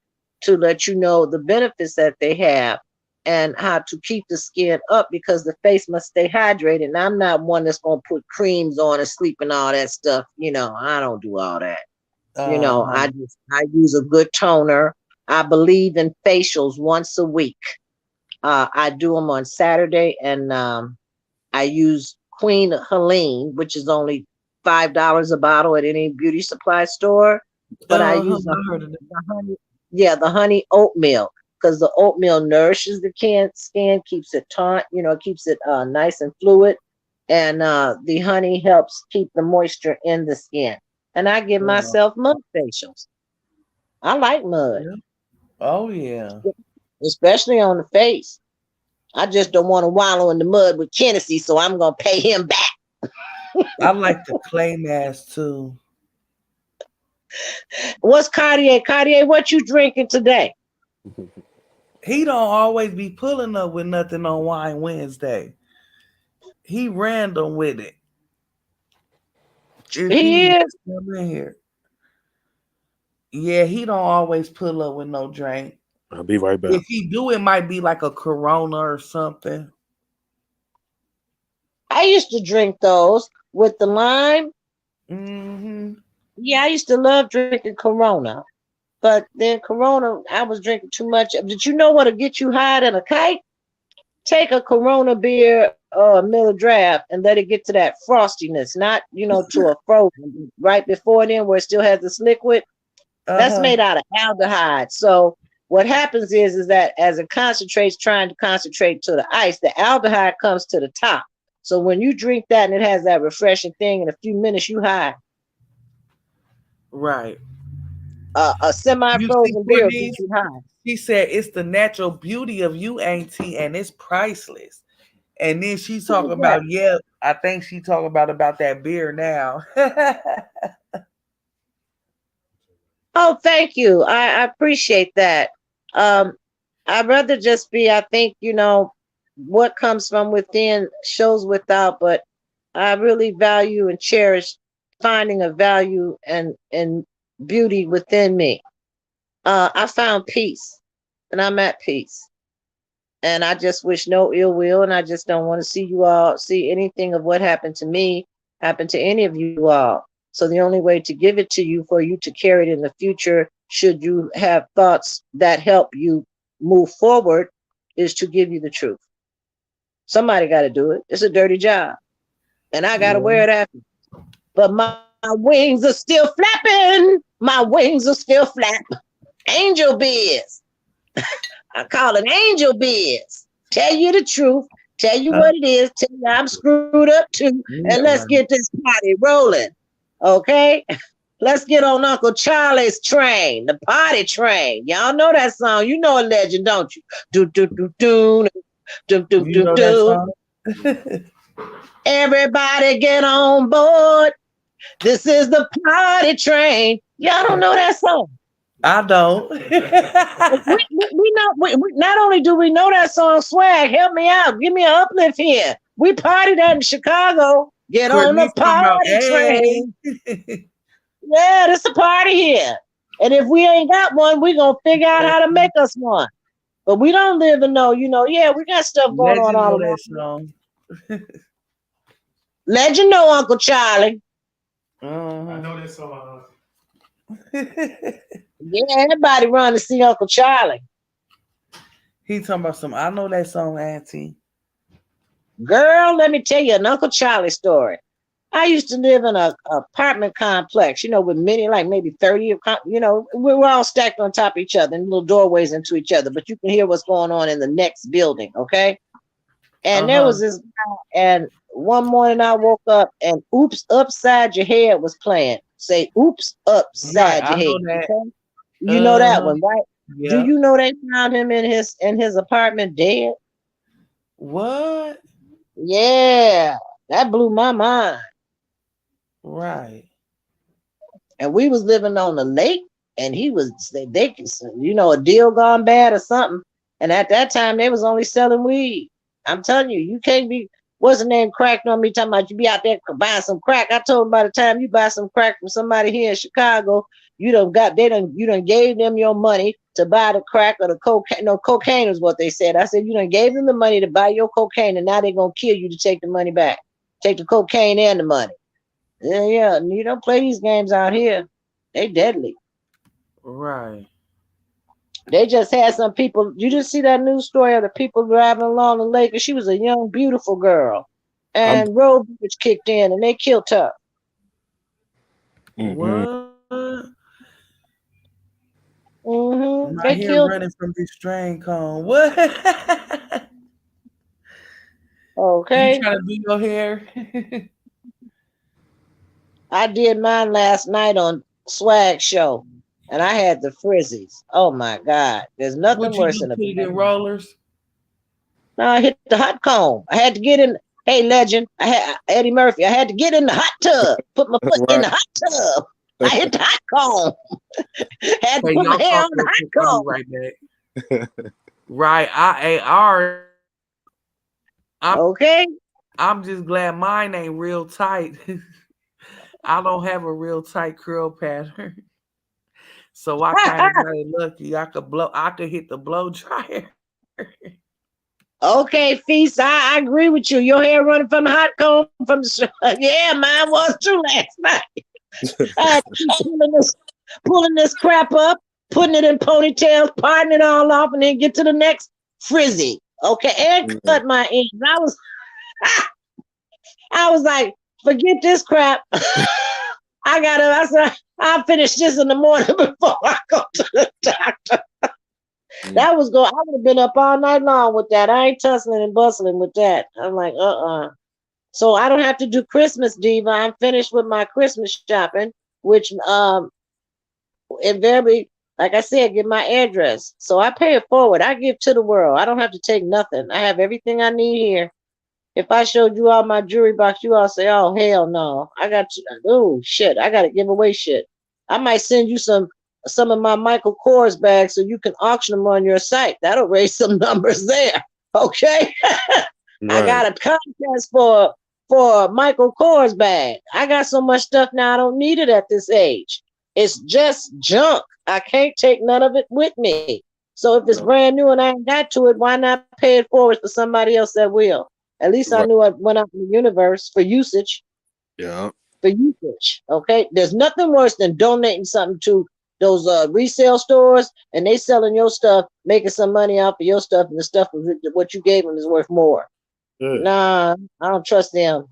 to let you know the benefits that they have and how to keep the skin up because the face must stay hydrated. And I'm not one that's going to put creams on and sleep and all that stuff. I don't do all that. Uh-huh. I use a good toner. I believe in facials once a week. I do them on Saturday, and I use Queen Helene, which is only $5 a bottle at any beauty supply store. But I Uh-huh. use I heard of it. the honey, yeah, the honey oatmeal because the oatmeal nourishes the skin, keeps it taut, keeps it nice and fluid, and the honey helps keep the moisture in the skin. And I give Uh, myself mud facials. I like mud, yeah. Oh yeah. especially on the face. I just don't want to wallow in the mud with Tennessee, so I'm gonna pay him back. I like the clay mask too. What's Cartier? Cartier, what you drinking today? He don't always be pulling up with nothing on Wine Wednesday. He random with it. If he He is. just come in here. Yeah, he don't always pull up with no drink. I'll be right back. If he do, it might be like a Corona or something. I used to drink those with the lime. Hmm. Yeah, I used to love drinking Corona. But then Corona, I was drinking too much. Did you know what'll get you higher than a kite? Take a Corona beer or a Miller Draft and let it get to that frostiness, not to a frozen right before then where it still has this liquid. That's Uh-huh. made out of aldehyde. So what happens is that as it concentrates, trying to concentrate to the ice, the aldehyde comes to the top. So when you drink that and it has that refreshing thing, in a few minutes you high. Right. A You see, semi-frozen beer will get Courtney, you high. she said it's the natural beauty of you, Auntie, and it's priceless. And then she Who talking was that? about, yeah, I think she talking about that beer now. Oh, thank you. I appreciate that. Um, I'd rather just be, I think, what comes from within shows without, but I really value and cherish finding a value and beauty within me. I found peace and I'm at peace. And I just wish no ill will, and I just don't want to see you all see anything of what happened to me happen to any of you all. So the only way to give it to you for you to carry it in the future, should you have thoughts that help you move forward, is to give you the truth. Somebody got to do it. It's a dirty job, and I got to Yeah. wear it after. But my wings are still flapping. My wings are still flap. Angel beers. I call it angel biz. Tell you the truth, tell you Uh, what it is, tell you I'm screwed up too, and yeah, let's right. get this party rolling. Okay? Let's get on Uncle Charlie's train, the party train. Y'all know that song. You know a legend, don't you? Do do do do do do You do know that do. song? Everybody get on board. This is the party train. Y'all don't know that song. I don't. We know not only do we know that song, Swag, help me out, give me an uplift here. We partied that in Chicago. Get on the Courtney's talking about, party hey. train. Yeah, this a party here. And if we ain't got one, we gonna figure out how to make us one. But we don't live in no, yeah, we got stuff going on Legend all know around. that song. Let you know, Uncle Charlie. Uh-huh. I know that song. Yeah, everybody run to see Uncle Charlie. He talking about some. I know that song, Auntie. Girl, let me tell you an Uncle Charlie story. I used to live in a apartment complex, with many, like maybe 30, we were all stacked on top of each other and little doorways into each other, but you can hear what's going on in the next building, okay? And Uh there huh. was this guy, and one morning I woke up and Oops Upside Your Head was playing. Say Oops Right. Upside I Your Head, know that. okay? You know Uh that huh. one, right? Do Yep. you know they found him in his apartment dead? What? Yeah, that blew my mind. Right. And we was living on the lake, and he was they a deal gone bad or something. And at that time, they was only selling weed. I'm telling you, you can't be. What's the name cracked on me talking about you be out there buying some crack? I told him by the time you buy some crack from somebody here in Chicago, you done gave them your money to buy the crack or the cocaine. No, cocaine is what they said. I said you done gave them the money to buy your cocaine, and now they're gonna kill you to take the money back, take the cocaine and the money. Yeah, yeah. You don't play these games out here. They deadly. Right. They just had some people. You just see that news story of the people driving along the lake, and she was a young, beautiful girl. I'm And road rage kicked in, and they killed her. mm-hmm. What? My They hair killed running from this strain cone. What? her. You Okay. trying to do your hair? I did mine last night on Swag Show, and I had the frizzies. Oh my God. There's What nothing you worse do? than a Put it bad. in rollers? No, I hit the hot comb. I had to Hey, legend, I had Eddie Murphy. I had to get in the hot tub, put my foot in Right. the hot tub. I hit the hot cone. Had to Hey, put my y'all hair talk on the real quick. I'll hot be cone. right back. Right. I already. I'm Okay. I'm just glad mine ain't real tight. I don't have a real tight curl pattern. So I kind of got lucky. I could hit the blow dryer. Okay, Feast, I agree with you. Your hair running from the hot comb from the yeah, mine was too last night. I had to keep pulling this crap up, putting it in ponytails, parting it all off, and then get to the next frizzy. Okay, and Yeah. cut my ends. I was like, forget this crap. I said, I'll finish this in the morning before I go to the doctor. Mm. That was go. I would have been up all night long with that. I ain't tussling and bustling with that. I'm like, So I don't have to do Christmas, Diva. I'm finished with my Christmas shopping, which invariably, like I said, give my address. So I pay it forward. I give to the world. I don't have to take nothing. I have everything I need here. If I showed you all my jewelry box, you all say, "Oh hell no!" I got you. Oh shit! I got to give away shit. I might send you some of my Michael Kors bags so you can auction them on your site. That'll raise some numbers there. Okay. I Right. got a contest for Michael Kors bag. I got so much stuff now I don't need it at this age. It's just junk. I can't take none of it with me. So if it's Yeah. brand new and I ain't got to it, why not pay it forward for somebody else that will? At least I Right. knew I went out in the universe for usage. Yeah. For usage. Okay. There's nothing worse than donating something to those resale stores and they selling your stuff, making some money off of your stuff, and the stuff what you gave them is worth more. Yeah. Nah, I don't trust them.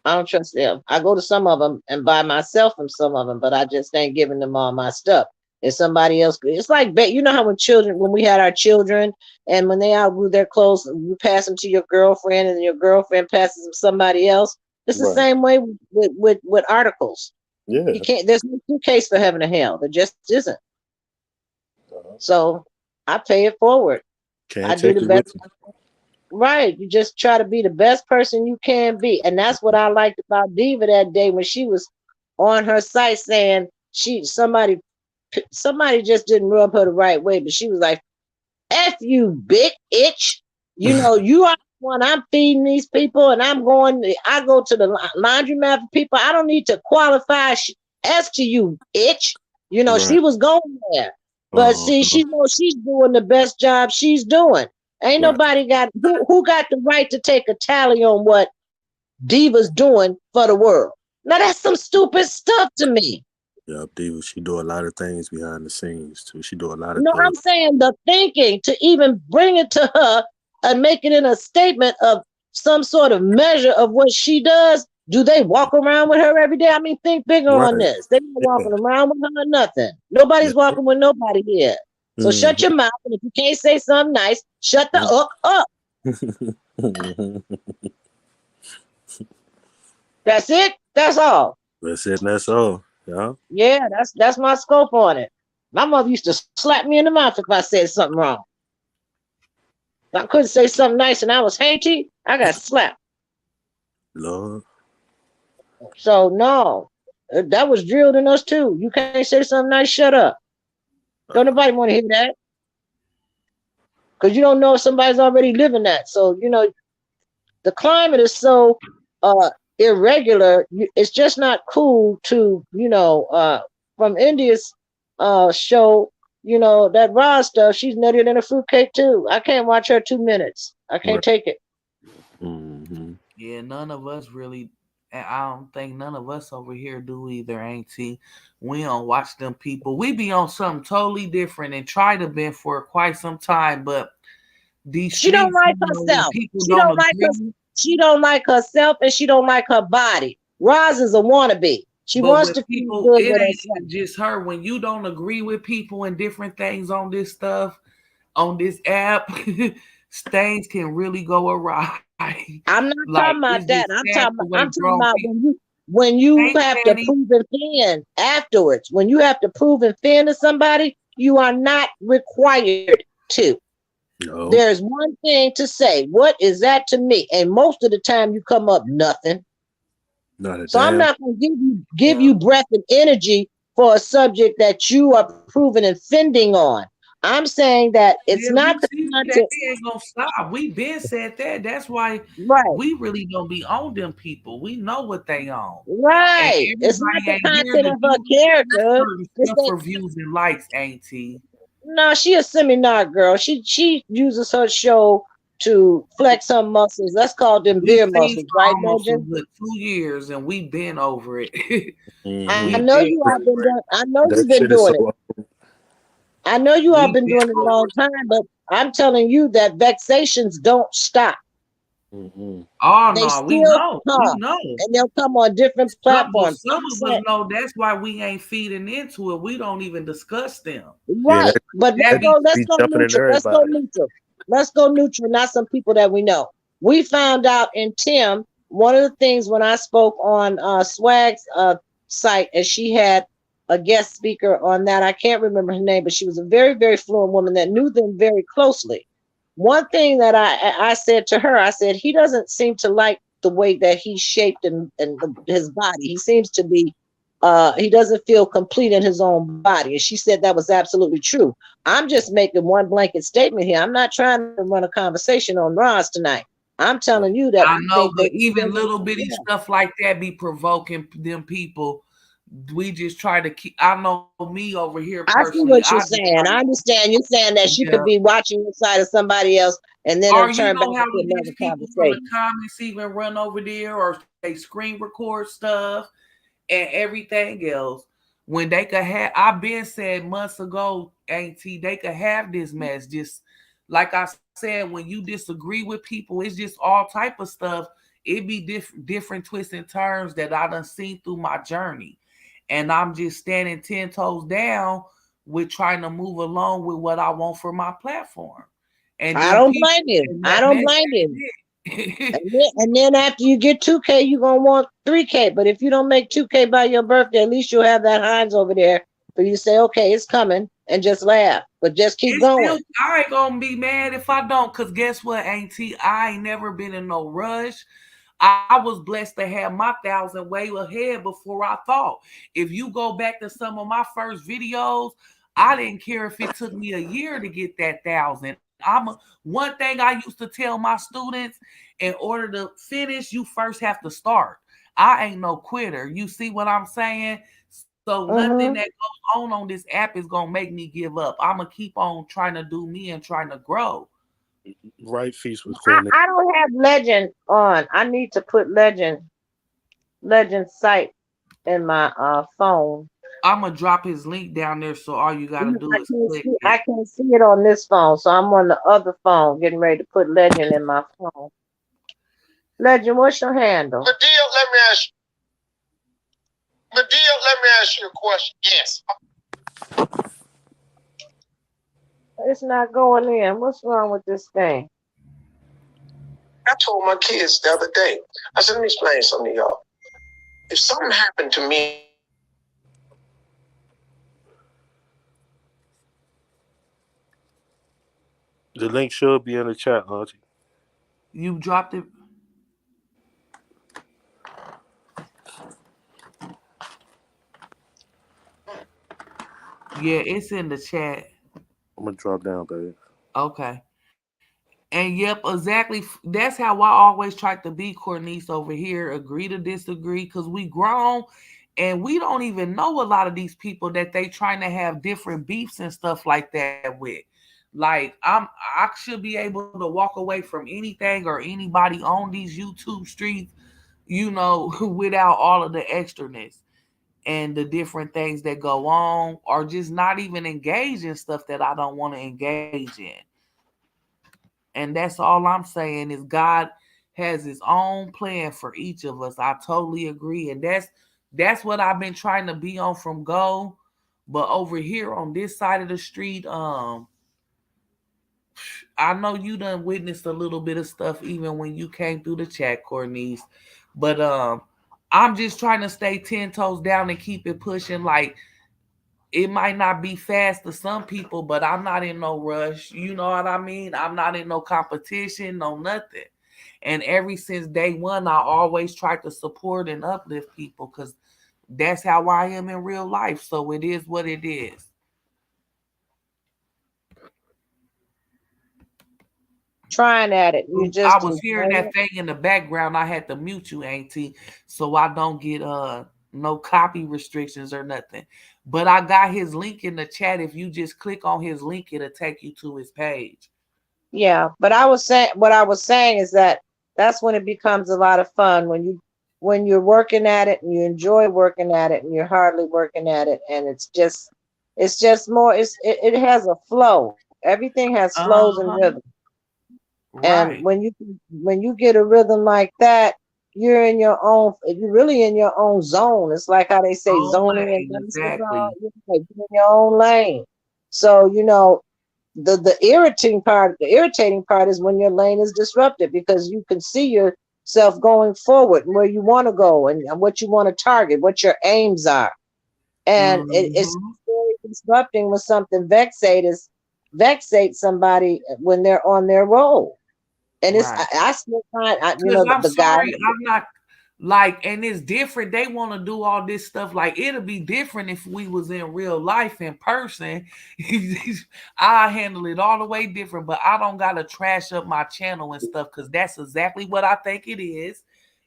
I don't trust them. I go to some of them and buy myself from some of them, but I just ain't giving them all my stuff. If somebody else, it's like, you know how when we had our children, and when they outgrew their clothes, you pass them to your girlfriend, and your girlfriend passes them to somebody else. It's the Right. same way with articles. You Yeah. can't. There's no suitcase for heaven or hell. There just isn't. Uh-huh. So I pay it forward. I Can't do take the it best. with you. Right. You just try to be the best person you can be. And that's what I liked about Diva that day when she was on her site saying somebody just didn't rub her the right way, but she was like, F you, big itch. You know, you are the one I'm feeding these people, and I go to the laundromat for people. I don't need to qualify as to you, itch. You know, Right. she was going there. But see, Uh-huh. she knows she's doing the best job she's doing. Ain't Right. nobody got who got the right to take a tally on what Diva's doing for the world. Now that's some stupid stuff to me. Yeah, Diva, she do a lot of things behind the scenes too. She do a lot of No, I'm things. saying the thinking to even bring it to her and make it in a statement of some sort of measure of what she does. Do they walk around with her every day? I mean, think bigger on Right. this. They're not Yeah. walking around with her or nothing. Nobody's Yeah. walking with nobody here. So shut your Mm-hmm. mouth. And if you can't say something nice, shut the up. That's it. That's all. That's it. And that's all. Yeah. Yeah, that's my scope on it. My mother used to slap me in the mouth if I said something wrong. If I couldn't say something nice and I was hating, I got slapped. Lord. So no, that was drilled in us too. You can't say something nice, shut up. Don't Uh, nobody want to hear that because you don't know if somebody's already living that. So the climate is so irregular. It's just not cool to from India's show. That raw stuff. She's nuttier than a fruitcake too. I can't watch her 2 minutes. I can't right. take it. Mm-hmm. Yeah, none of us really. And I don't think none of us over here do either, Auntie. We don't watch them people. We be on something totally different and try to been for quite some time, but these She don't streets, like when herself. people She don't don't like her. agree. She don't like herself, and she don't like her body. Roz is a wannabe. She But wants with to feel people, good it with herself. ain't just her. When you don't agree with people and different things on this stuff, on this app, things can really go awry. I'm not Like talking it's about just that. sad the way I'm talking grown about people. when you Hey, have to Fanny. prove and fin afterwards. When you have to prove and fin to somebody, you are not required to. No, There's one thing to say. What is that to me? And most of the time you come up nothing. not a So I'm damn. not going to give Yeah. you breath and energy for a subject that you are proving and fending on. I'm saying that it's Yeah, not we the see that content. they ain't gonna stop. We been said that. That's why Right, we really don't be on them people. We know what they on. And right. It's not everybody the ain't here content to of her do character. certain It's stuff that for views and likes, ain't he? no, she a seminar girl. She uses her show to flex her muscles. Let's call them We beer seen muscles, for right, almost a Legend? good 2 years and we been over it. I Mm-hmm. We know been you all been over it. doing. I know That you've been shit is doing it. so. I know you all We been been doing it a over long it. time, but I'm telling you that vexations don't stop. Mm-hmm. Oh They no, we still know. We come, know. and they'll come on different Well, platforms. some I'm of us saying, know that's why we ain't feeding into it. We don't even discuss them. Yeah, right, but That that be let's be go jumping in neutral. Let's go everybody. neutral. Let's go neutral. Not some people that we know. We found out in Tim one of the things when I spoke on Swag's site, and she had a guest speaker on that. I can't remember her name, but she was a very very fluent woman that knew them very closely. One thing that I said to her, I said he doesn't seem to like the way that he's shaped and his body. He seems to be he doesn't feel complete in his own body. And she said that was absolutely true. I'm just making one blanket statement here. I'm not trying to run a conversation on Ross tonight. I'm telling you that I I know, think but that even even little bitty yeah, stuff like that be provoking them people. We just try to keep. I know me over here I see personally. what I you're just try saying. to I understand you're saying that she yeah. could be watching the side of somebody else and then Or it'll you turn back know how into we another get people from the conversation. comments even run over there or they screen record stuff and everything else when they could have. I've been said months ago, Auntie, they could have this mess. Just like I said, when you disagree with people, it's just all type of stuff. It be different twists and turns that I done seen through my journey, and I'm just standing 10 toes down with trying to move along with what I want for my platform. And I then don't people blame you. and I that don't mess blame you. ain't it. And then after you get 2K, you're gonna want 3K. But if you don't make 2K by your birthday, at least you'll have that Heinz over there for you to say, okay, it's coming and just laugh. But just keep It's still going. I ain't gonna be mad if I don't, cause guess what, Auntie? I ain't never been in no rush. I was blessed to have my 1,000 way ahead before I thought. If you go back to some of my first videos, I didn't care if it took me a year to get that 1,000. One thing I used to tell my students: in order to finish, you first have to start. I ain't no quitter. You see what I'm saying? So nothing that Hmm. goes on this app is gonna make me give up. I'm gonna keep on trying to do me and trying to grow. Right feast with I, Courtney. I don't have Legend on. I need to put Legend site in my phone. I'm gonna drop his link down there, so all you gotta do is click it. I can't see it on this phone, so I'm on the other phone getting ready to put Legend in my phone. Legend, what's your handle? Medea, let me ask you a question. Yes. It's not going in. What's wrong with this thing? I told my kids the other day, I said, let me explain something to y'all. If something happened to me, The link should be in the chat, Auntie. You dropped it. Yeah, it's in the chat. I'm gonna drop down, baby. Okay. And yep, exactly. That's how I always try to be, Cornice over here. Agree to disagree, because we grown and we don't even know a lot of these people that they trying to have different beefs and stuff like that with. Like I should be able to walk away from anything or anybody on these YouTube streets, without all of the extraness and the different things that go on, or just not even engage in stuff that I don't want to engage in. And that's all I'm saying is God has his own plan for each of us. I totally agree. And that's what I've been trying to be on from go. But over here on this side of the street, I know you done witnessed a little bit of stuff even when you came through the chat, Cornice. But I'm just trying to stay 10 toes down and keep it pushing. Like it might not be fast to some people, but I'm not in no rush. You know what I mean? I'm not in no competition, no nothing. And ever since day one, I always try to support and uplift people because that's how I am in real life. So it is what it is. Trying at it. You I just was hearing enjoy that it. thing in the background. I had to mute you, Auntie, so I don't get no copy restrictions or nothing. But I got his link in the chat. If you just click on his link, it'll take you to his page. Yeah, but I was saying what I was saying is that that's when it becomes a lot of fun when you're working at it and you enjoy working at it and you're hardly working at it and it's just more it has a flow. Everything has flows and Uh-huh. rhythm. And Right. when you get a rhythm like that, you're really in your own zone. It's like how they say Own zoning and lane, basketball, exactly. you're in your own lane. So, the irritating part is when your lane is disrupted because you can see yourself going forward and where you want to go and what you want to target, what your aims are. And it's Mm-hmm. very disrupting when something vexates somebody when they're on their roll. And it's Right. I still find Cause I'm the guy. sorry, I'm not like, and it's different. They want to do all this stuff. Like it'll be different if we was in real life in person. I handle it all the way different, but I don't gotta trash up my channel and stuff because that's exactly what I think it is.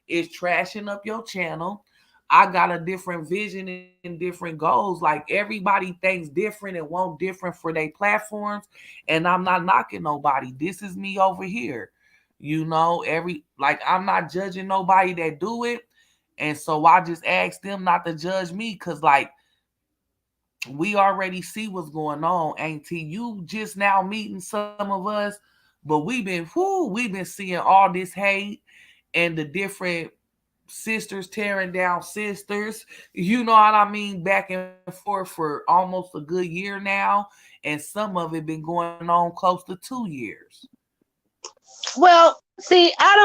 It's trashing up your channel. I got a different vision and different goals. Like everybody thinks different and want different for their platforms, and I'm not knocking nobody. This is me over here. Every like I'm not judging nobody that do it. And so I just ask them not to judge me because like we already see what's going on, Auntie. You just now meeting some of us, but we've been seeing all this hate and the different sisters tearing down sisters. You know what I mean? Back and forth for almost a good year now. And some of it been going on close to 2 years. Well, see, I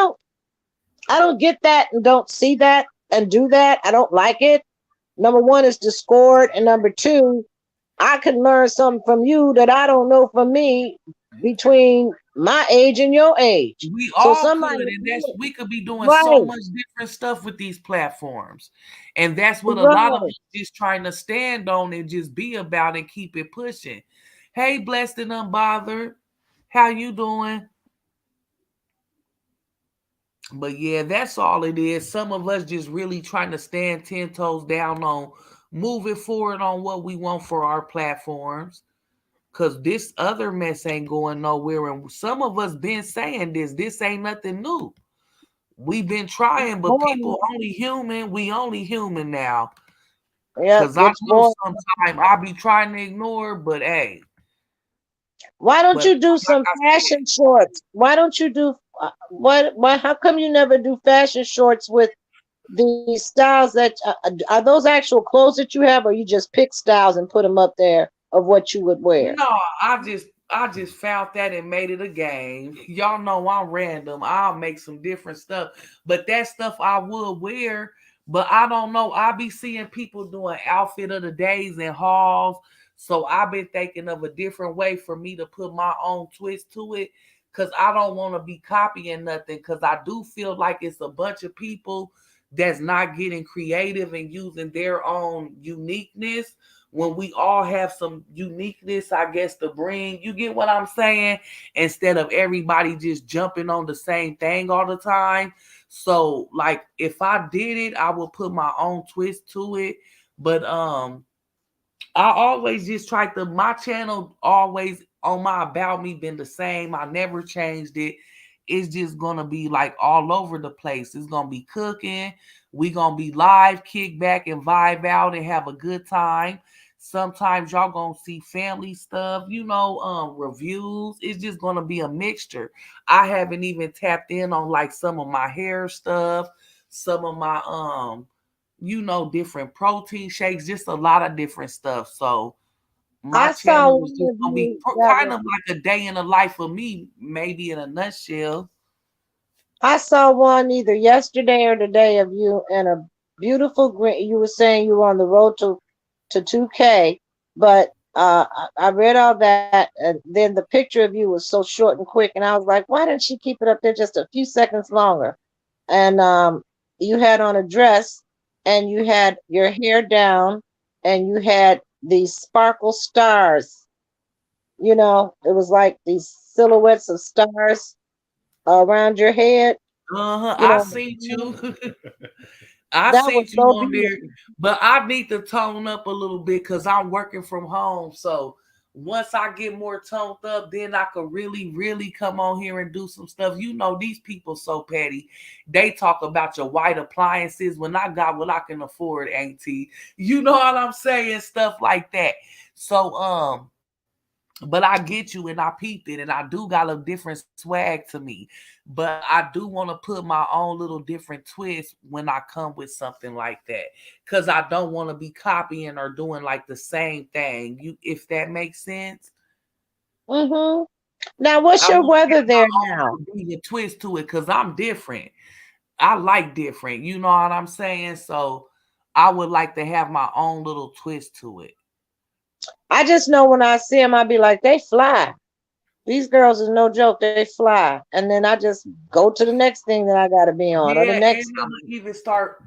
don't get that and don't see that and do that. I don't like it. Number one is discord, and number two, I can learn something from you that I don't know from me between my age and your age. We So all could, somebody, and that's we could be doing so right, much different stuff with these platforms. And that's what a lot of right. us just trying to stand on and just be about and keep it pushing. Hey, blessed and unbothered. How you doing? But yeah, that's all it is. Some of us just really trying to stand 10 toes down on moving forward on what we want for our platforms. Cause this other mess ain't going nowhere. And some of us been saying this. This ain't nothing new. We've been trying, but Boring. people only human. We only human now. Yeah, Cause I gets know boring. sometimes I be trying to ignore, but hey, Why don't but you do like some I said, fashion shorts? Why don't you do what? Why? How come you never do fashion shorts with the styles that are those actual clothes that you have, or you just pick styles and put them up there of what you would wear? no, I just found that and made it a game. Y'all know I'm random. I'll make some different stuff, but that stuff I would wear. But I don't know. I be seeing people doing outfit of the days and hauls. So I've been thinking of a different way for me to put my own twist to it. Cause I don't want to be copying nothing. Cause I do feel like it's a bunch of people that's not getting creative and using their own uniqueness when we all have some uniqueness, I guess, to bring. You get what I'm saying? Instead of everybody just jumping on the same thing all the time. So, like, if I did it, I would put my own twist to it. But I always just tried to my channel always on my about me been the same. I never changed it. It's just gonna be like all over the place. It's gonna be cooking. We gonna be live, kick back and vibe out and have a good time. Sometimes y'all gonna see family stuff, reviews. It's just gonna be a mixture. I haven't even tapped in on like some of my hair stuff, some of my different protein shakes, just a lot of different stuff. So my I saw channel is one just of gonna be you that kind was. of like a day in the life of me, maybe in a nutshell. I saw one either yesterday or today of you in a beautiful green. You were saying you were on the road to 2K, But I read all that, and then the picture of you was so short and quick, and I was like, why didn't she keep it up there just a few seconds longer? And you had on a dress, and you had your hair down, and you had these sparkle stars. It was like these silhouettes of stars around your head. You I know, seen you. I that seen was you so on there, beautiful. but I need to tone up a little bit because I'm working from home. So once I get more toned up, then I could really, really come on here and do some stuff. You know, these people so petty. They talk about your white appliances when I got what I can afford, auntie. You know what I'm saying? Stuff like that. So but I get you and I peeped it and I do got a different swag to me. But I do want to put my own little different twist when I come with something like that. Cause I don't want to be copying or doing like the same thing. You if that makes sense. Hmm. Now, what's I your want to weather have there my now? own little vegan twist to it because I'm different. I like different. You know what I'm saying? So I would like to have my own little twist to it. I just know when I see them, I be like, they fly. These girls is no joke. They fly. And then I just go to the next thing that I got to be on or the Yeah, and next I'm thing. gonna even start.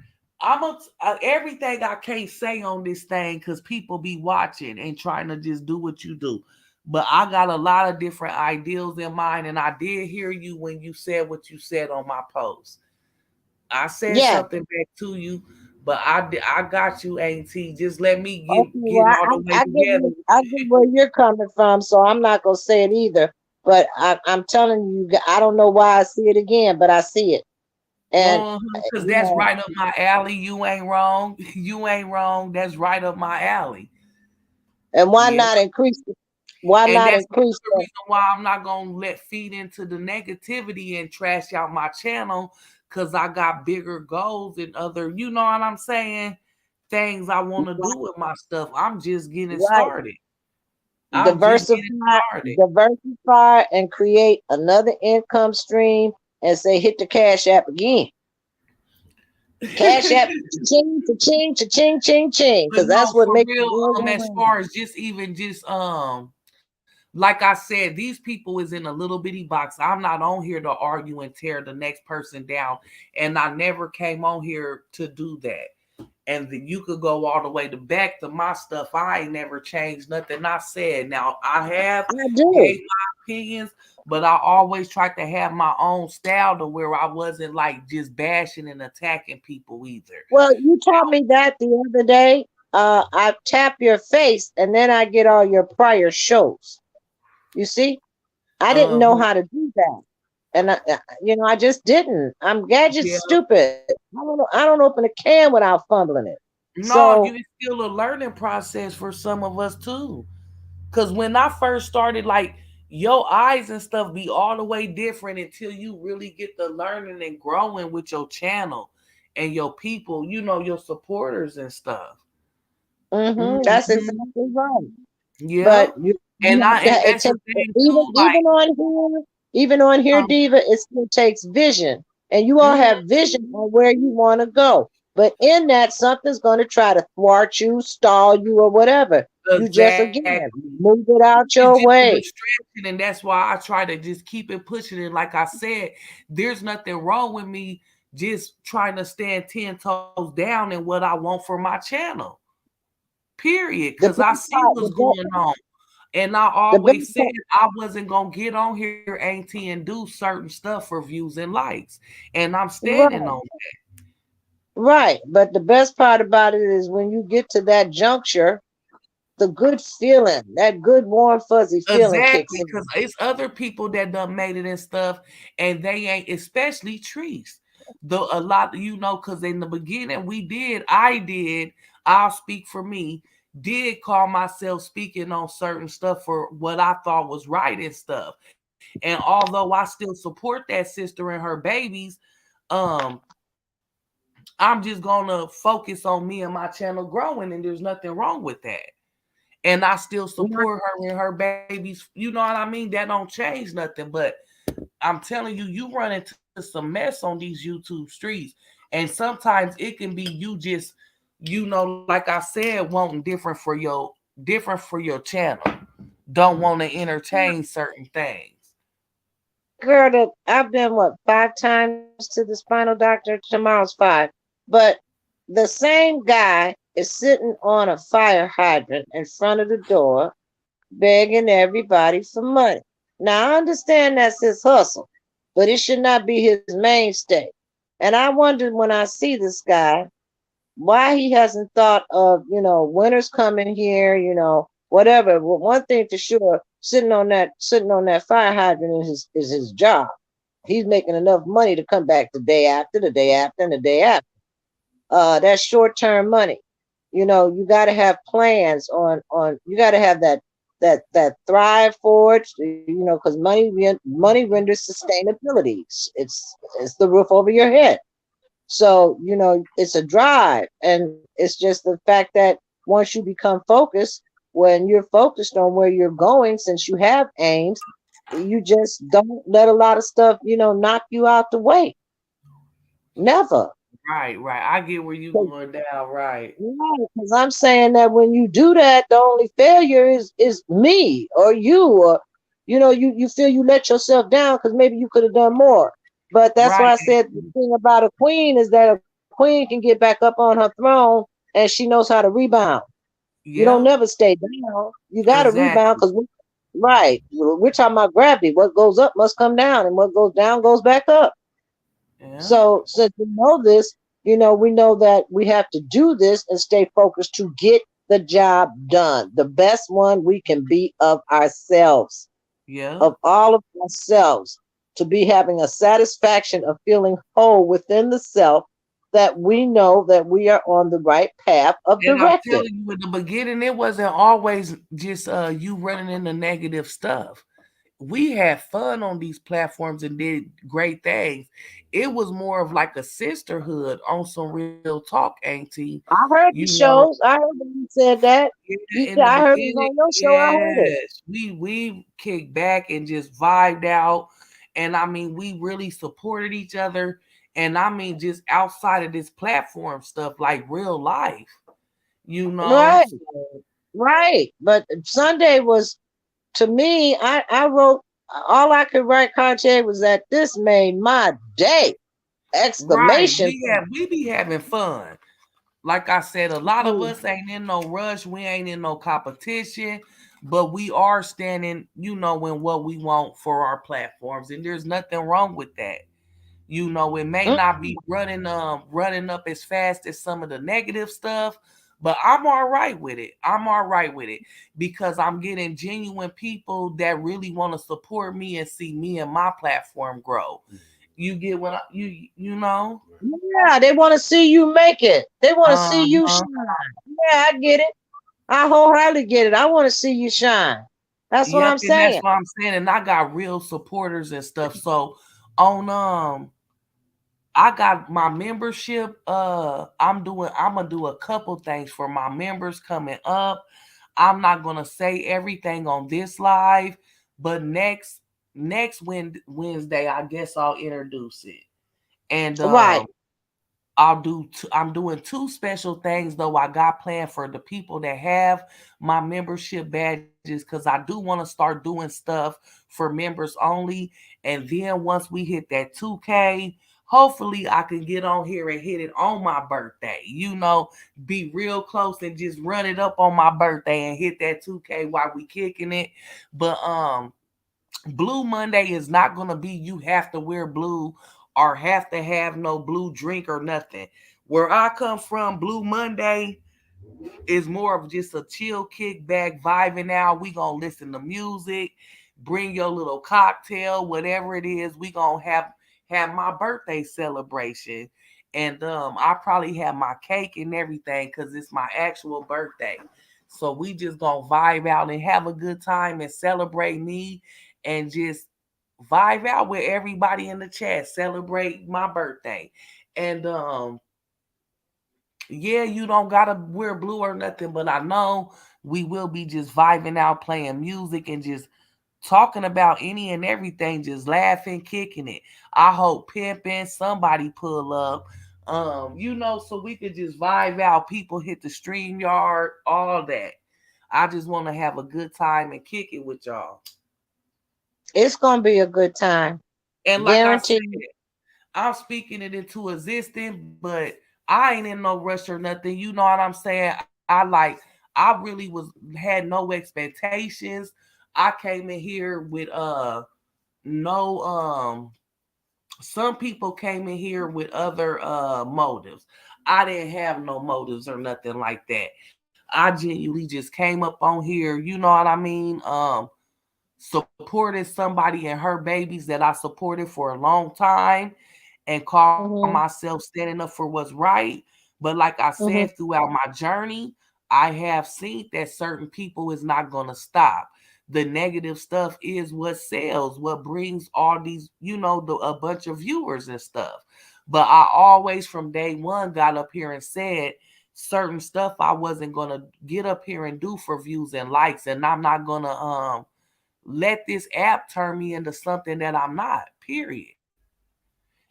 I'm gonna everything I can't say on this thing because people be watching and trying to just do what you do. But I got a lot of different ideals in mind, and I did hear you when you said what you said on my post. I said Yeah. something back to you, but I got you, Auntie. Just let me Okay. get Well, all the way together. I get where you're coming from, so I'm not gonna say it either. But I'm telling you, I don't know why I see it again, but I see it. And Because you that's know, right up my alley. You ain't wrong. You ain't wrong. That's right up my alley. and why Yeah. not increase? Why And not that's increase another the? reason why I'm not gonna let feed into the negativity and trash out my channel because I got bigger goals and other, you know what I'm saying? Things I want to do with my stuff. I'm just getting Right. started. I'm just getting Diversify, started. diversify, and create another income stream, and say hit the Cash App again. Cash App, ching, ching, ching, ching, ching, But because that's no, what for makes the real, world go as round. far as just even just like I said, these people is in a little bitty box. I'm not on here to argue and tear the next person down. And I never came on here to do that. And you could go all the way to back to my stuff. I ain't never changed nothing I said. Now I have I do. gave my opinions, but I always tried to have my own style to where I wasn't like just bashing and attacking people either. Well, you taught me that the other day. I tap your face, and then I get all your prior shows. You see, I didn't know Uh-huh. how to do that, and I just didn't. I'm gadget Yeah. stupid. I don't open a can without fumbling it. No, So, you it's still a learning process for some of us too. Cause when I first started, like your eyes and stuff be all the way different until you really get the learning and growing with your channel and your people, you know, your supporters and stuff. that's Hmm. exactly right. Yeah. But you And have to that's it the takes thing even too, like even on here, um, Diva, it still takes vision. And you all mhm, have vision on where you want to go. But in that, something's going to try to thwart you, stall you, or whatever. You just exactly. again move it out It's your just a way. distraction, and that's why I try to just keep it pushing it. Like I said, there's nothing wrong with me just trying to stand 10 toes down in what I want for my channel. Period. The Because I best see part, what's going on. And I the best always said part, I wasn't gonna get on here, Auntie, and do certain stuff for views and likes. And I'm standing right, on right. But the best part about it is when you get to that juncture, the good feeling, that good warm fuzzy feeling kicks exactly, because in. it's other people that done made it and stuff, and they ain't, especially trees. Though a lot, you know, because in the beginning I'll speak for me, did call myself speaking on certain stuff for what I thought was right and stuff. And although I still support that sister and her babies, um, I'm just gonna focus on me and my channel growing, and there's nothing wrong with that. And I still support her and her babies. You know what I mean? That don't change nothing. But I'm telling you, you run into some mess on these YouTube streets. And sometimes it can be you just, you know, like I said, wanting different for different for your channel. Don't want to entertain certain things. Girl, that I've been what 5 times to the spinal doctor. Tomorrow's five, but the same guy is sitting on a fire hydrant in front of the door, begging everybody for money. Now I understand that's his hustle, but it should not be his mainstay. And I wondered when I see this guy why he hasn't thought of, winter's coming here, whatever. Well, one thing for sure, sitting on that fire hydrant is his job. He's making enough money to come back the day after, and the day after. That's short term money. You got to have plans on. You got to have that thrive for it. Because money renders sustainability. It's the roof over your head. So, it's a drive. And it's just the fact that once you become focused, when you're focused on where you're going, since you have aims, you just don't let a lot of stuff, knock you out the way. Never. Right, right. I get where you going down. Right. Because I'm saying that when you do that, the only failure is me or you, or you feel you let yourself down because maybe you could have done more. But that's Right. why I said the thing about a queen is that a queen can get back up on her throne and she knows how to rebound. You don't Yep. never stay down. You got to rebound Exactly. because right, we're talking about gravity. What goes up must come down, and what goes down goes back up. Yeah. So since we know this, we know that we have to do this and stay focused to get the job done. The best one we can be of ourselves, Yep. of all of ourselves, to be having a satisfaction of feeling whole within the self that we know that we are on the right path of And I'm directing. telling you, in the beginning, it wasn't always just you running into negative stuff. We had fun on these platforms and did great things. It was more of like a sisterhood on some real talk, Auntie. I You heard the know, shows. I heard when you said that. yeah, You in said the I heard it was beginning, on your show. I heard it. yes, we kicked back and just vibed out, and I mean, we really supported each other, and I mean, just outside of this platform stuff, like real life, you know. Right, right. But Sunday was, to me, I wrote, all I could write, Conte, was that this made my day! Right, Exclamation point. we be having fun. Like I said, a lot of Mm. us ain't in no rush. We ain't in no competition, but we are standing, in what we want for our platforms, and there's nothing wrong with that. It may Mm. not be running up as fast as some of the negative stuff, but I'm all right with it. I'm all right with it because I'm getting genuine people that really want to support me and see me and my platform grow. You get what you know? Yeah, they want to see you make it. They want to see you Uh-huh. shine. Yeah, I get it. I wholeheartedly get it. I want to see you shine. That's what Yep, I'm and that's saying. what I'm saying. And I got real supporters and stuff. So on I got my membership. I'm gonna do a couple things for my members coming up. I'm not gonna say everything on this live, but next Wednesday, I guess I'll introduce it. And Right. I'm doing two special things though I got planned for the people that have my membership badges because I do want to start doing stuff for members only. And then once we hit that 2K, hopefully I can get on here and hit it on my birthday. Be real close and just run it up on my birthday and hit that 2K while we kicking it. But Blue Monday is not going to be you have to wear blue or have to have no blue drink or nothing. Where I come from, Blue Monday is more of just a chill kickback, vibing out. We gonna listen to music, bring your little cocktail, whatever it is. We gonna have my birthday celebration, and I probably have my cake and everything because it's my actual birthday. So we just gonna vibe out and have a good time and celebrate me, and just vibe out with everybody in the chat, celebrate my birthday, and yeah, you don't gotta wear blue or nothing, but I know we will be just vibing out, playing music, and just talking about any and everything, just laughing, kicking it. I hope pimping, somebody pull up, so we could just vibe out. People hit the stream yard, all that. I just want to have a good time and kick it with y'all. It's gonna be a good time. And like I said, Guarantee you. I'm speaking it into existence, but I ain't in no rush or nothing. You know what I'm saying? I really had no expectations. I came in here with no some people came in here with other motives. I didn't have no motives or nothing like that. I genuinely just came up on here, you know what I mean? Supported somebody and her babies that I supported for a long time and call Mm-hmm. myself standing up for what's right. But like I said, Mm-hmm. throughout my journey, I have seen that certain people is not going to stop. The negative stuff is what sells, what brings all these, a bunch of viewers and stuff. But I always from day one got up here and said certain stuff I wasn't going to get up here and do for views and likes, and I'm not going to let this app turn me into something that I'm not, period.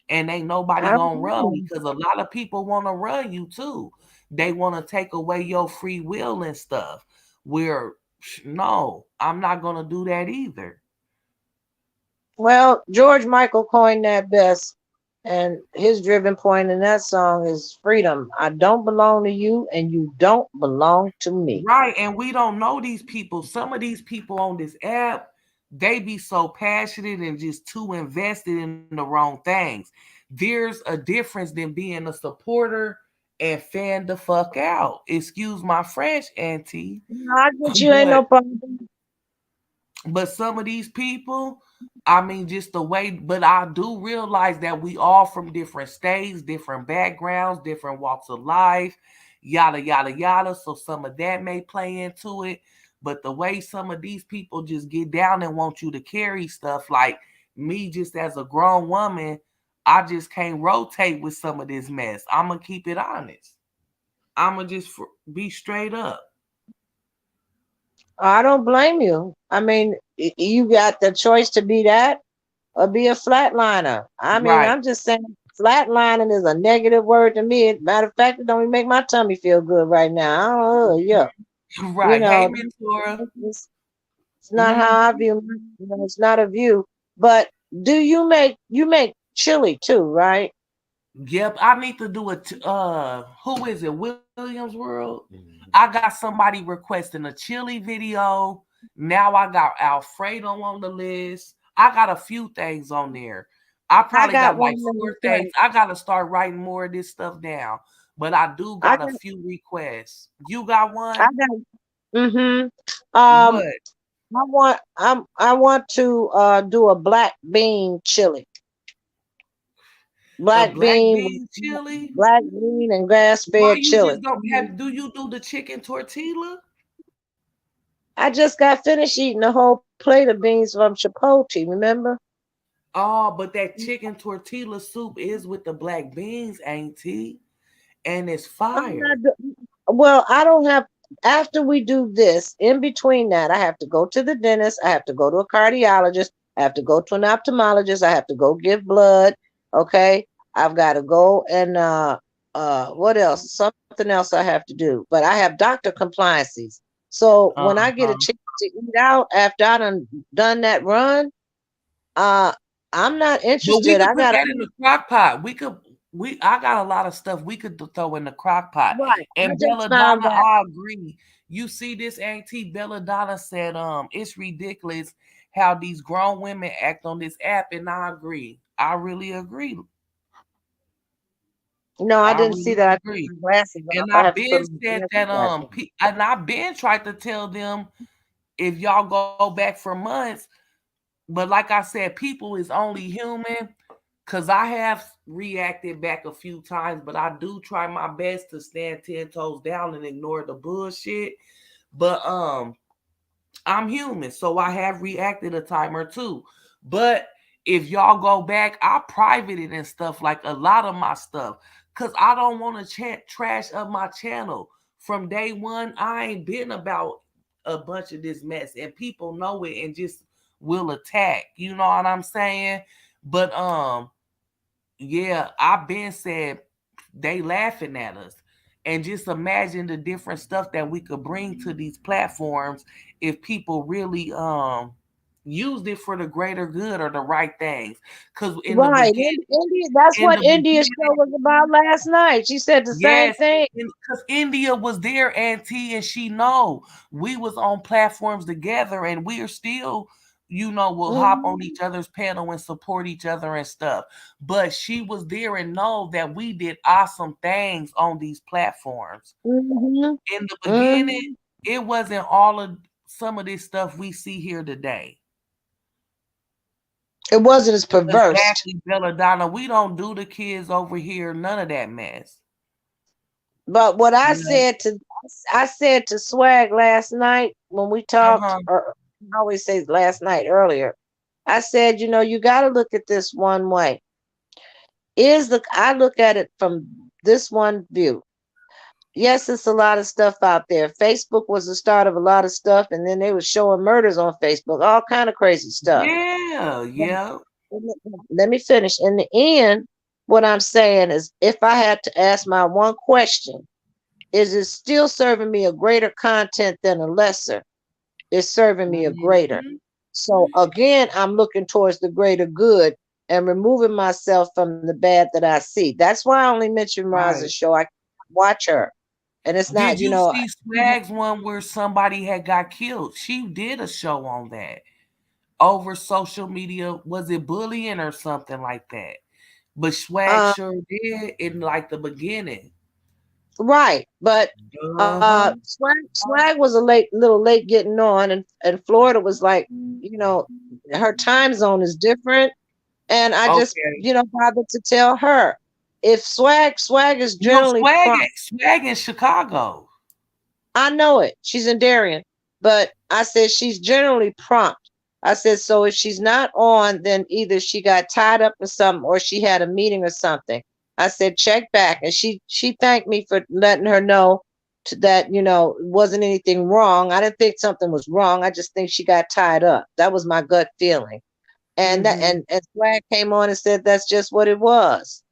And ain't nobody I gonna run me agree. because a lot of people want to run you too. They want to take away your free will and stuff. Where no, I'm not gonna do that either. Well, George Michael coined that best, and his driven point in that song is freedom. I don't belong to you, and you don't belong to me. Right, and we don't know these people. Some of these people on this app, they be so passionate and just too invested in the wrong things. There's a difference than being a supporter and fan the fuck out. Excuse my French, Auntie. I get you, ain't But no problem. some of these people, I mean, just the way, but I do realize that we all from different states, different backgrounds, different walks of life, yada, yada, yada. So some of that may play into it. But the way some of these people just get down and want you to carry stuff, like me, just as a grown woman, I just can't rotate with some of this mess. I'm going to keep it honest. I'm going to just be straight up. I don't blame you. I mean, you got the choice to be that or be a flatliner. I mean, Right. I'm just saying, flatlining is a negative word to me. Matter of fact, it don't even make my tummy feel good right now. I don't, yeah, you Right. Hey, know, Mentora. it's, it's not Mm-hmm. how I view. It's not a view. But do you make chili too, right? Yep, I need to do who is it? Williams World? I got somebody requesting a chili video. Now I got Alfredo on the list. I got a few things on there. I I probably got got one like in the four things. train. I gotta start writing more of this stuff down. But I do I got a got few requests. You got I one? got What? I want to do a black bean chili. A Black black bean with bean chili? black bean and grass Why fed you chili. just don't have do you do the chicken tortilla? I just got finished eating a whole plate of beans from Chipotle, remember? Oh, but that chicken tortilla soup is with the black beans, ain't it? And it's I'm fire. not well, I don't have after we do this, in between that, I have to go to the dentist, I have to go to a cardiologist, I have to go to an ophthalmologist, I have to go give blood. Okay. I've got to go and what else? Something else I have to do. But I have doctor compliances. So when I get a Uh-huh. chance to eat out after done that run, uh I'm not But we interested. could I put got that in the crock pot. We I got a lot of stuff we could throw in the crock pot. right. I And just found Belladonna, that. I agree. You see this Auntie Belladonna said, it's ridiculous how these grown women act on this app, and I agree. I really agree. No, I I didn't see really that. I took agree. my glasses And off. I I've have to put been my said glasses that back on. and I've been tried to tell them if y'all go back for months, but like I said, people is only human. Cause I have reacted back a few times, but I do try my best to stand 10 toes down and ignore the bullshit. But I'm human, so I have reacted a time or two. But if y'all go back, I privated and stuff like a lot of my stuff, cause I don't want to trash up my channel. From day one, I ain't been about a bunch of this mess, and people know it and just will attack. You know what I'm saying? But yeah, I've been said they laughing at us. And just imagine the different stuff that we could bring to these platforms if people really used it for the greater good or the right things. Because Right. India, that's in what the India's show beginning, was about last night. She said the same yes, thing. because India was there, Auntie, and she know we was on platforms together, and we are still, will hop on Hmm. each other's panel and support each other and stuff. But she was there and know that we did awesome things on these platforms. Hmm. In the beginning, Hmm. it wasn't all of some of this stuff we see here today. It wasn't as perverse. Exactly, Belladonna. We don't do the kids over here, none of that mess. But what You know? I said to Swag last night when we talked, Uh-huh. or I always say last night earlier, I said, you got to look at this one way. I look at it from this one view. Yes, it's a lot of stuff out there. Facebook was the start of a lot of stuff, and then they were showing murders on Facebook, all kind of crazy stuff. Yeah, But yeah. let me finish. In the end, what I'm saying is, if I had to ask my one question, is it still serving me a greater content than a lesser? It's serving me a greater. Mhm. So again, I'm looking towards the greater good and removing myself from the bad that I see. That's why I only mention Roz's Right. show. I watch her. And it's not, Did you see Swag's one where somebody had got killed? She did a show on that over social media. Was it bullying or something like that? But Swag uh, sure did in like the beginning. right. But Uh-huh. Swag was a little late getting on, and Florida was like, you know, her time zone is different. And I just, Okay. bothered to tell her if swag is generally prompt. Swag in Chicago. I know it. She's in Darien. But I said she's generally prompt. I said, so if she's not on, then either she got tied up or something, or she had a meeting or something. I said, check back. And she thanked me for letting her know that, wasn't anything wrong. I didn't think something was wrong. I just think she got tied up. That was my gut feeling. And that Mm-hmm. and Swag came on and said that's just what it was.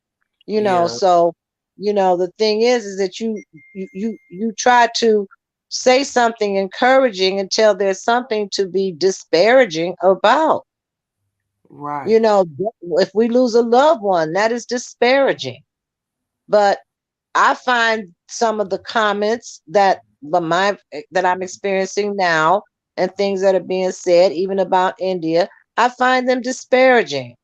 Yeah. So the thing is that you try to say something encouraging until there's something to be disparaging about. Right. you know if we lose a loved one, that is disparaging. But I find some of the comments that I'm experiencing now, and things that are being said even about India, I find them disparaging.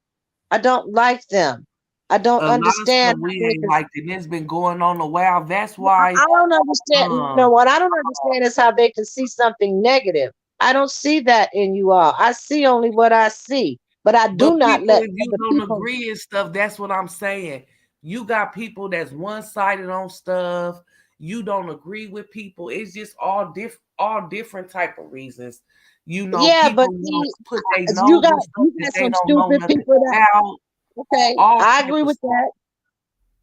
I don't like them. I don't A lot of stuff understand how we they ain't can. liked, and it's been going on a while. That's why, I don't understand. You know um, what I don't understand is how they can see something negative. I don't see that in you all. I see only what I see, but I but do not people, let if you other don't people. agree and stuff, that's what I'm saying. You got people that's one sided on stuff. You don't agree with people. It's just all different type of reasons. Yeah, but People want see, to put their you nose got in stuff you that got they some don't know stupid nothing people that. about. Okay, All I type agree of with stuff. that.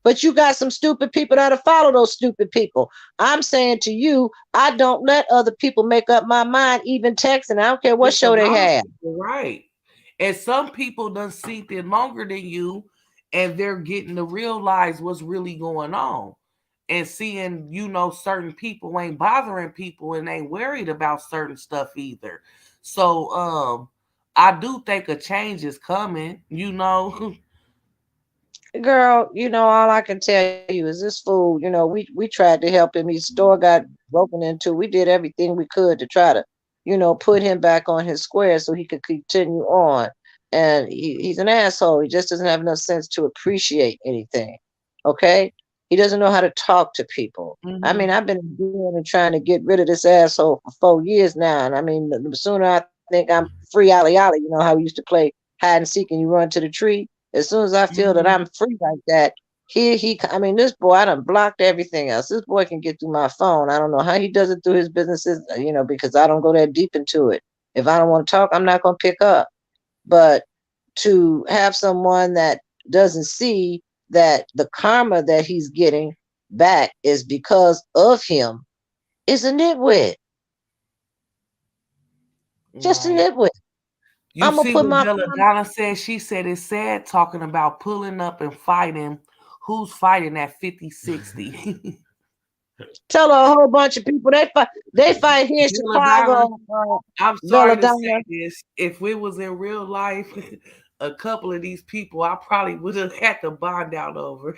But you got some stupid people that'll follow those stupid people. I'm saying to you, I don't let other people make up my mind, even texting. I don't care what It's a show they lot of have. people, right? And some people done seen it longer than you, and they're getting to realize what's really going on, and seeing certain people ain't bothering people and ain't worried about certain stuff either. So I do think a change is coming. Girl, all I can tell you is this fool, we tried to help him. His store got broken into. We did everything we could to try to, put him back on his square so he could continue on. And he's an asshole. He just doesn't have enough sense to appreciate anything. Okay? He doesn't know how to talk to people. I Hmm. mean, I've been doing and trying to get rid of this asshole for 4 years now. And I mean, the sooner I think I'm free, ollie ollie, how we used to play hide and seek and you run to the tree. As soon as I feel that Hmm. I'm free like that, I mean, this boy, I done blocked everything else. This boy can get through my phone. I don't know how he does it through his businesses, because I don't go that deep into it. If I don't want to talk, I'm not going to pick up. But to have someone that doesn't see that the karma that he's getting back is because of him is a nitwit. Just a Right. nitwit. You I'm going to see put what my karma. Belladonna said? She said it's sad talking about pulling up and fighting. Who's fighting at 50, 60? Tell her a whole bunch of people they fight here in Belladonna, Chicago, I'm sorry to say Belladonna. this. If it was in real life, a couple of these people I probably would have had to bond out over.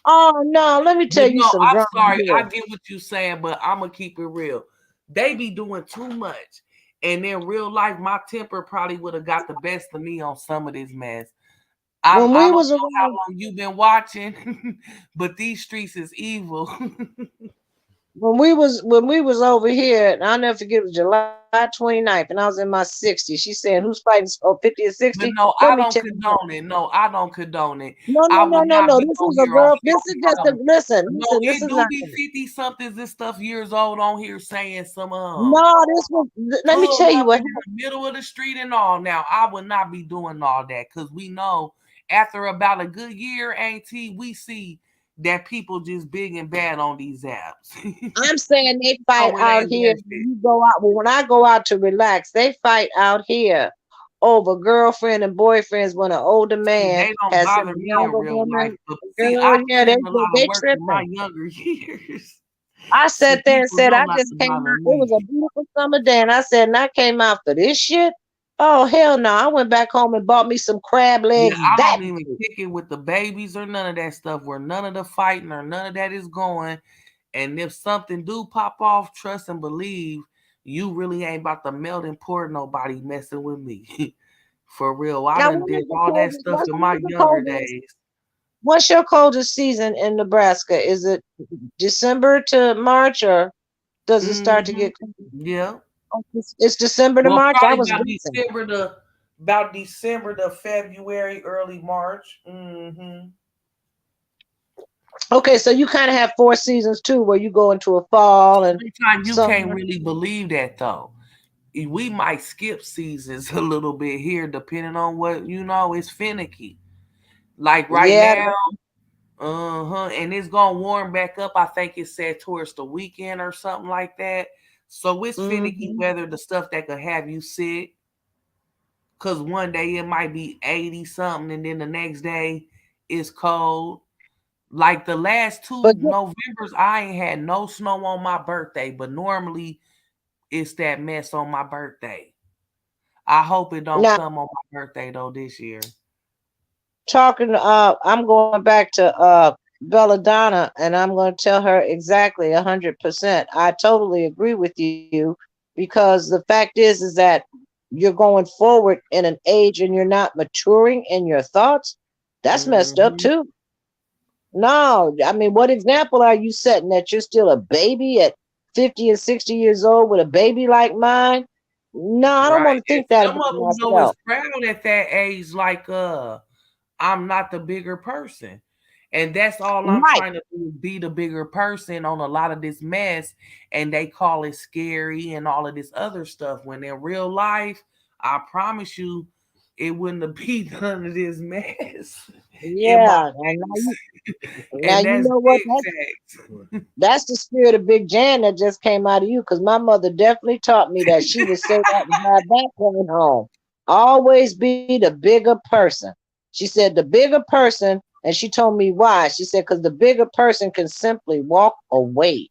Oh no, let me But tell you no, some I'm drama sorry. here. I get what you're saying, but I'm gonna keep it real. They be doing too much, and in real life, my temper probably would have got the best of me on some of this mess. When I we don't was know how around, long you've been watching, but these streets is evil. when we was over here, and I'll never forget, it was July 29th, and I was in my 60s. She said, "Who's fighting? Oh, 50 and 60?" But no, Let me I tell don't you what. condone it. No, I don't condone it. No, no, I no, would no, not no. be This on is a here on girl. This is 50 just a something. listen, No, listen. This it is do not be that. 50 somethings and stuff years old on here saying some No, this was. Let me pulled tell you up what in happened. the middle of the street and all. Now, I would not be doing all that because we know after about a good year, Auntie, we see that people just big and bad on these apps. I'm saying they So fight it out ain't here. worth When it. you go out, well, when I go out to relax, they fight out here over girlfriend and boyfriends when an older See, man they don't has some bother me in younger real life. woman. But see, Girl, I yeah, put they in a they, lot of they work in my tripping. younger years. I So sat there and people said, know I not just to came bother out. It was me. a beautiful summer day, and I said, and I came out for this shit. Oh hell no! I went back home and bought me some crab Yeah, legs I that don't even day. kick it with the babies or none of that stuff where none of the fighting or none of that is going. And if something do pop off, trust and believe you really ain't about to melt and pour nobody messing with me. For real. I Now, done when did is the all that coldest? stuff in my What's the younger coldest? days. What's your coldest season in Nebraska? Is it December to March, or does it start to Hmm. get? Yeah. Oh, it's December to Well, March. I probably was guessing. About December to February, early March. Hmm. Okay, so you kind of have four seasons too, where you go into a fall and Sometimes you can't summer. really believe that though. We might skip seasons a little bit here, depending on what it's finicky. Like right Yeah, now, and it's gonna warm back up. I think it said towards the weekend or something like that. So it's finicky hmm weather, the stuff that could have you sick. Cause one day it might be 80 something, and then the next day it's cold. Like the last two but Novembers, I ain't had no snow on my birthday, but normally it's that mess on my birthday. I hope it don't now come on my birthday though this year. talking. I'm going back to Belladonna, and I'm going to tell her exactly 100%. I totally agree with you because the fact is that you're going forward in an age and you're not maturing in your thoughts. That's messed up Hmm. too. No, I mean, what example are you setting that you're still a baby at 50 and 60 years old with a baby like mine? No, I don't Right. want to And think that some about of them know it's myself. proud at that age, like I'm not the bigger person. And that's all I'm Right. trying to do is be the bigger person on a lot of this mess. And they call it scary and all of this other stuff. When in real life, I promise you, it wouldn't have been none of this mess in my Yeah. And face. now And you that's know what? big facts. That's the spirit of Big Jan that just came out of you, because my mother definitely taught me that she would say that to my back going home. Always be the bigger person. She said the bigger person, and she told me why. She said, because the bigger person can simply walk away.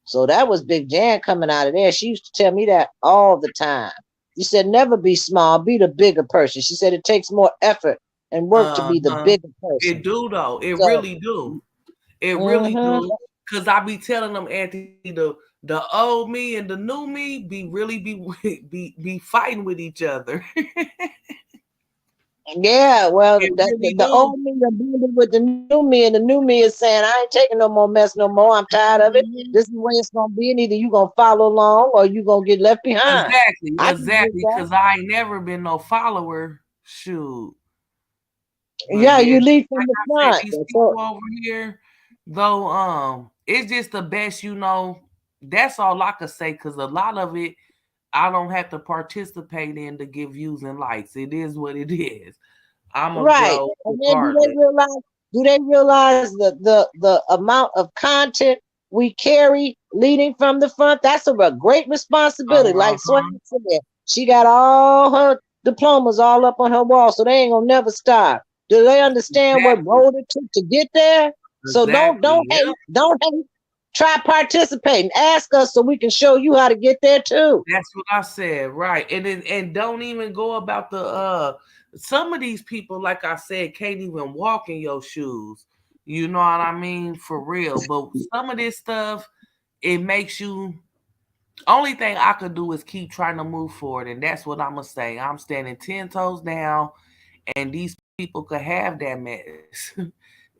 So that was Big Jan coming out of there. She used to tell me that all the time. She said, never be small, be the bigger person. She said it takes more effort and work to be the Uh-huh. bigger person. It do though. It So, really do. It really hmm do. Cause I be telling them, Anthony, the old me and the new me be really be fighting with each other. yeah, well, It really the do. old me abandoned with the new me, and the new me is saying, I ain't taking no more mess no more. I'm tired of it. Mhm. This is the way it's gonna be, and either you gonna follow along or you gonna get left behind. Exactly, I can get exactly. that. Cause I ain't never been no follower. Shoot. But Yeah, yeah, you lead from like the I said, front. these That's people all. over here, though, it's just the best. That's all I could say. Cause a lot of it I don't have to participate in to get views and likes. It is what it is. I'ma Right. grow And then regardless. do they realize the amount of content we carry leading from the front? That's a great responsibility. Like Sway Uh-huh. said, she got all her diplomas all up on her wall, so they ain't gonna never stop. Do they understand what Exactly. road it took to get there? So don't Exactly. don't Yep. hate, don't hate. Try participating. Ask us so we can show you how to get there too. That's what I said, right? And don't even go about the some of these people, like I said, can't even walk in your shoes. You know what I mean? For real. But some of this stuff, it makes you only thing I could do is keep trying to move forward, and that's what I'm gonna say. I'm standing 10 toes down, and these people could have that mess.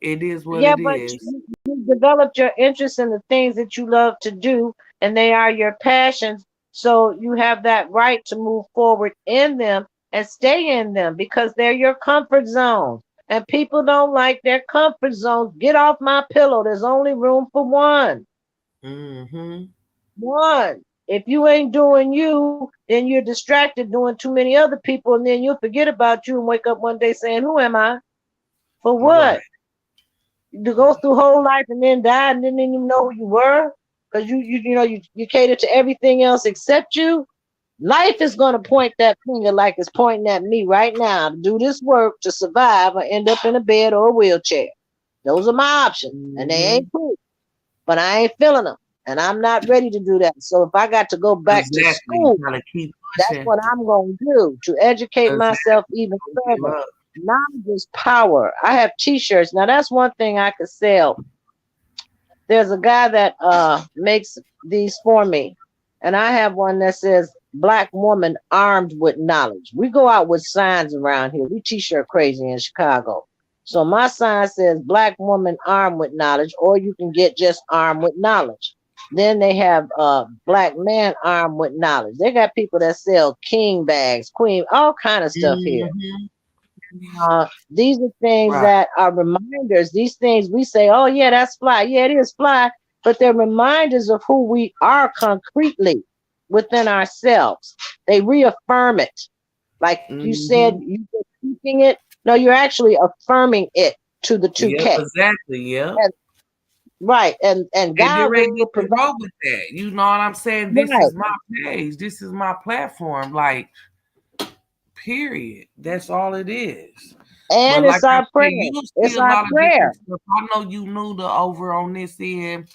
It is what it Yeah, but is. you developed your interest in the things that you love to do, and they are your passions. So you have that right to move forward in them and stay in them because they're your comfort zone. And people don't like their comfort zones. Get off my pillow. There's only room for one. Mm-hmm. One. If you ain't doing you, then you're distracted doing too many other people, and then you'll forget about you and wake up one day saying, "Who am I? For Right. what?" To go through whole life and then die and didn't even know who you were because you cater to everything else except you. Life is going to point that finger like it's pointing at me right now to do this work to survive or end up in a bed or a wheelchair. Those are my options, and they Mm-hmm. ain't cool, but I ain't feeling them, and I'm not ready to do that. So if I got to go back to Exactly. You school, gotta keep that's pushing what I'm going to do to educate because myself even don't give further. up. Knowledge is power. I have T-shirts. Now that's one thing I could sell. There's a guy that makes these for me, and I have one that says "Black woman armed with knowledge." We go out with signs around here. We T-shirt crazy in Chicago. So my sign says "Black woman armed with knowledge," or you can get just "armed with knowledge." Then they have "Black man armed with knowledge." They got people that sell king bags, queen, all kind of stuff here. Mm-hmm. These are things Right. that are reminders. These things we say, oh, yeah, that's fly. Yeah, it is fly. But they're reminders of who we are concretely within ourselves. They reaffirm it. Like you said, Mm-hmm. you're speaking it. No, you're actually affirming it to the Yep. 2K. Exactly. Yep. And, right. And And there God ain't will nothing provide. wrong with that. You know what I'm saying? This Right. is my page. This is my platform. Like, period. That's all it is. But And like it's I our said, prayer. you'll see It's a our lot of different prayer. stuff. I know you knew the over on this end,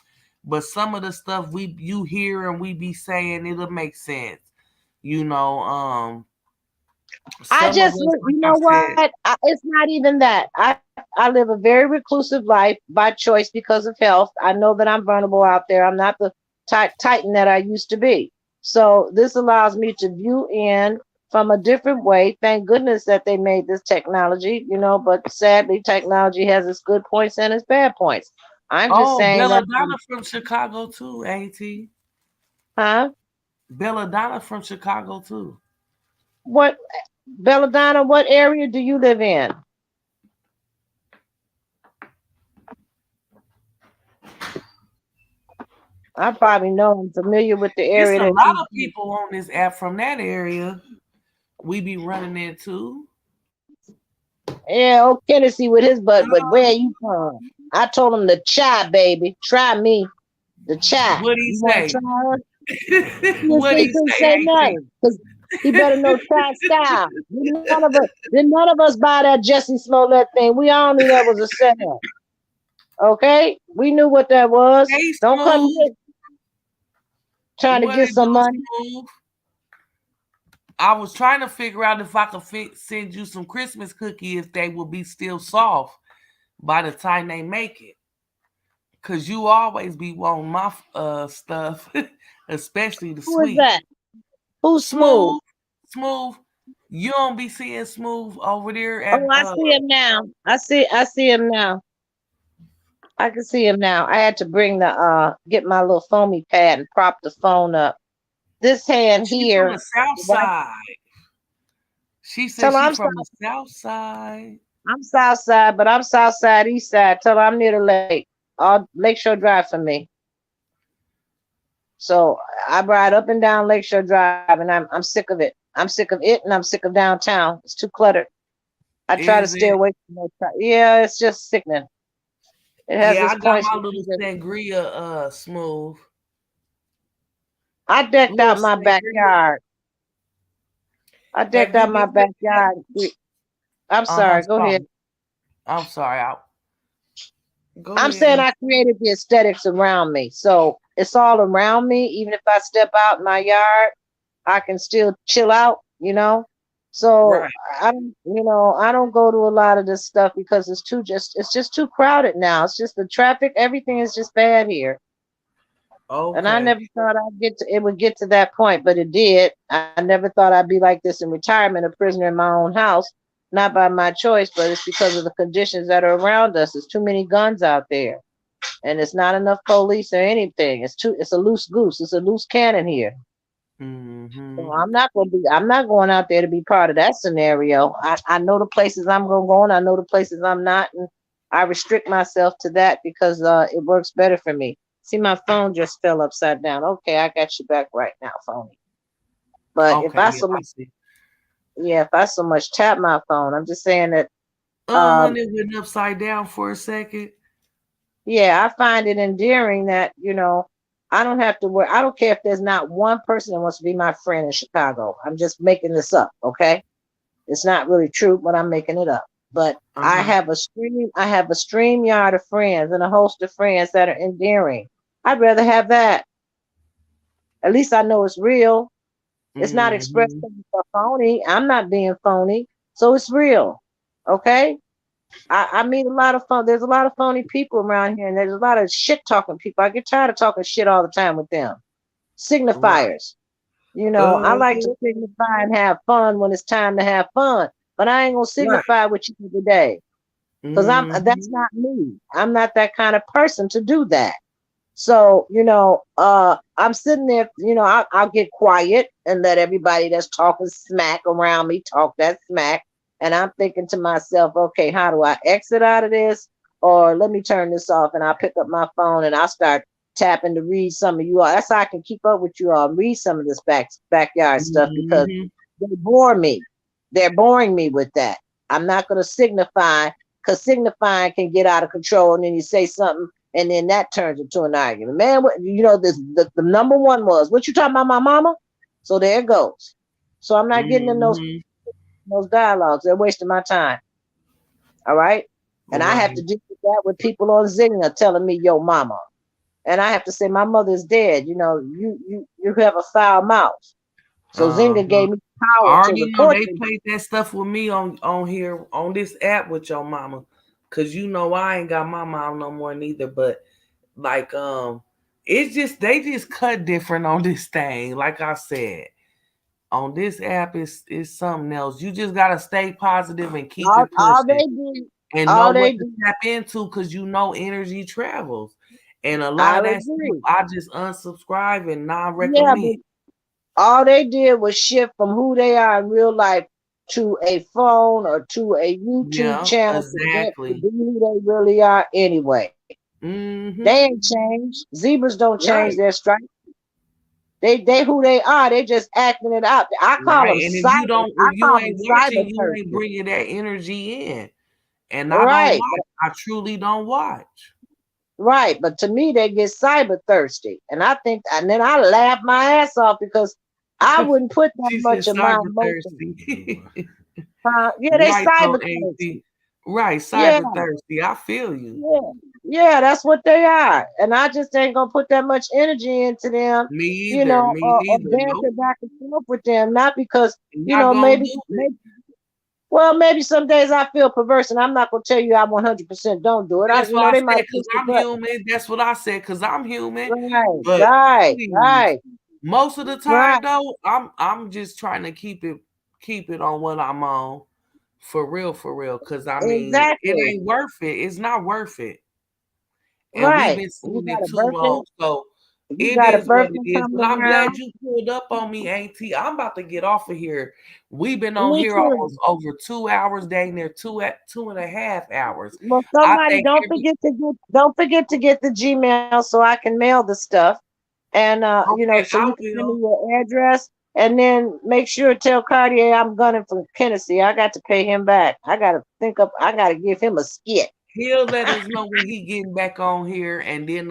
but some of the stuff we you hear and we be saying it'll make sense. You know, I some of just, us, like you I know said, what? It's not even that. I live a very reclusive life by choice because of health. I know that I'm vulnerable out there. I'm not the titan that I used to be. So this allows me to view in from a different way. Thank goodness that they made this technology, but sadly, technology has its good points and its bad points. I'm just oh, saying that, Belladonna from Chicago too, ain't he? huh? Belladonna from Chicago too. What, Belladonna, what area do you live in? I probably know I'm familiar with the It's area a that lot you. of people on this app from that area. We be running into. Yeah, old Tennessee with his butt, but where you from? I told him the chai, baby. Try me. The chai. What he You want to say? try her? What He he couldn't say, say AT? nothing. Because he better know chai style. None of us buy that Jesse Smollett thing. We all knew that was a setup. Okay? We knew what that was. Hey, Don't come Smooth. here trying to What get it do, some money. Smooth? I was trying to figure out if I could send you some Christmas cookie if they will be still soft by the time they make it. Cause you always be wanting my stuff, especially the Who is sweet. that? Who's smooth? Smooth, smooth. You don't be seeing smooth over there Oh, at I see him now. I see him now. I can see him now. I had to bring the get my little foamy pad and prop the phone up. This hand she from the here, south right? side. She said Tell her she I'm from the south side. south side, but I'm south side, east side. Tell her I'm near the lake. All Lakeshore Drive for me. So I ride up and down Lakeshore Drive, and I'm sick of it. I'm sick of it, and I'm sick of downtown. It's too cluttered. I try to Is stay it? away from that. Yeah, it's just sickening. It has Yeah, its I got points. my little sangria smooth. I decked Little out my sangria. backyard. I decked Have you out my been to backyard. I'm uh-huh, sorry. Go ahead. sorry. I'm sorry. Go I'm ahead. saying I created the aesthetics around me. So it's all around me. Even if I step out in my yard, I can still chill out. So Right. I don't go to a lot of this stuff because it's just too crowded now. It's just the traffic, everything is just bad here. And I Okay. never thought it would get to that point, but it did. I never thought I'd be like this in retirement, a prisoner in my own house, not by my choice, but it's because of the conditions that are around us. There's too many guns out there, and it's not enough police or anything. It's a loose goose. It's a loose cannon here. Mm-hmm. So I'm not going out there to be part of that scenario. I know the places I'm gonna go and I know the places I'm not, and I restrict myself to that because it works better for me. See, my phone just fell upside down. Okay, I got you back right now, phone. But if Okay. I Yeah, so I much, see. yeah, if I so much tap my phone, I'm just saying that. It Um, went upside down for a second. yeah, I find it endearing that I don't have to worry. I don't care if there's not one person that wants to be my friend in Chicago. I'm just making this up, okay? It's not really true, but I'm making it up. But Uh-huh. I have a stream yard of friends and a host of friends that are endearing. I'd rather have that. At least I know it's real. It's not expressed Mm-hmm. for phony. I'm not being phony. So it's real. Okay? I meet a lot of phone. There's a lot of phony people around here, and there's a lot of shit talking people. I get tired of talking shit all the time with them. Right. Signifiers. I like to signify and have fun when it's time to have fun, but I ain't gonna Right. signify with you every day because that's Mm-hmm. not me. I'm not that kind of person to do that. So, I'm sitting there, I'll get quiet and let everybody that's talking smack around me talk that smack. And I'm thinking to myself, okay, how do I exit out of this? Or let me turn this off and I'll pick up my phone and I'll start tapping to read some of you all. That's how I can keep up with you all, read some of this backyard stuff because Mm-hmm. they bore me. They're boring me with that. I'm not going to signify because signifying can get out of control and then you say something and then that turns into an argument. Man, the number one was, what you talking about, my mama? So there it goes. So I'm not getting in Mm-hmm. those dialogues. They're wasting my time. All right. And I have Right. to deal with that with people on Zynga telling me, yo, mama. And I have to say, my mother's dead. You have a foul mouth. So Zynga Uh-huh. gave me I power to already know report they you. played that stuff with me on here on this app with your mama. Cause I ain't got my mom no more neither. But like it's just they just cut different on this thing. Like I said, on this app is something else. You just gotta stay positive and keep All, it all pushing they did, and know all what they to did, tap into because energy travels. And a lot I of that stuff agree. I just unsubscribe and non Yeah, recommend. but all they did was shift from who they are in real life to a phone or to a YouTube Yeah, channel to exactly. be who they really are anyway. They Mm-hmm. ain't changed. Zebras don't change Right. their stripes. They who they are. They just acting it out. I call Right. them And cyber. I if you call them ain't cyber watching, you ain't thirsty. bringing that energy in. And I don't Right, watch. I truly don't watch. right. But to me, they get cyber thirsty, and I think, and then I laugh my ass off because I wouldn't put that She said much of my cyber emotion. thirsty. Yeah, they Right though, cyber thirsty. Auntie. Right, Yeah. cyber thirsty. I feel you. Yeah, yeah, that's what they are. And I just ain't gonna put that much energy into them, Me either. Me or neither. Nope. banter back and forth with them. Not because, Not gonna maybe, do it. maybe, well, maybe some days I feel perverse, and I'm not gonna tell you I 100% don't do it. That's why I They might said, push because the I'm button. human. That's what I said, because I'm human. Right, But right, please, right, most of the time right. though, I'm just trying to keep it on what I'm on. For real. Cause I mean, it Exactly. ain't worth it. It's not worth it. And we've Right. been You seeing it got a too long. birthday. So You it got a is what birthday it is. coming But I'm glad around. you pulled up on me, Auntie. I'm about to get off of here. We've been on Me here almost too. over 2 hours, dang near 2.5 hours. Well, I somebody think every don't forget to get the Gmail so I can mail the stuff. And okay, so I you can send me will. your address and then make sure tell Cartier I'm gunning for Tennessee. I got to pay him back. I gotta give him a skit. He'll let us know when he getting back on here, and then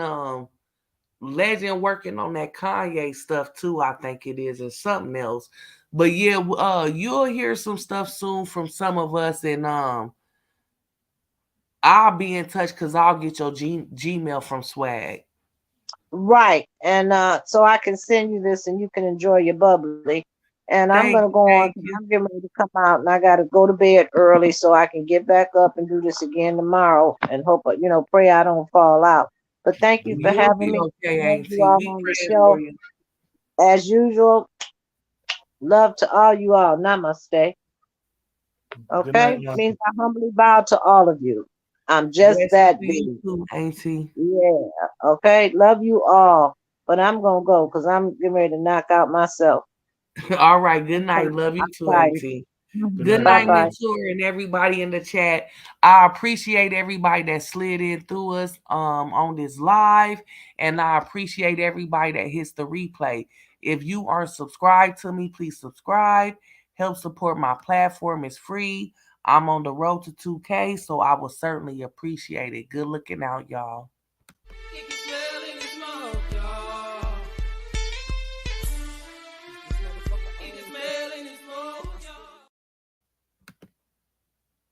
Legend working on that Kanye stuff too. I think it is, and something else. But yeah, you'll hear some stuff soon from some of us, and I'll be in touch because I'll get your Gmail from Swag. Right. And so I can send you this and you can enjoy your bubbly. And I'm gonna Thank go you, on thank 'cause I'm you. getting ready to come out and I gotta go to bed early so I can get back up and do this again tomorrow and hope pray I don't fall out. But thank you for You'll having be me. okay, Love you Auntie. all We on the praying for show. you. As usual, love to all you all. Namaste. Good night, Okay? Auntie. Means I humbly bow to all of you. I'm just Blessings that to you big. too, Auntie. Yeah. Okay. Love you all. But I'm gonna go because I'm getting ready to knock out myself. All right. Good Okay. night. Love you I'm too, tired. Auntie. Good Good night, Bye night, Auntie. bye. Mentor, and everybody in the chat. I appreciate everybody that slid in through us on this live, and I appreciate everybody that hits the replay. If you aren't subscribed to me, please subscribe. Help support my platform. It's free. I'm on the road to 2K, so I will certainly appreciate it. Good looking out, y'all.